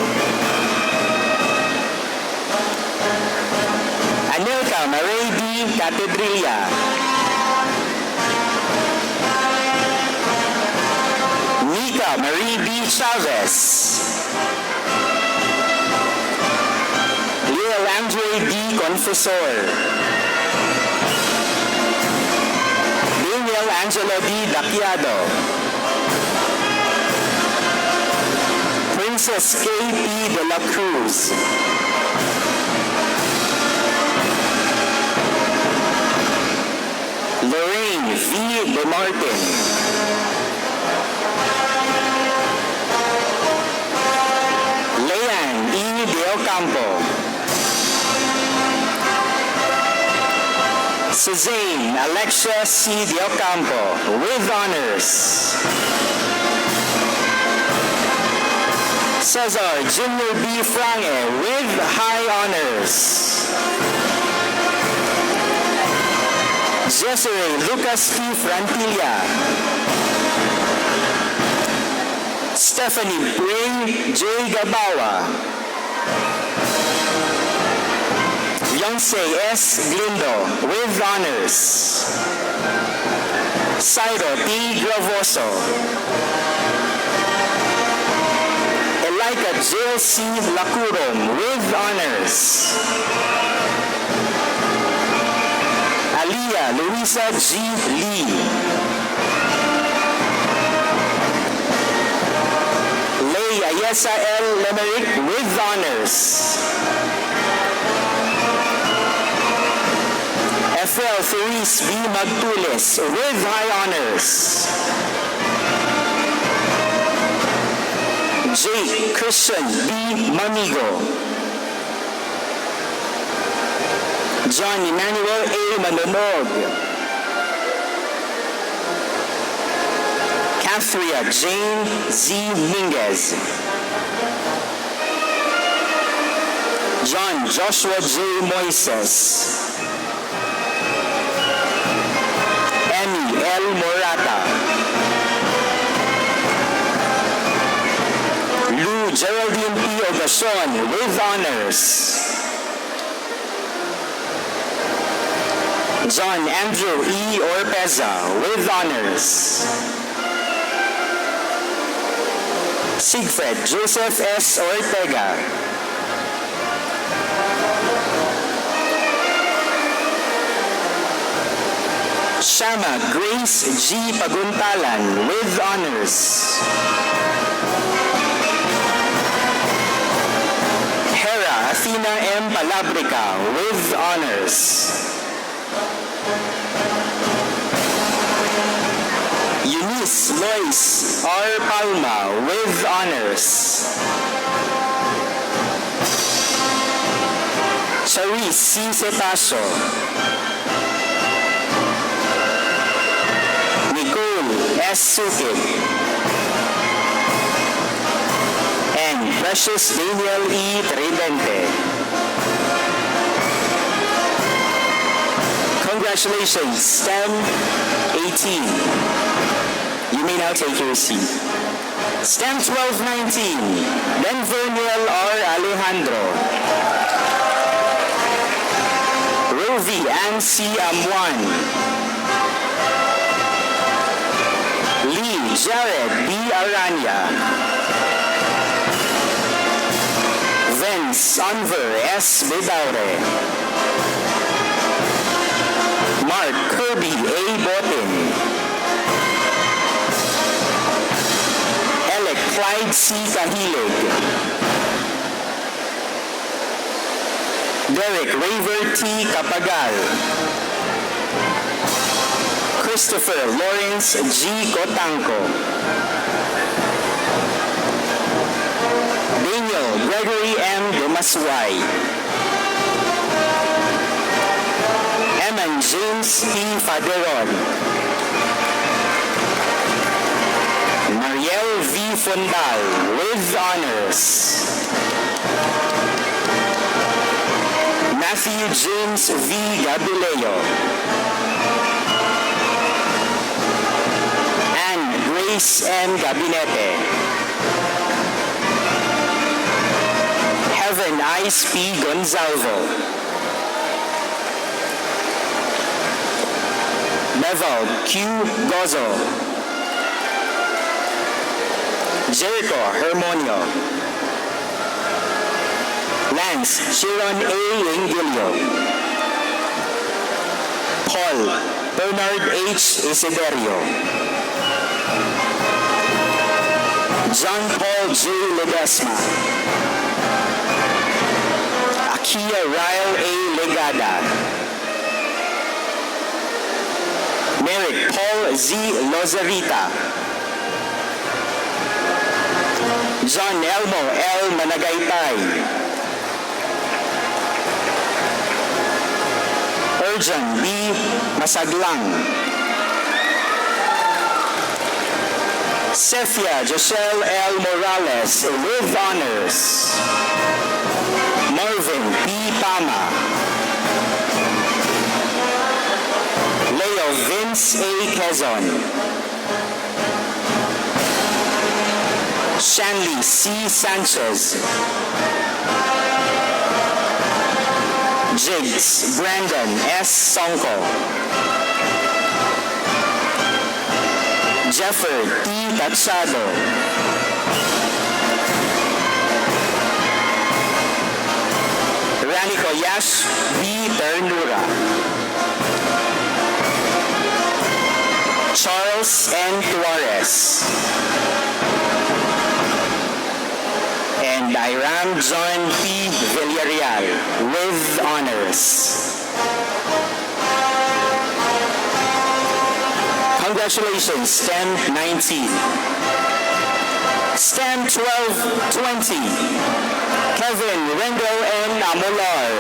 Anelka Marie D. Catedrilla. Nika Marie B. Chavez. Lil Andre D. Confessor. Daniel Angelo D. Daciado. Princess K. P. de la Cruz. Martin. Leanne E. De Ocampo. Suzanne Alexia C. De Ocampo with honors. Cesar Junior B. Frange with high honors. Desiree Lucas P. Frantilla. Stephanie Pring J. Gabawa. Youngsei S. Glindo with honors. Sairo T. Gravoso. Elika Jill C. Lacurom with honors. Aliyah Luisa G. Lee. Lay Ayesa L. Lemerick with honors. FL Therese B. Magtulis with high honors. Jake Christian B. Mamigo. John Emmanuel A. Manonog. Kathria Jane Z. Minguez. John Joshua J. Moises. Emmy L. Morata. Lou Geraldine P. Ogacion with honors. John Andrew E. Orpeza with honors. Sigfred Joseph S. Ortega. Shama Grace G. Paguntalan with honors. Hera Athena M. Palabrica with honors. Eunice Lois R. Palma with honors. Charis C. Cetacio. Nicole S. Sukib. And Precious Daniel E. Tridente. Congratulations, STEM 18. You may now take your seat. STEM 1219, Benverniel R. Alejandro. Rovi Ann C. Amwan. Lee Jared B. Aranya. Vince Anver S. Bedaure. Mark Kirby A. Botin. Alec Clyde C. Cahilig. Derek Raver T. Capagal. Christopher Lawrence G. Cotanco. Daniel Gregory M. Demasway. Eman James T. Faderon. Mariel V. Fondal with honors. Matthew James V. Gabileo. Anne Grace M. Gabinete. Heaven Ice P. Gonzalvo. Bevel Q. Gozo. Jericho Hermonio. Lance Sharon A. Ingilio. Paul Bernard H. Isiderio. John Paul J. Ledesma. Akia Ryle A. Legada. Merrick Paul Z. Lozarita. John Elmo L. Managaytay. Urjan B. Masaglang. Cephia Joshelle L. Morales with honors. Marvin P. Pama. Leo Vince A. Quezon. Shanley C. Sanchez. Jigs Brandon S. Sonko. Jeffer T. Tatsado. Ranico Yash B. Ternura. Charles N. Tuarez. And Iram John P. Villarreal with honors. Congratulations, STEM 19. STEM 1220. Kevin Rendo N. Amolar.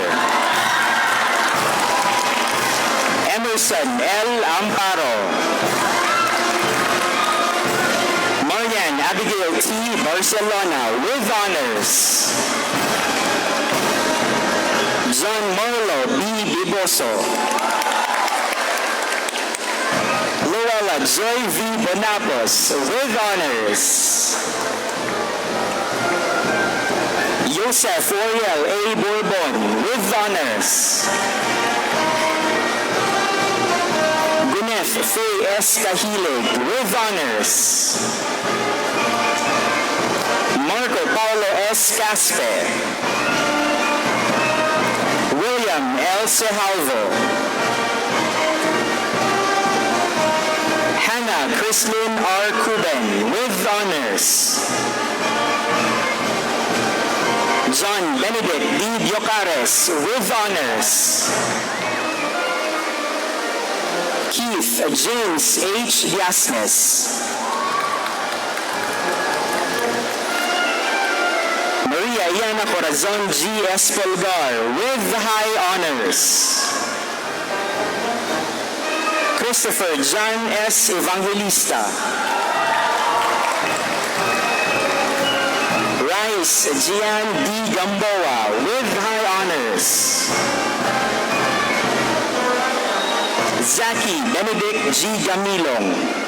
Emerson L. Amparo. Marian Abigail T. Barcelona with honors. John Marlo B. Biboso. Luella Joy V. Bonapos with honors. Joseph Oriel A. Bourbon with honors. Gwyneth Faye S. Cahilig with honors. Marco Paulo S. Caspe. William L. Sejalvo. Hannah Chrislyn R. Cuben with honors. John Benedict D. Biocares with honors. Keith James H. Diasnes. Maria Iana Corazon G. Espolgar with high honors. Christopher John S. Evangelista. Rice Gian D. Gamboa with high honors. Zaki Benedict G. Gamilong.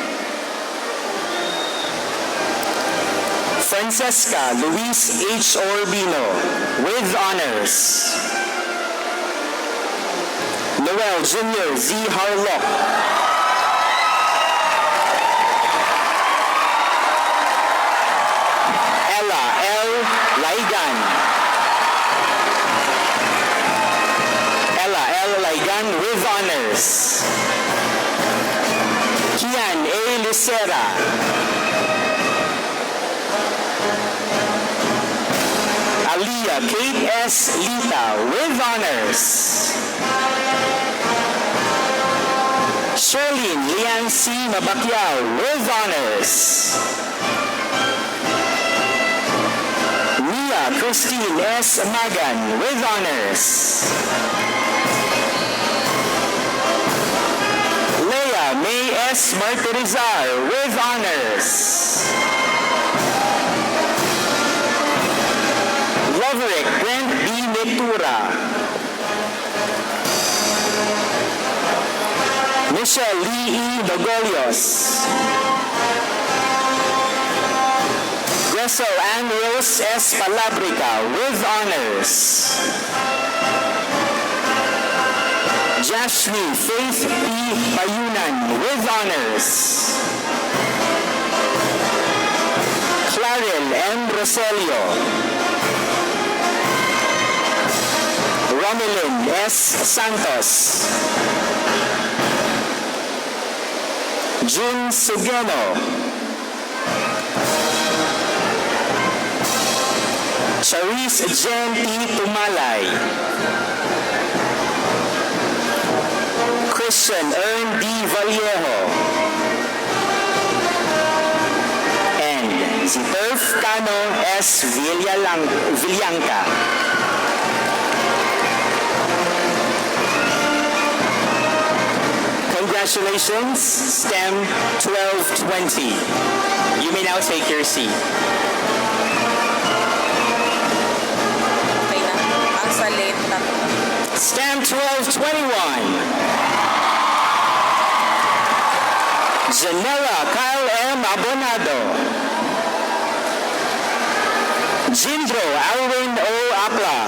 Francesca Luis H. Orbino with honors. Noel Jr. Z. Harlock. Ella L. Laigan. Ella L. Laigan with honors. Kian A. Lucera. Aliyah Kate S. Lita with honors. Sherlyn Lian C. Mabakyao with honors. Mia Christine S. Magan with honors. Leah May S. Martirizar with honors. Loverick Brent B. Ventura. Michelle Lee E. Dogolios. Greso Ann Rose S. Palabrica with honors. Jashmi Faith P. Payunan with honors. Claril M. Roselio. Romilin S. Santos. June Sugeno. Charisse Jen P. Tumalay. Christian Ern D. Vallejo. And si Turf Cano S. Villanca. Congratulations, STEM 1220. You may now take your seat. Okay na. Ang salit na. STEM 1221. Janela Kyle M. Abonado. Jindro Alwin O. Akla.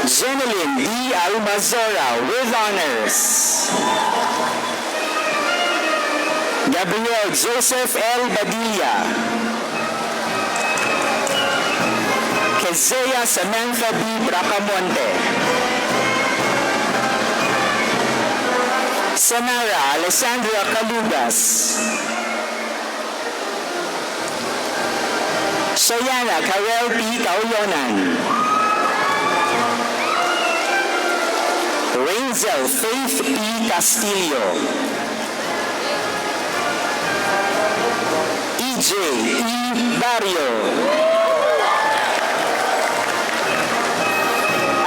Jeneline D. Almazora with honors. Gabriel Joseph L. Badilla. Kezea Samantha B. Bracamonte. Samara Alessandra Calugas. Shayana Karel P. Kauyonan. Rainzel Faith P. Castillo. EJ E. Barrio.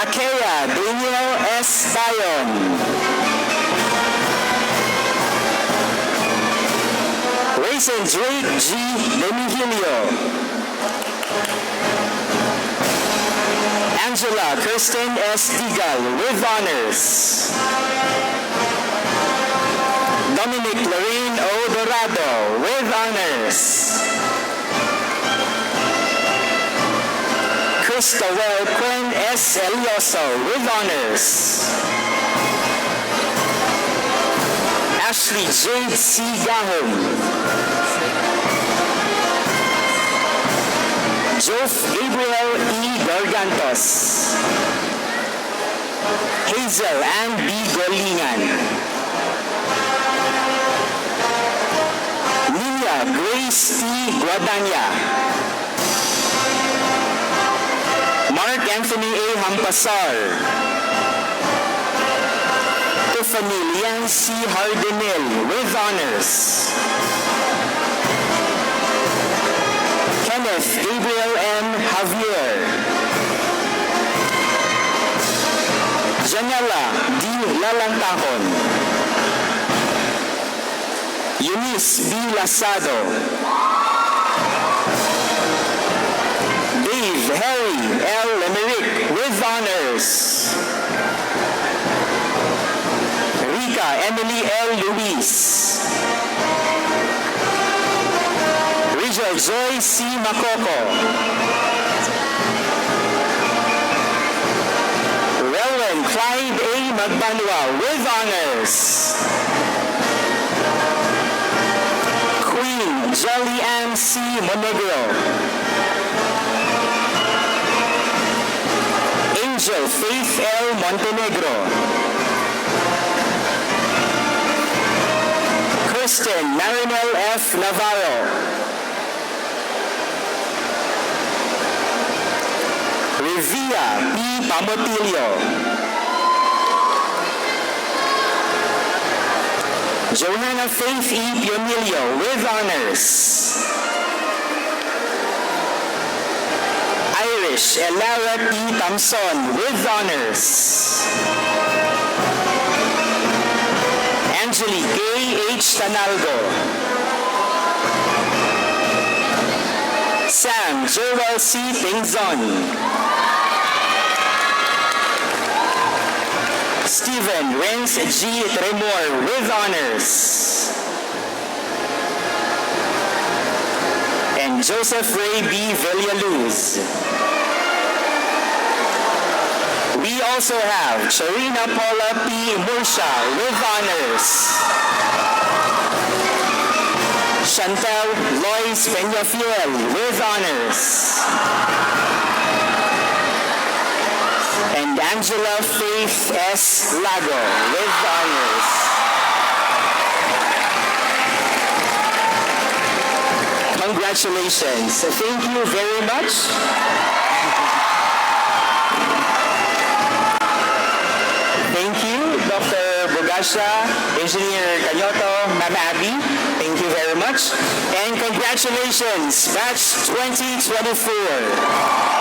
Akea Daniel S. Bayon. Raisin Drake G. Demihilio. Angela Kirsten S. Digal with honors. Dominic Lorraine O. Dorado with honors. Christowell Quinn S. Elioso with honors. Ashley Jade C. Gahom. Joseph Gabriel E. Gargantos. Hazel Ann B. Golingan. Nia Grace T. Guadagna. Mark Anthony A. Hampasar. Tiffany Lian C. Hardenil with honors. Kenneth Gabriel M. Javier. Janela D. Lalantahon. Eunice B. Lasado. Dave Harry L. Lemerick with honors. Rika Emily L. Luis. Rizal Joy C. Makoko. Rowan Clyde A. Magbanwa with honors. Queen Jolly Ann C. Monegro. Angel Faith L. Montenegro. Kristen Marinel F. Navarro. Revia P. Pamotilio. Johanna Faith E. Pionilio with honors. Irish Elara P. Thompson with honors. Angelique A. H. Tanalgo. Sam Joel C. Tingzon. Stephen Renz G. Tremor with honors. And Joseph Ray B. Villaluz. We also have Charina Paula P. Mursha with honors. Chantal Lois Peñafiel with honors. And Angela Faith S. Lago with honors. Congratulations. Thank you very much. Bogasha, Engineer Canyoto, Ma'am Abby, thank you very much. And congratulations, Batch 2024.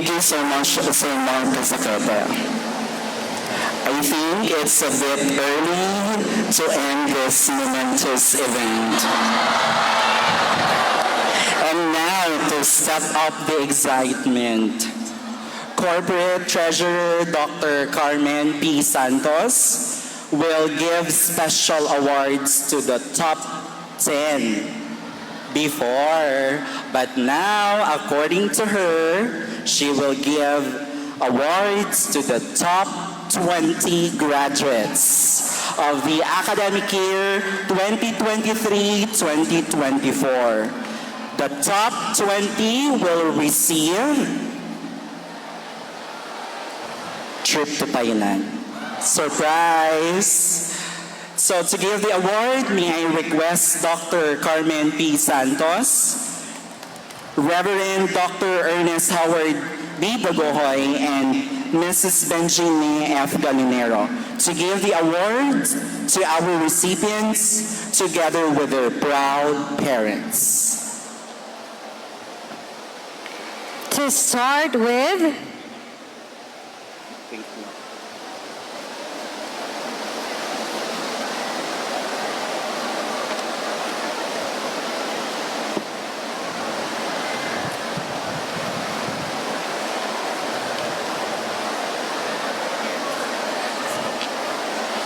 Thank you so much, Sir Mark Casacata. I think it's a bit early to end this momentous event. And now to step up the excitement, Corporate Treasurer Dr. Carmen P. Santos will give special awards to the top 10 before, but now, according to her, she will give awards to the top 20 graduates of the academic year 2023-2024. The top 20 will receive trip to Thailand. Surprise! So to give the award, may I request Dr. Carmen P. Santos, Reverend Dr. Ernest Howard B. Bagohoy, and Mrs. Benjini F. Galinero to give the award to our recipients together with their proud parents. To start with,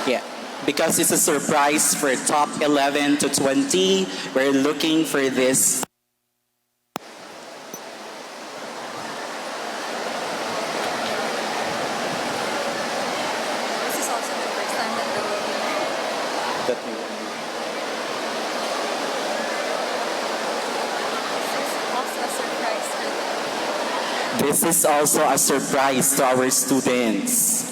Yeah, because it's a surprise for top 11 to 20, we're looking for this. this is also the first time that This is also a surprise to our students.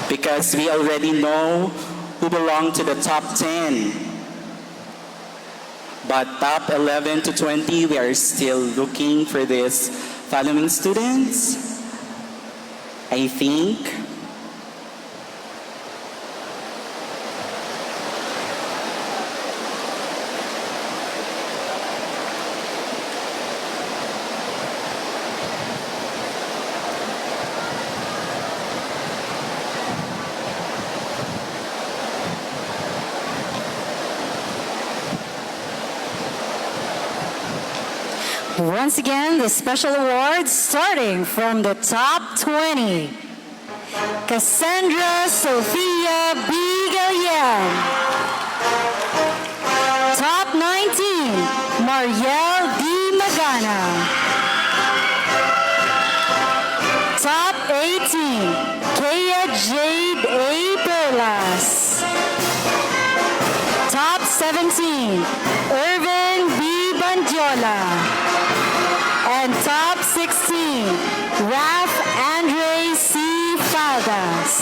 Because we already know who belong to the top 10. But top 11 to 20, we are still looking for these following students. I think once again, the special awards starting from the top 20. Cassandra Sophia B. Gallian. Top 19, Marielle D. Magana. Top 18, Kaya Jade A. Perlas. Top 17, Irvin B. Bandiola. And top 16, Raf Andre C. Faldas.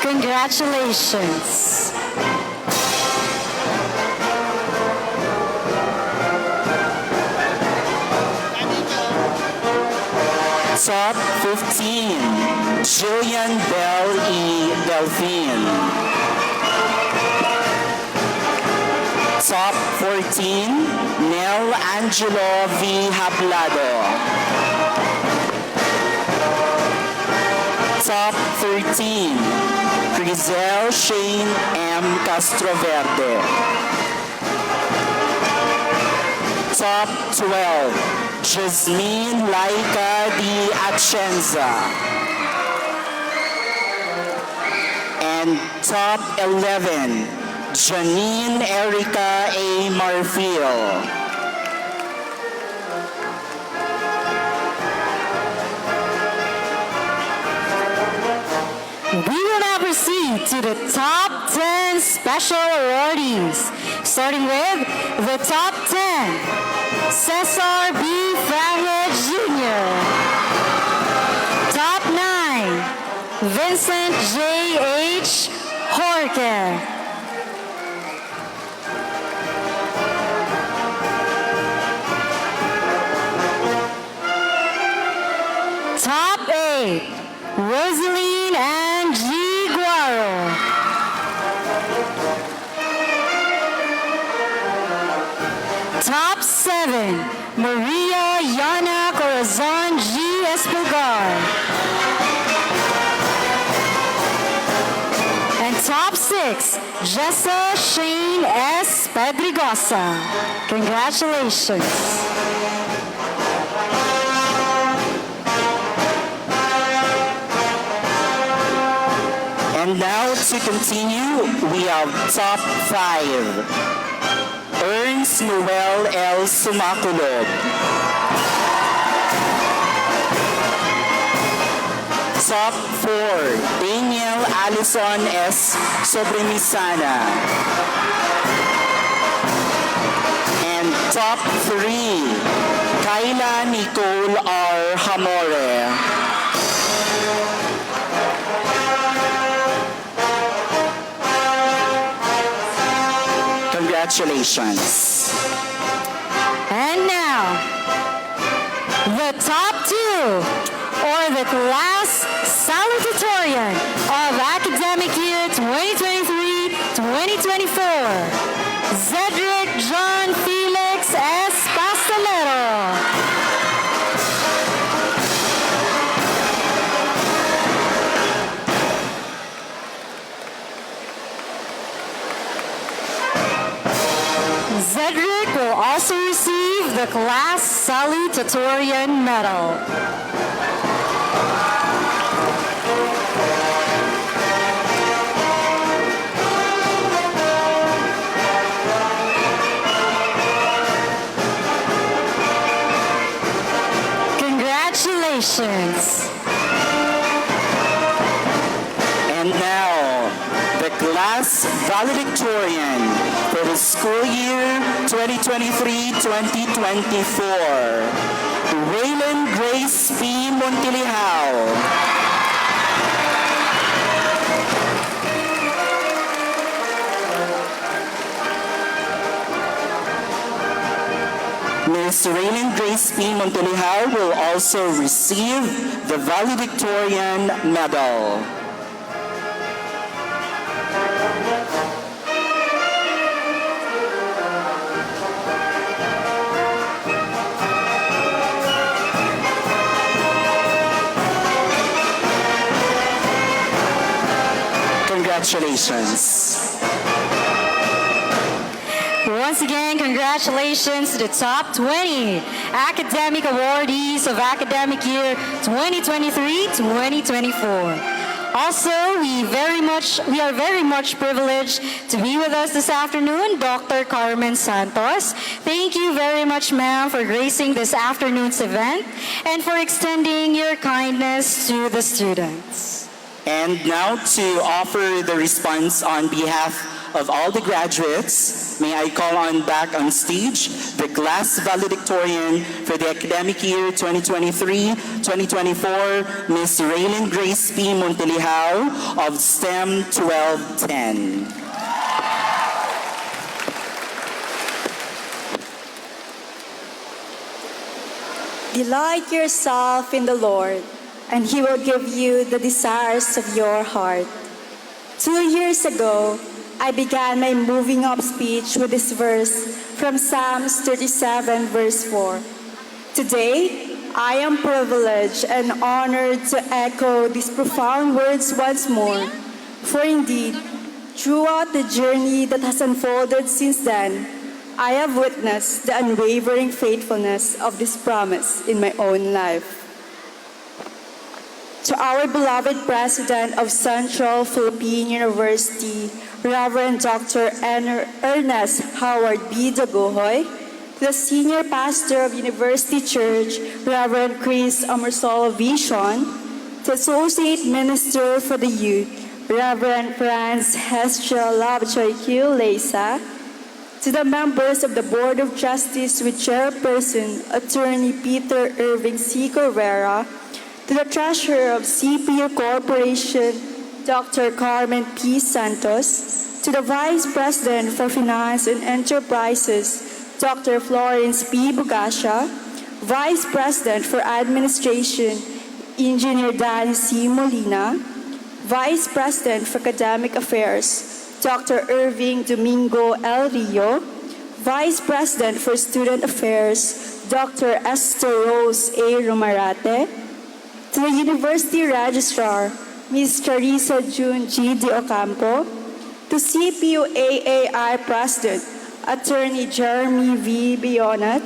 Congratulations. top 15, Jillian Bell E. Delphine. Top 14, Nel Angelo V. Hablado. Top 13, Crizel Shane M. Castroverde. Top 12, Jasmine Laika D. Atienza. And top 11, Janine Erica A. Marfil. We will now proceed proceed to the top 10 special awardees. Starting with the top 10, Cesar B. Franklin Jr. Top 9, Vincent J. H. Jorge. Top 8, Rosaline and G. Guaro. Top 7, Maria Yana Corazon G. Espulgar. And top 6, Jessa Shane S. Pedrigosa. Congratulations. And now to continue, we have top 5. Ernst Noel L. Sumaculod. Top 4, Daniel Allison S. Sobremisana. And top 3, Kayla Nicole R. Hamore. Congratulations. And now, the top 2, or the class salutatorian of academic year 2023-2024, Cedric John Felix S. Pastelero. Cedric will also receive the class salutatorian medal. Congratulations. And now, the class valedictorian for the school year 2023-2024, Raylan Grace P. Montilihao. Ms. Raylan Grace P. Montilihao will also receive the valedictorian medal. Congratulations. Once again, congratulations to the top 20 academic awardees of academic year 2023-2024. Also, we are very much privileged to be with us this afternoon, Dr. Carmen Santos. Thank you very much, ma'am, for gracing this afternoon's event and for extending your kindness to the students. And now to offer the response on behalf of all the graduates, may I call on back on stage the class valedictorian for the academic year 2023-2024, Ms. Raylan Grace P. Montilihao of STEM 1210. Delight yourself in the Lord, and He will give you the desires of your heart. 2 years ago, I began my moving up speech with this verse from Psalms 37, verse 4. Today, I am privileged and honored to echo these profound words once more. For indeed, throughout the journey that has unfolded since then, I have witnessed the unwavering faithfulness of this promise in my own life. To our beloved President of Central Philippine University, Reverend Dr. Ernest Howard B. Daguhoy, the Senior Pastor of University Church, Reverend Chris Amorsolo Vision, the Associate Minister for the Youth, Reverend Franz Hestiel Lovejoy Q. Lesa, to the members of the Board of Trustees with Chairperson Attorney Peter Irving C. Corvera, to the Treasurer of CPU Corporation, Dr. Carmen P. Santos, to the Vice President for Finance and Enterprises, Dr. Florence P. Bugasha, Vice President for Administration, Engineer Danny C. Molina, Vice President for Academic Affairs, Dr. Irving Domingo L. Rio, Vice President for Student Affairs, Dr. Esther Rose A. Romarate, to the University Registrar, Ms. Charissa June G. De Ocampo, to CPU AAI President, Attorney Jeremy V. Bionat,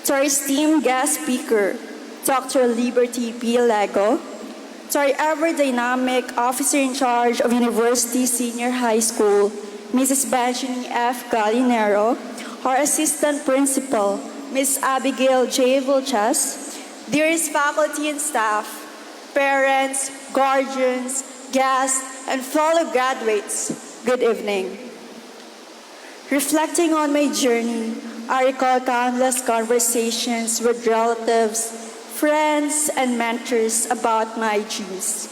to our esteemed guest speaker, Dr. Liberty P. Lego, to our ever-dynamic officer in charge of University Senior High School, Mrs. Benjamin F. Gallinero, our assistant principal, Ms. Abigail J. Vilches, dearest faculty and staff, parents, guardians, guests, and fellow graduates, good evening. Reflecting on my journey, I recall countless conversations with relatives, friends, and mentors about my dreams.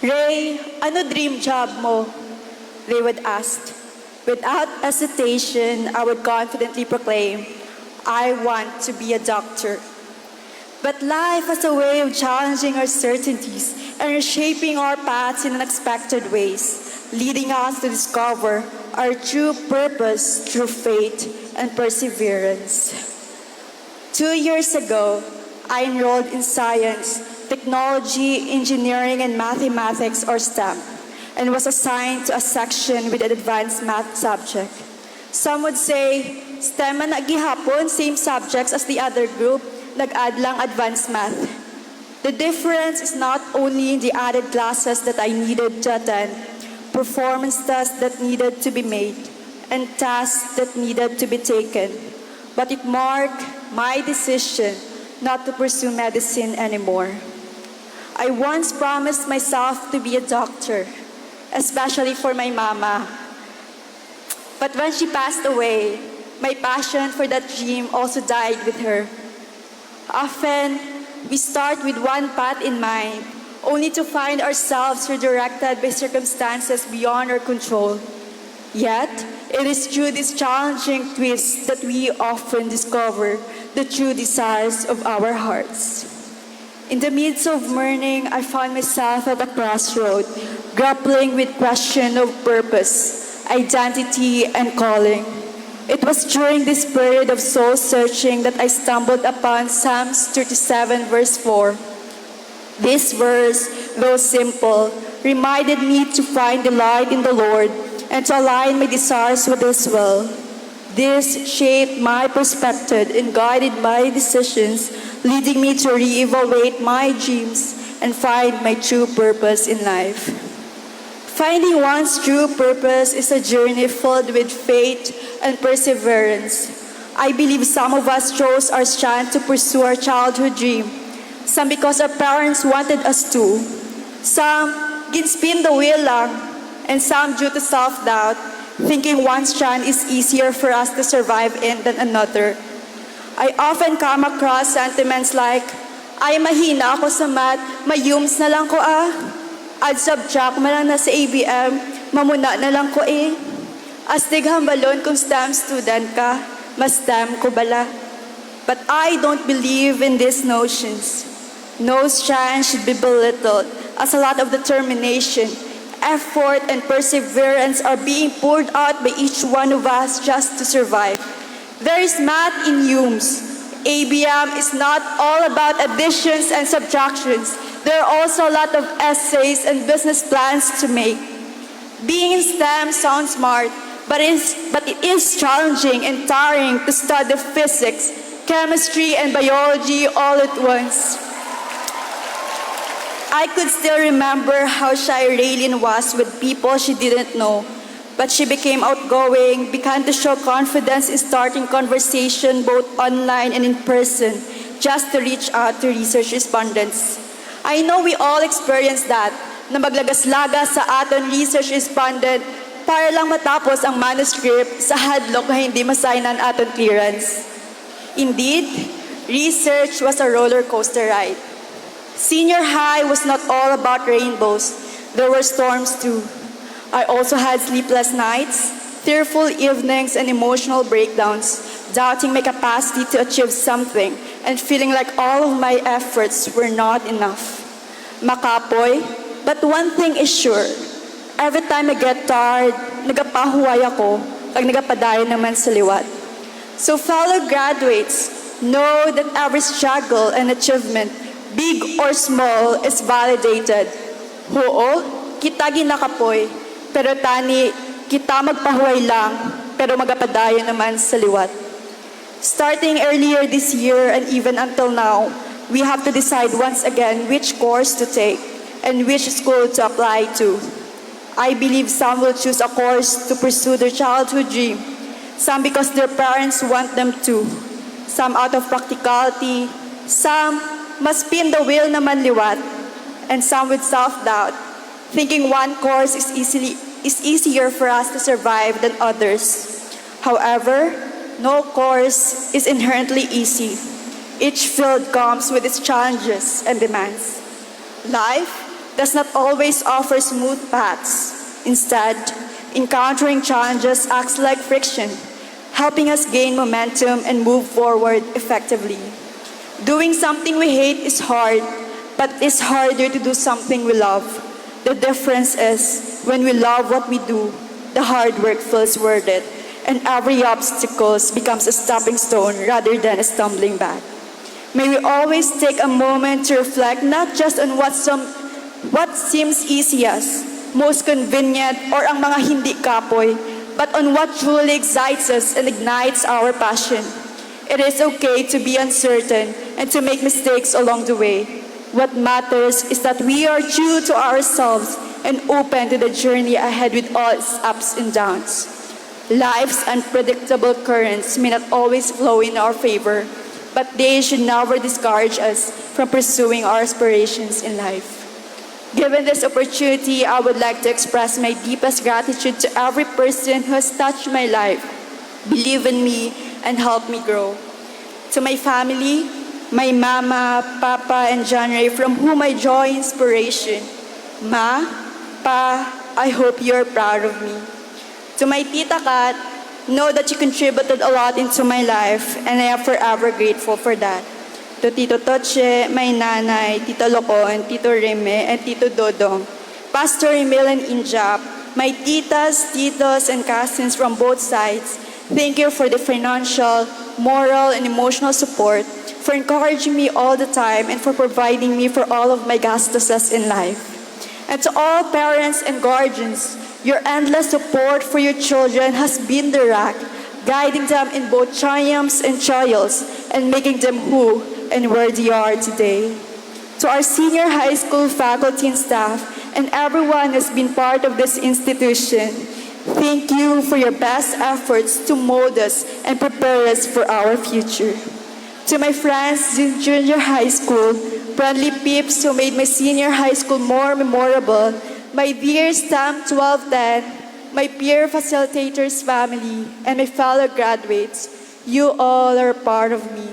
Ray, ano dream job mo? They would ask. Without hesitation, I would confidently proclaim, I want to be a doctor. But life has a way of challenging our certainties and reshaping our paths in unexpected ways, leading us to discover our true purpose through faith and perseverance. 2 years ago, I enrolled in science, technology, engineering, and mathematics, or STEM, and was assigned to a section with an advanced math subject. Some would say, STEM man gihapon, same subjects as the other group, nag-add lang advanced math. The difference is not only in the added classes that I needed to attend, performance tests that needed to be made, and tasks that needed to be taken, but it marked my decision not to pursue medicine anymore. I once promised myself to be a doctor, especially for my mama. But when she passed away, my passion for that dream also died with her. Often, we start with one path in mind, only to find ourselves redirected by circumstances beyond our control. Yet, it is through these challenging twists that we often discover the true desires of our hearts. In the midst of mourning, I found myself at a crossroad, grappling with question of purpose, identity, and calling. It was during this period of soul searching that I stumbled upon Psalms 37 verse 4. This verse, though simple, reminded me to find delight in the Lord and to align my desires with His will. This shaped my perspective and guided my decisions, leading me to reevaluate my dreams and find my true purpose in life. Finding one's true purpose is a journey filled with faith and perseverance. I believe some of us chose our strand to pursue our childhood dream. Some because our parents wanted us to. Some ginspin the wheel lang. And some due to self-doubt, thinking one strand is easier for us to survive in than another. I often come across sentiments like, ay mahina ako sa math, mayums na lang ko ah. Add subtract man lang na sa ABM, mamuna na lang ko eh. Astig hambalon kung STEM student ka, mas STEM ko bala. But I don't believe in these notions. No strand should be belittled, as a lot of determination, effort, and perseverance are being poured out by each one of us just to survive. There is math in UMS. ABM is not all about additions and subtractions. There are also a lot of essays and business plans to make. Being in STEM sounds smart, but it is challenging and tiring to study physics, chemistry, and biology all at once. I could still remember how shy Raylene was with people she didn't know, but she became outgoing, began to show confidence in starting conversation both online and in person, just to reach out to research respondents. I know we all experience that, na maglagas-lagas sa aton research respondent para lang matapos ang manuscript sa hadlok nga hindi masaynan aton clearance. Indeed, research was a roller coaster ride. Senior high was not all about rainbows. There were storms too. I also had sleepless nights, tearful evenings, and emotional breakdowns, doubting my capacity to achieve something and feeling like all of my efforts were not enough. Makapoy, but one thing is sure. Every time I get tired, nagapahuway ako pag nagapadayon naman sa liwat. So fellow graduates, know that every struggle and achievement, big or small, is validated. Oo, kita ginakapoy, pero tani, kita magpahuway lang, pero magapadayon naman sa liwat. Starting earlier this year and even until now, we have to decide once again which course to take and which school to apply to. I believe some will choose a course to pursue their childhood dream, some because their parents want them to, some out of practicality, some must spin the wheel naman liwat, and some with self-doubt, thinking one course is easier for us to survive than others. However, no course is inherently easy. Each field comes with its challenges and demands. Life does not always offer smooth paths. Instead, encountering challenges acts like friction, helping us gain momentum and move forward effectively. Doing something we hate is hard, but it's harder to do something we love. The difference is, when we love what we do, the hard work feels worth it, and every obstacle becomes a stepping stone rather than a stumbling back. May we always take a moment to reflect not just on what seems easiest, most convenient, or ang mga hindi kapoy, but on what truly excites us and ignites our passion. It is okay to be uncertain and to make mistakes along the way. What matters is that we are true to ourselves and open to the journey ahead with all its ups and downs. Life's unpredictable currents may not always flow in our favor, but they should never discourage us from pursuing our aspirations in life. Given this opportunity, I would like to express my deepest gratitude to every person who has touched my life, believed in me, and helped me grow. To my family, my mama, papa, and John Ray, from whom I draw inspiration. Ma, pa, I hope you're proud of me. To my tita Kat, know that you contributed a lot into my life, and I am forever grateful for that. To Tito Toche, my nanay, Tito Locon, Tito Reme, and Tito Dodong, Pastor Emil and Injap, my titas, titos, and cousins from both sides, thank you for the financial, moral, and emotional support, for encouraging me all the time, and for providing me for all of my gastuses in life. And to all parents and guardians, your endless support for your children has been the rock, guiding them in both triumphs and trials, and making them who and where they are today. To our senior high school faculty and staff, and everyone who has been part of this institution, thank you for your best efforts to mold us and prepare us for our future. To my friends in junior high school, friendly peeps who made my senior high school more memorable, my dear STEM 1210, my peer facilitators family, and my fellow graduates, you all are part of me.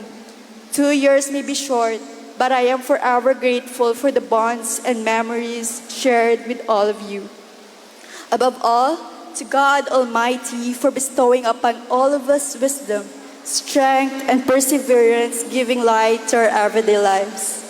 2 years may be short, but I am forever grateful for the bonds and memories shared with all of you. Above all, to God Almighty for bestowing upon all of us wisdom, strength, and perseverance, giving light to our everyday lives.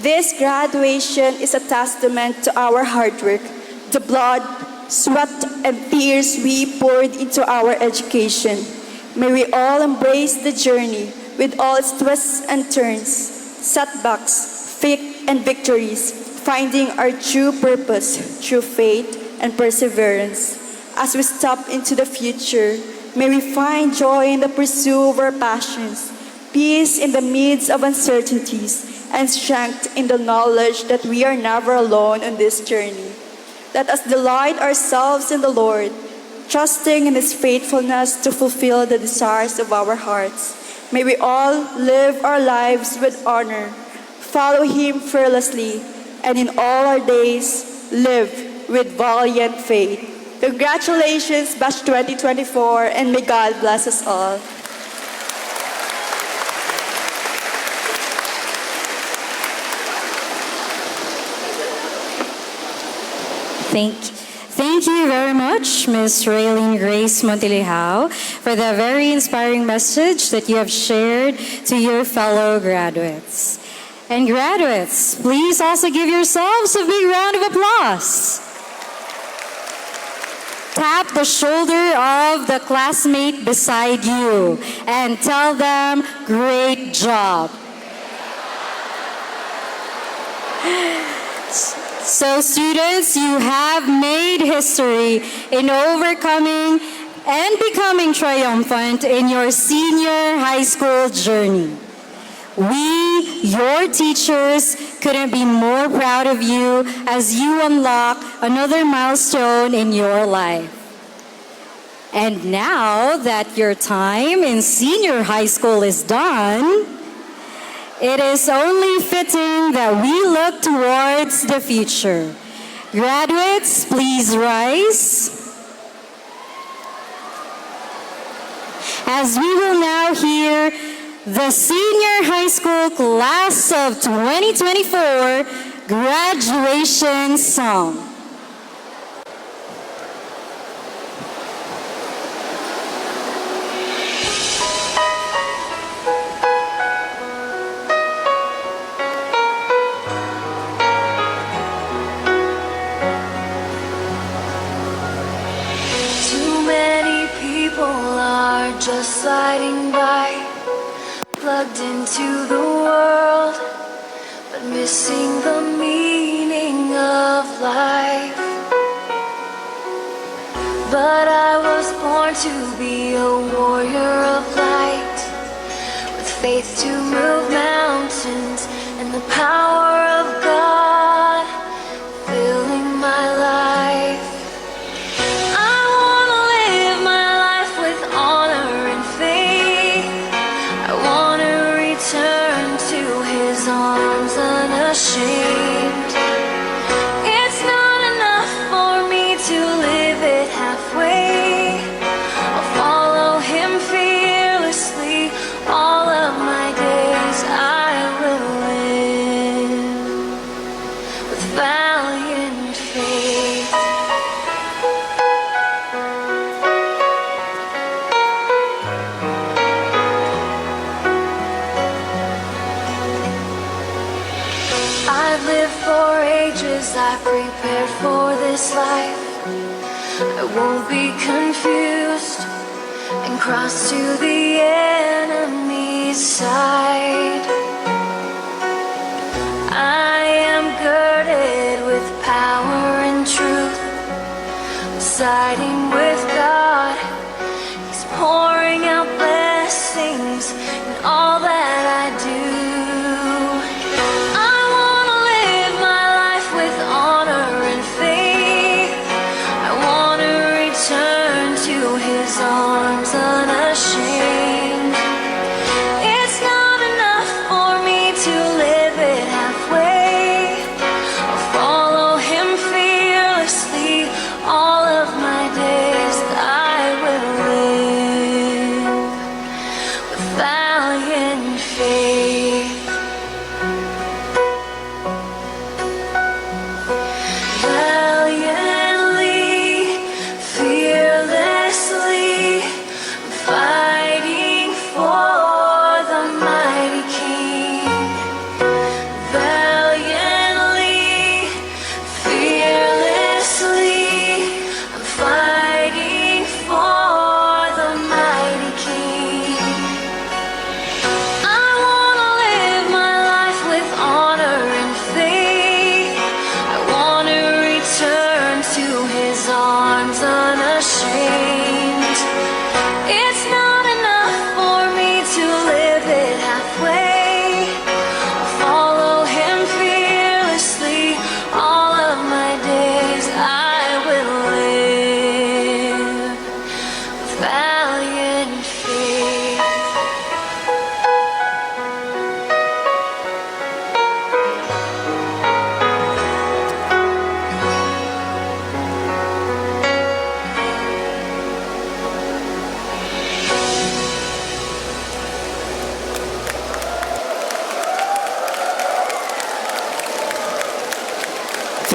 This graduation is a testament to our hard work, the blood, sweat, and tears we poured into our education. May we all embrace the journey with all its twists and turns, setbacks, fate, and victories, finding our true purpose through faith and perseverance. As we step into the future, may we find joy in the pursuit of our passions, peace in the midst of uncertainties, and strength in the knowledge that we are never alone on this journey. Let us delight ourselves in the Lord, trusting in His faithfulness to fulfill the desires of our hearts. May we all live our lives with honor, follow Him fearlessly, and in all our days live with valiant faith. Congratulations, Batch 2024, and may God bless us all. Thank you very much, Ms. Raylene Grace Montilihao, for the very inspiring message that you have shared to your fellow graduates. And graduates, please also give yourselves a big round of applause. Tap the shoulder of the classmate beside you and tell them, great job. So students, you have made history in overcoming and becoming triumphant in your senior high school journey. We, your teachers, couldn't be more proud of you as you unlock another milestone in your life. And now that your time in senior high school is done, it is only fitting that we look towards the future. Graduates, please rise. As we will now hear the senior high school class of 2024 graduation song. Just sliding by, plugged into the world, but missing the meaning of life. But I was born to be a warrior of light, with faith to move mountains and the power of God filling my life. Arms unashamed. It's not enough for me to live it halfway. I'll follow him fearlessly. All of my days I will live with valiant faith. I've lived for ages, I prepared for this life. I won't be confused and cross to the enemy's side. I am girded with power and truth, siding with God. He's pouring out blessings in all that I do. Arms unashamed. It's not enough for me to live it halfway. I'll follow him fearlessly. All of my days I will live with valiant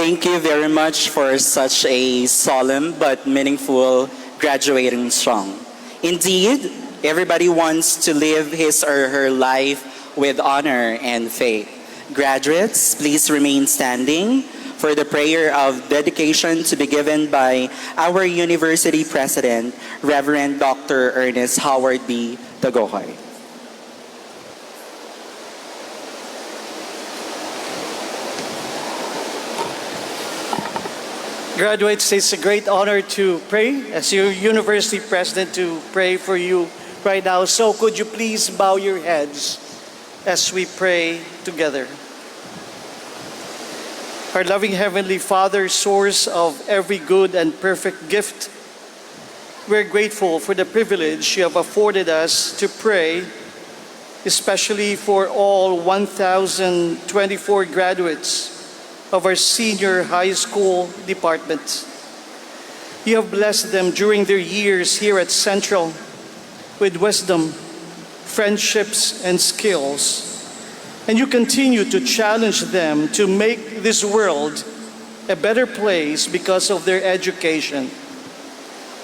Thank you very much for such a solemn but meaningful graduating song. Indeed, everybody wants to live his or her life with honor and faith. Graduates, please remain standing for the prayer of dedication to be given by our University President, Reverend Dr. Ernest Howard B. Tagohoy. Graduates, it's a great honor to pray as your university president to pray for you right now. So could you please bow your heads as we pray together. Our loving Heavenly Father, source of every good and perfect gift, we're grateful for the privilege you have afforded us to pray, especially for all 1,024 graduates of our senior high school department. You have blessed them during their years here at Central with wisdom, friendships, and skills. And you continue to challenge them to make this world a better place because of their education.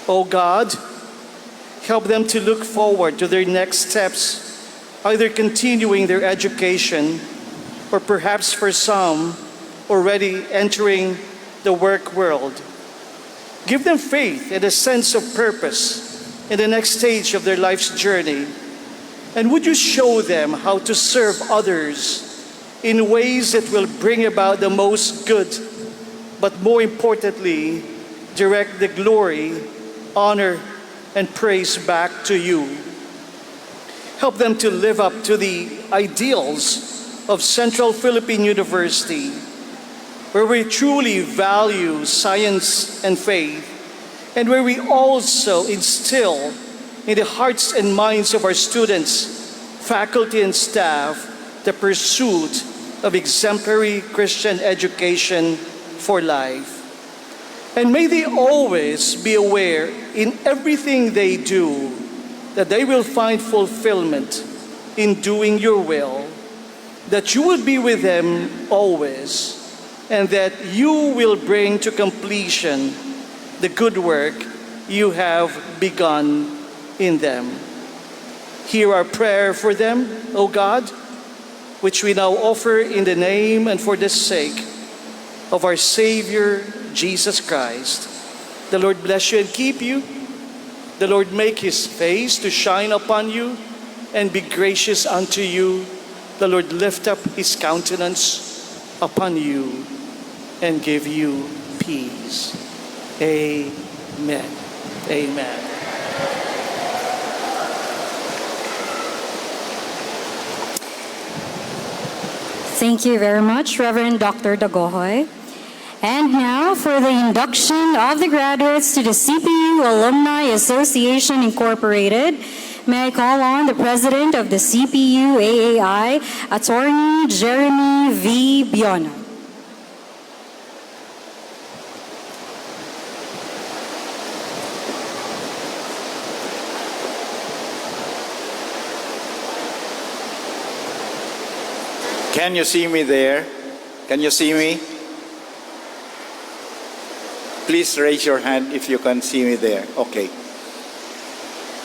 Oh God, help them to look forward to their next steps, either continuing their education or perhaps for some, already entering the work world. Give them faith and a sense of purpose in the next stage of their life's journey. And would you show them how to serve others in ways that will bring about the most good, but more importantly, direct the glory, honor, and praise back to you. Help them to live up to the ideals of Central Philippine University, where we truly value science and faith, and where we also instill in the hearts and minds of our students, faculty, and staff the pursuit of exemplary Christian education for life. And may they always be aware in everything they do that they will find fulfillment in doing your will, that you will be with them always, and that you will bring to completion the good work you have begun in them. Hear our prayer for them, O God, which we now offer in the name and for the sake of our Savior, Jesus Christ. The Lord bless you and keep you. The Lord make his face to shine upon you and be gracious unto you. The Lord lift up his countenance upon you and give you peace. Amen. Amen. Thank you very much, Reverend Dr. Dagohoy. And now for the induction of the graduates to the CPU Alumni Association Incorporated, may I call on the President of the CPU AAI, Attorney Jeremy V. Biona. Can you see me there? Can you see me? Please raise your hand if you can see me there. Okay.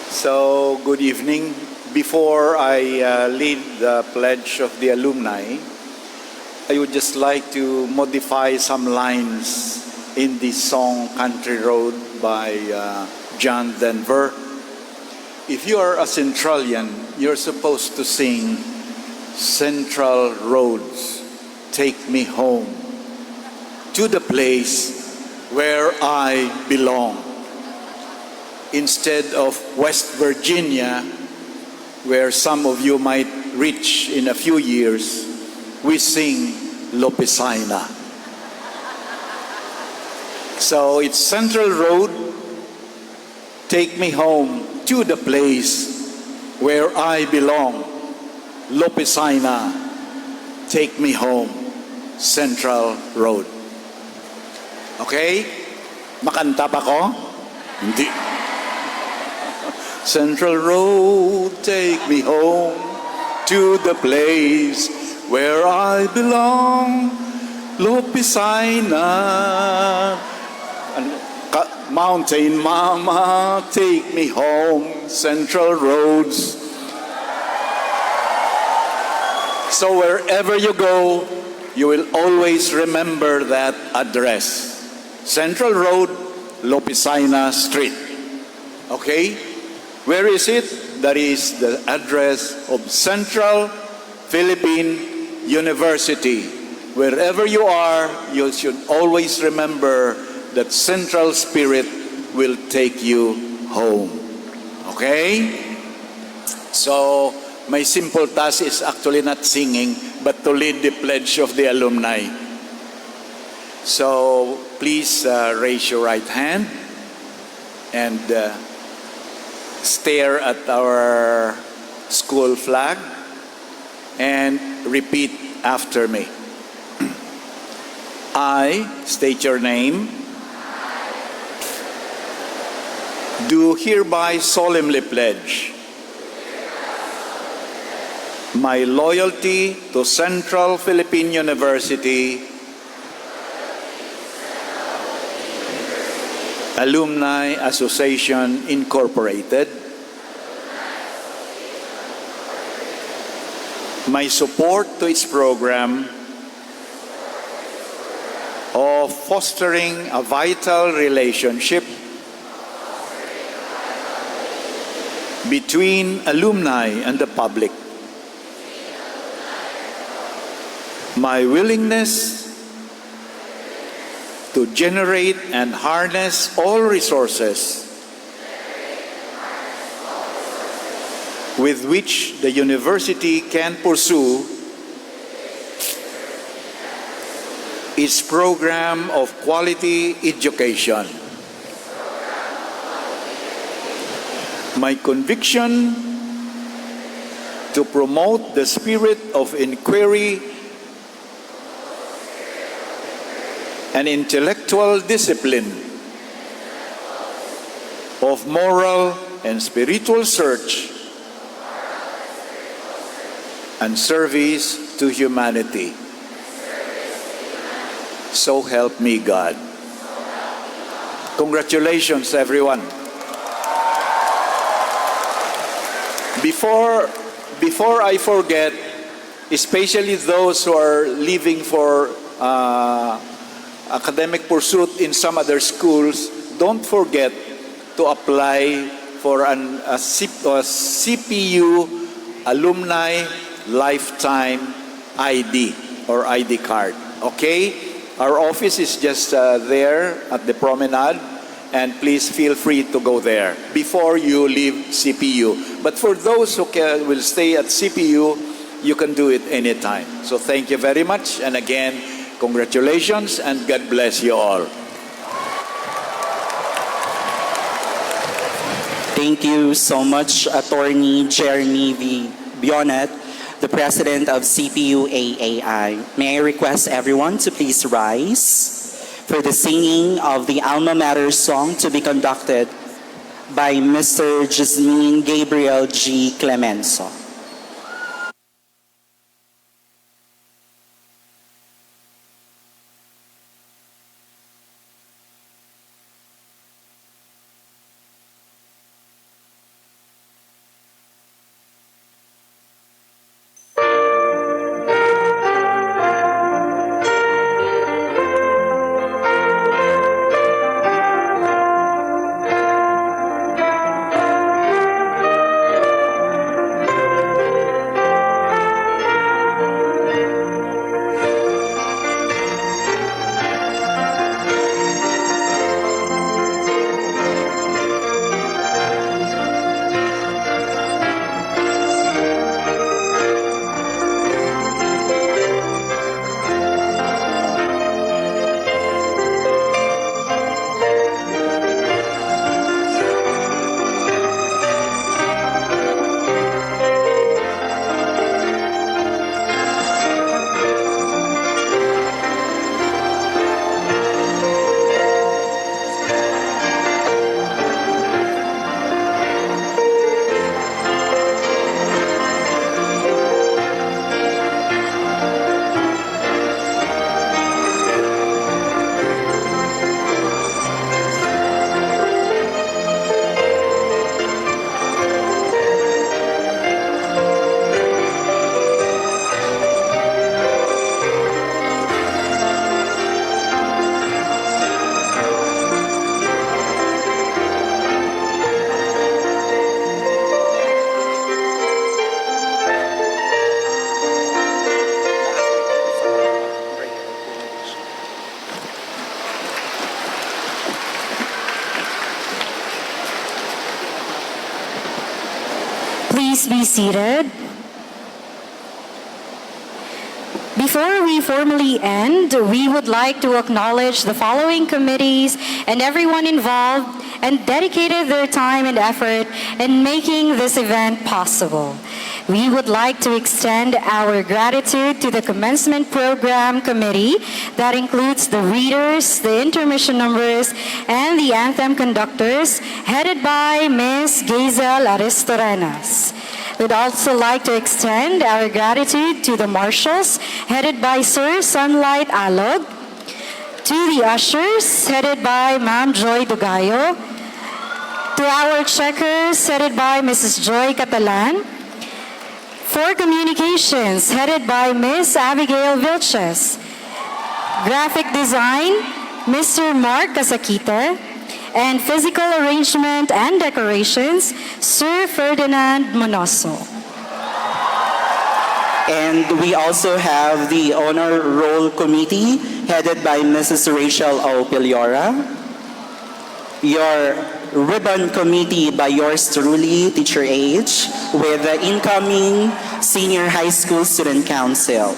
So, good evening. Before I lead the pledge of the alumni, I would just like to modify some lines in the song Country Road by John Denver. If you are a Centralian, you're supposed to sing Central Roads, take me home to the place where I belong. Instead of West Virginia, where some of you might reach in a few years, we sing Lopesina. So it's Central Road, take me home to the place where I belong. Lopesina, take me home, Central Road. Okay? Makanta pa ko? Hindi. Central Road, take me home to the place where I belong. Lopisaina. Mountain Mama, take me home, Central Roads. So wherever you go, you will always remember that address. Central Road, Lopisaina Street. Okay? Where is it? That is the address of Central Philippine University. Wherever you are, you should always remember that Central Spirit will take you home. Okay? So, my simple task is actually not singing, but to lead the pledge of the alumni. So, please raise your right hand and stare at our school flag and repeat after me. I state your name. Do hereby solemnly pledge my loyalty to Central Philippine University Alumni Association Incorporated, my support to its program of fostering a vital relationship between alumni and the public, my willingness to generate and harness all resources with which the university can pursue its program of quality education. My conviction to promote the spirit of inquiry and intellectual discipline, of moral and spiritual search and service to humanity. So help me God. Congratulations, everyone. Before I forget, especially those who are leaving for academic pursuit in some other schools, don't forget to apply for a CPU Alumni Lifetime ID or ID card. Okay? Our office is just there at the promenade, and please feel free to go there before you leave CPU. But for those who will stay at CPU, you can do it anytime. So thank you very much, and again, congratulations, and God bless you all. Thank you so much, Attorney Jeremy V. Bionet, the President of CPU AAI. May I request everyone to please rise for the singing of the Alma Mater song to be conducted by Mr. Jasmine Gabriel G. Clemenzo. please be seated. Before we formally end, we would like to acknowledge the following committees and everyone involved and dedicated their time and effort in making this event possible. We would like to extend our gratitude to the Commencement Program Committee that includes the readers, the intermission numbers, and the anthem conductors, headed by Ms. Gazel Aristorenas. We'd also like to extend our gratitude to the marshals, headed by Sir Sunlight Alog, to the ushers, headed by Ma'am Joy Dugayo, to our checkers, headed by Mrs. Joy Catalan, for communications, headed by Ms. Abigail Vilches, graphic design, Mr. Mark Casakita, and physical arrangement and decorations, Sir Ferdinand Monoso. And we also have the Honor Roll Committee headed by Mrs. Rachel O. Piliora. Your Ribbon Committee by yours truly, Teacher H, with the incoming Senior High School Student Council.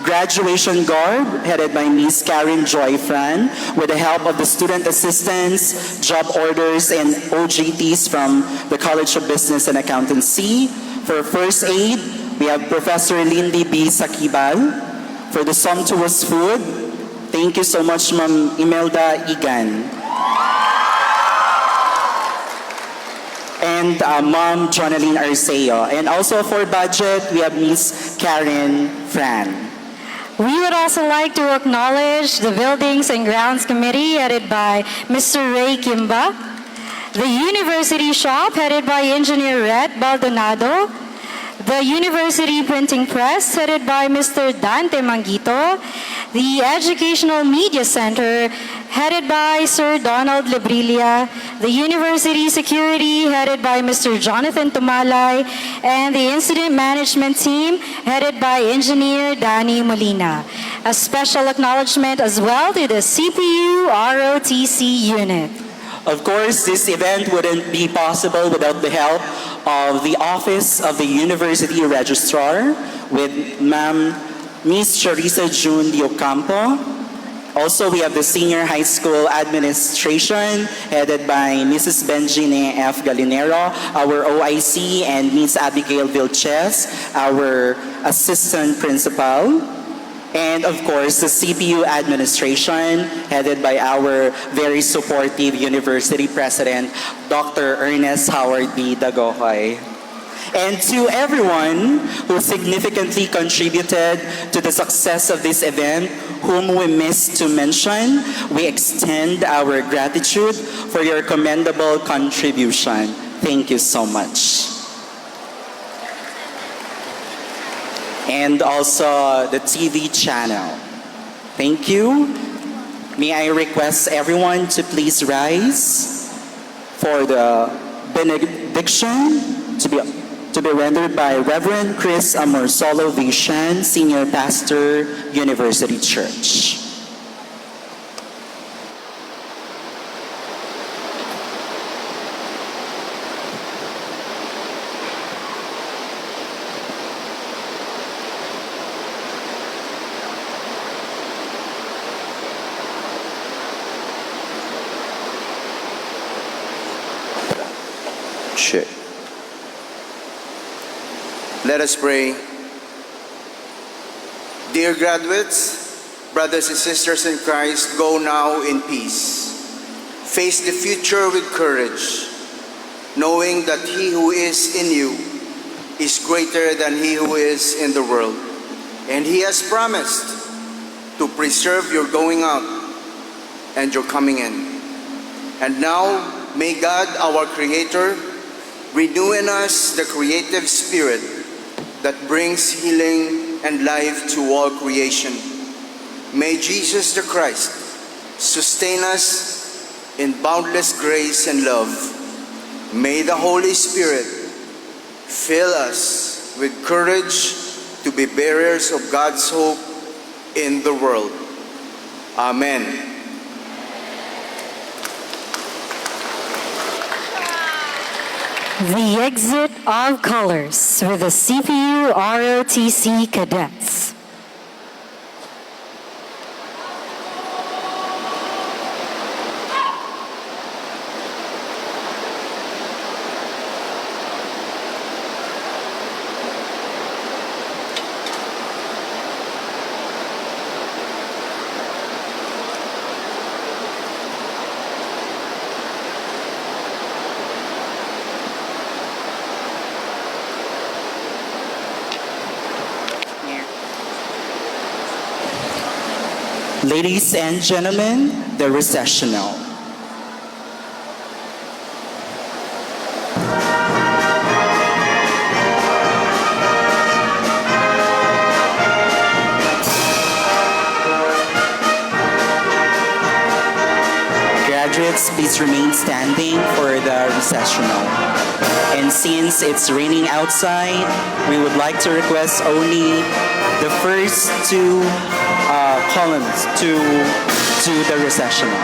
Graduation Garb, headed by Ms. Karen Joy Fran, with the help of the student assistants, job orders, and OJTs from the College of Business and Accountancy. For First Aid, we have Professor Lindy B. Sakibal. For the sumptuous food, thank you so much, Ma'am Imelda Igan. And Ma'am Jonaline Arceo. And also for budget, we have Ms. Karen Fran. We would also like to acknowledge the Buildings and Grounds Committee headed by Mr. Ray Kimba, the University Shop headed by Engineer Red Baldonado, the University Printing Press headed by Mr. Dante Manguito, the Educational Media Center headed by Sir Donald Lebrilla, the University Security headed by Mr. Jonathan Tumalay, and the Incident Management Team headed by Engineer Danny Molina. A special acknowledgement as well to the CPU ROTC unit. Of course, this event wouldn't be possible without the help of the Office of the University Registrar with Ma'am Ms. Charissa June Diocampo. Also, we have the Senior High School Administration headed by Mrs. Benjine F. Galinero, our OIC, and Ms. Abigail Vilches, our Assistant Principal. And of course, the CPU administration headed by our very supportive University President, Dr. Ernest Howard B. Dagohoy. And to everyone who significantly contributed to the success of this event, whom we missed to mention, we extend our gratitude for your commendable contribution. Thank you so much. And also the TV channel. Thank you. May I request everyone to please rise for the benediction to be rendered by Reverend Chris Amorsolo Vishan, Senior Pastor, University Church. Check. Let us pray. Dear graduates, brothers and sisters in Christ, go now in peace. Face the future with courage, knowing that he who is in you is greater than he who is in the world. And he has promised to preserve your going out and your coming in. And now, may God, our Creator, renew in us the creative spirit that brings healing and life to all creation. May Jesus the Christ sustain us in boundless grace and love. May the Holy Spirit fill us with courage to be bearers of God's hope in the world. Amen. The exit of colors with the CPU ROTC cadets. Ladies and gentlemen, the recessional. Graduates, please remain standing for the recessional. And since it's raining outside, we would like to request only the first two columns to the recessional.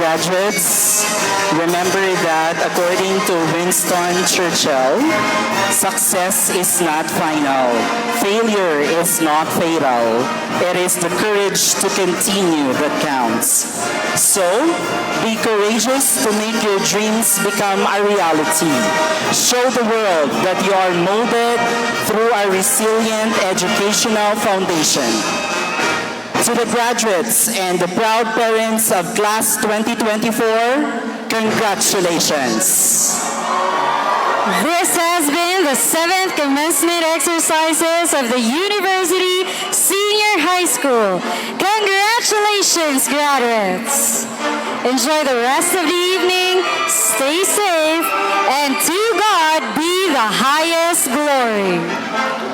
Graduates, remember that according to Winston Churchill, success is not final. Failure is not fatal. It is the courage to continue that counts. So, be courageous to make your dreams become a reality. Show the world that you are molded through a resilient educational foundation. To the graduates and the proud parents of Class 2024, congratulations. This has been the 7th commencement exercises of the University Senior High School. Congratulations, graduates. Enjoy the rest of the evening, stay safe, and to God be the highest glory.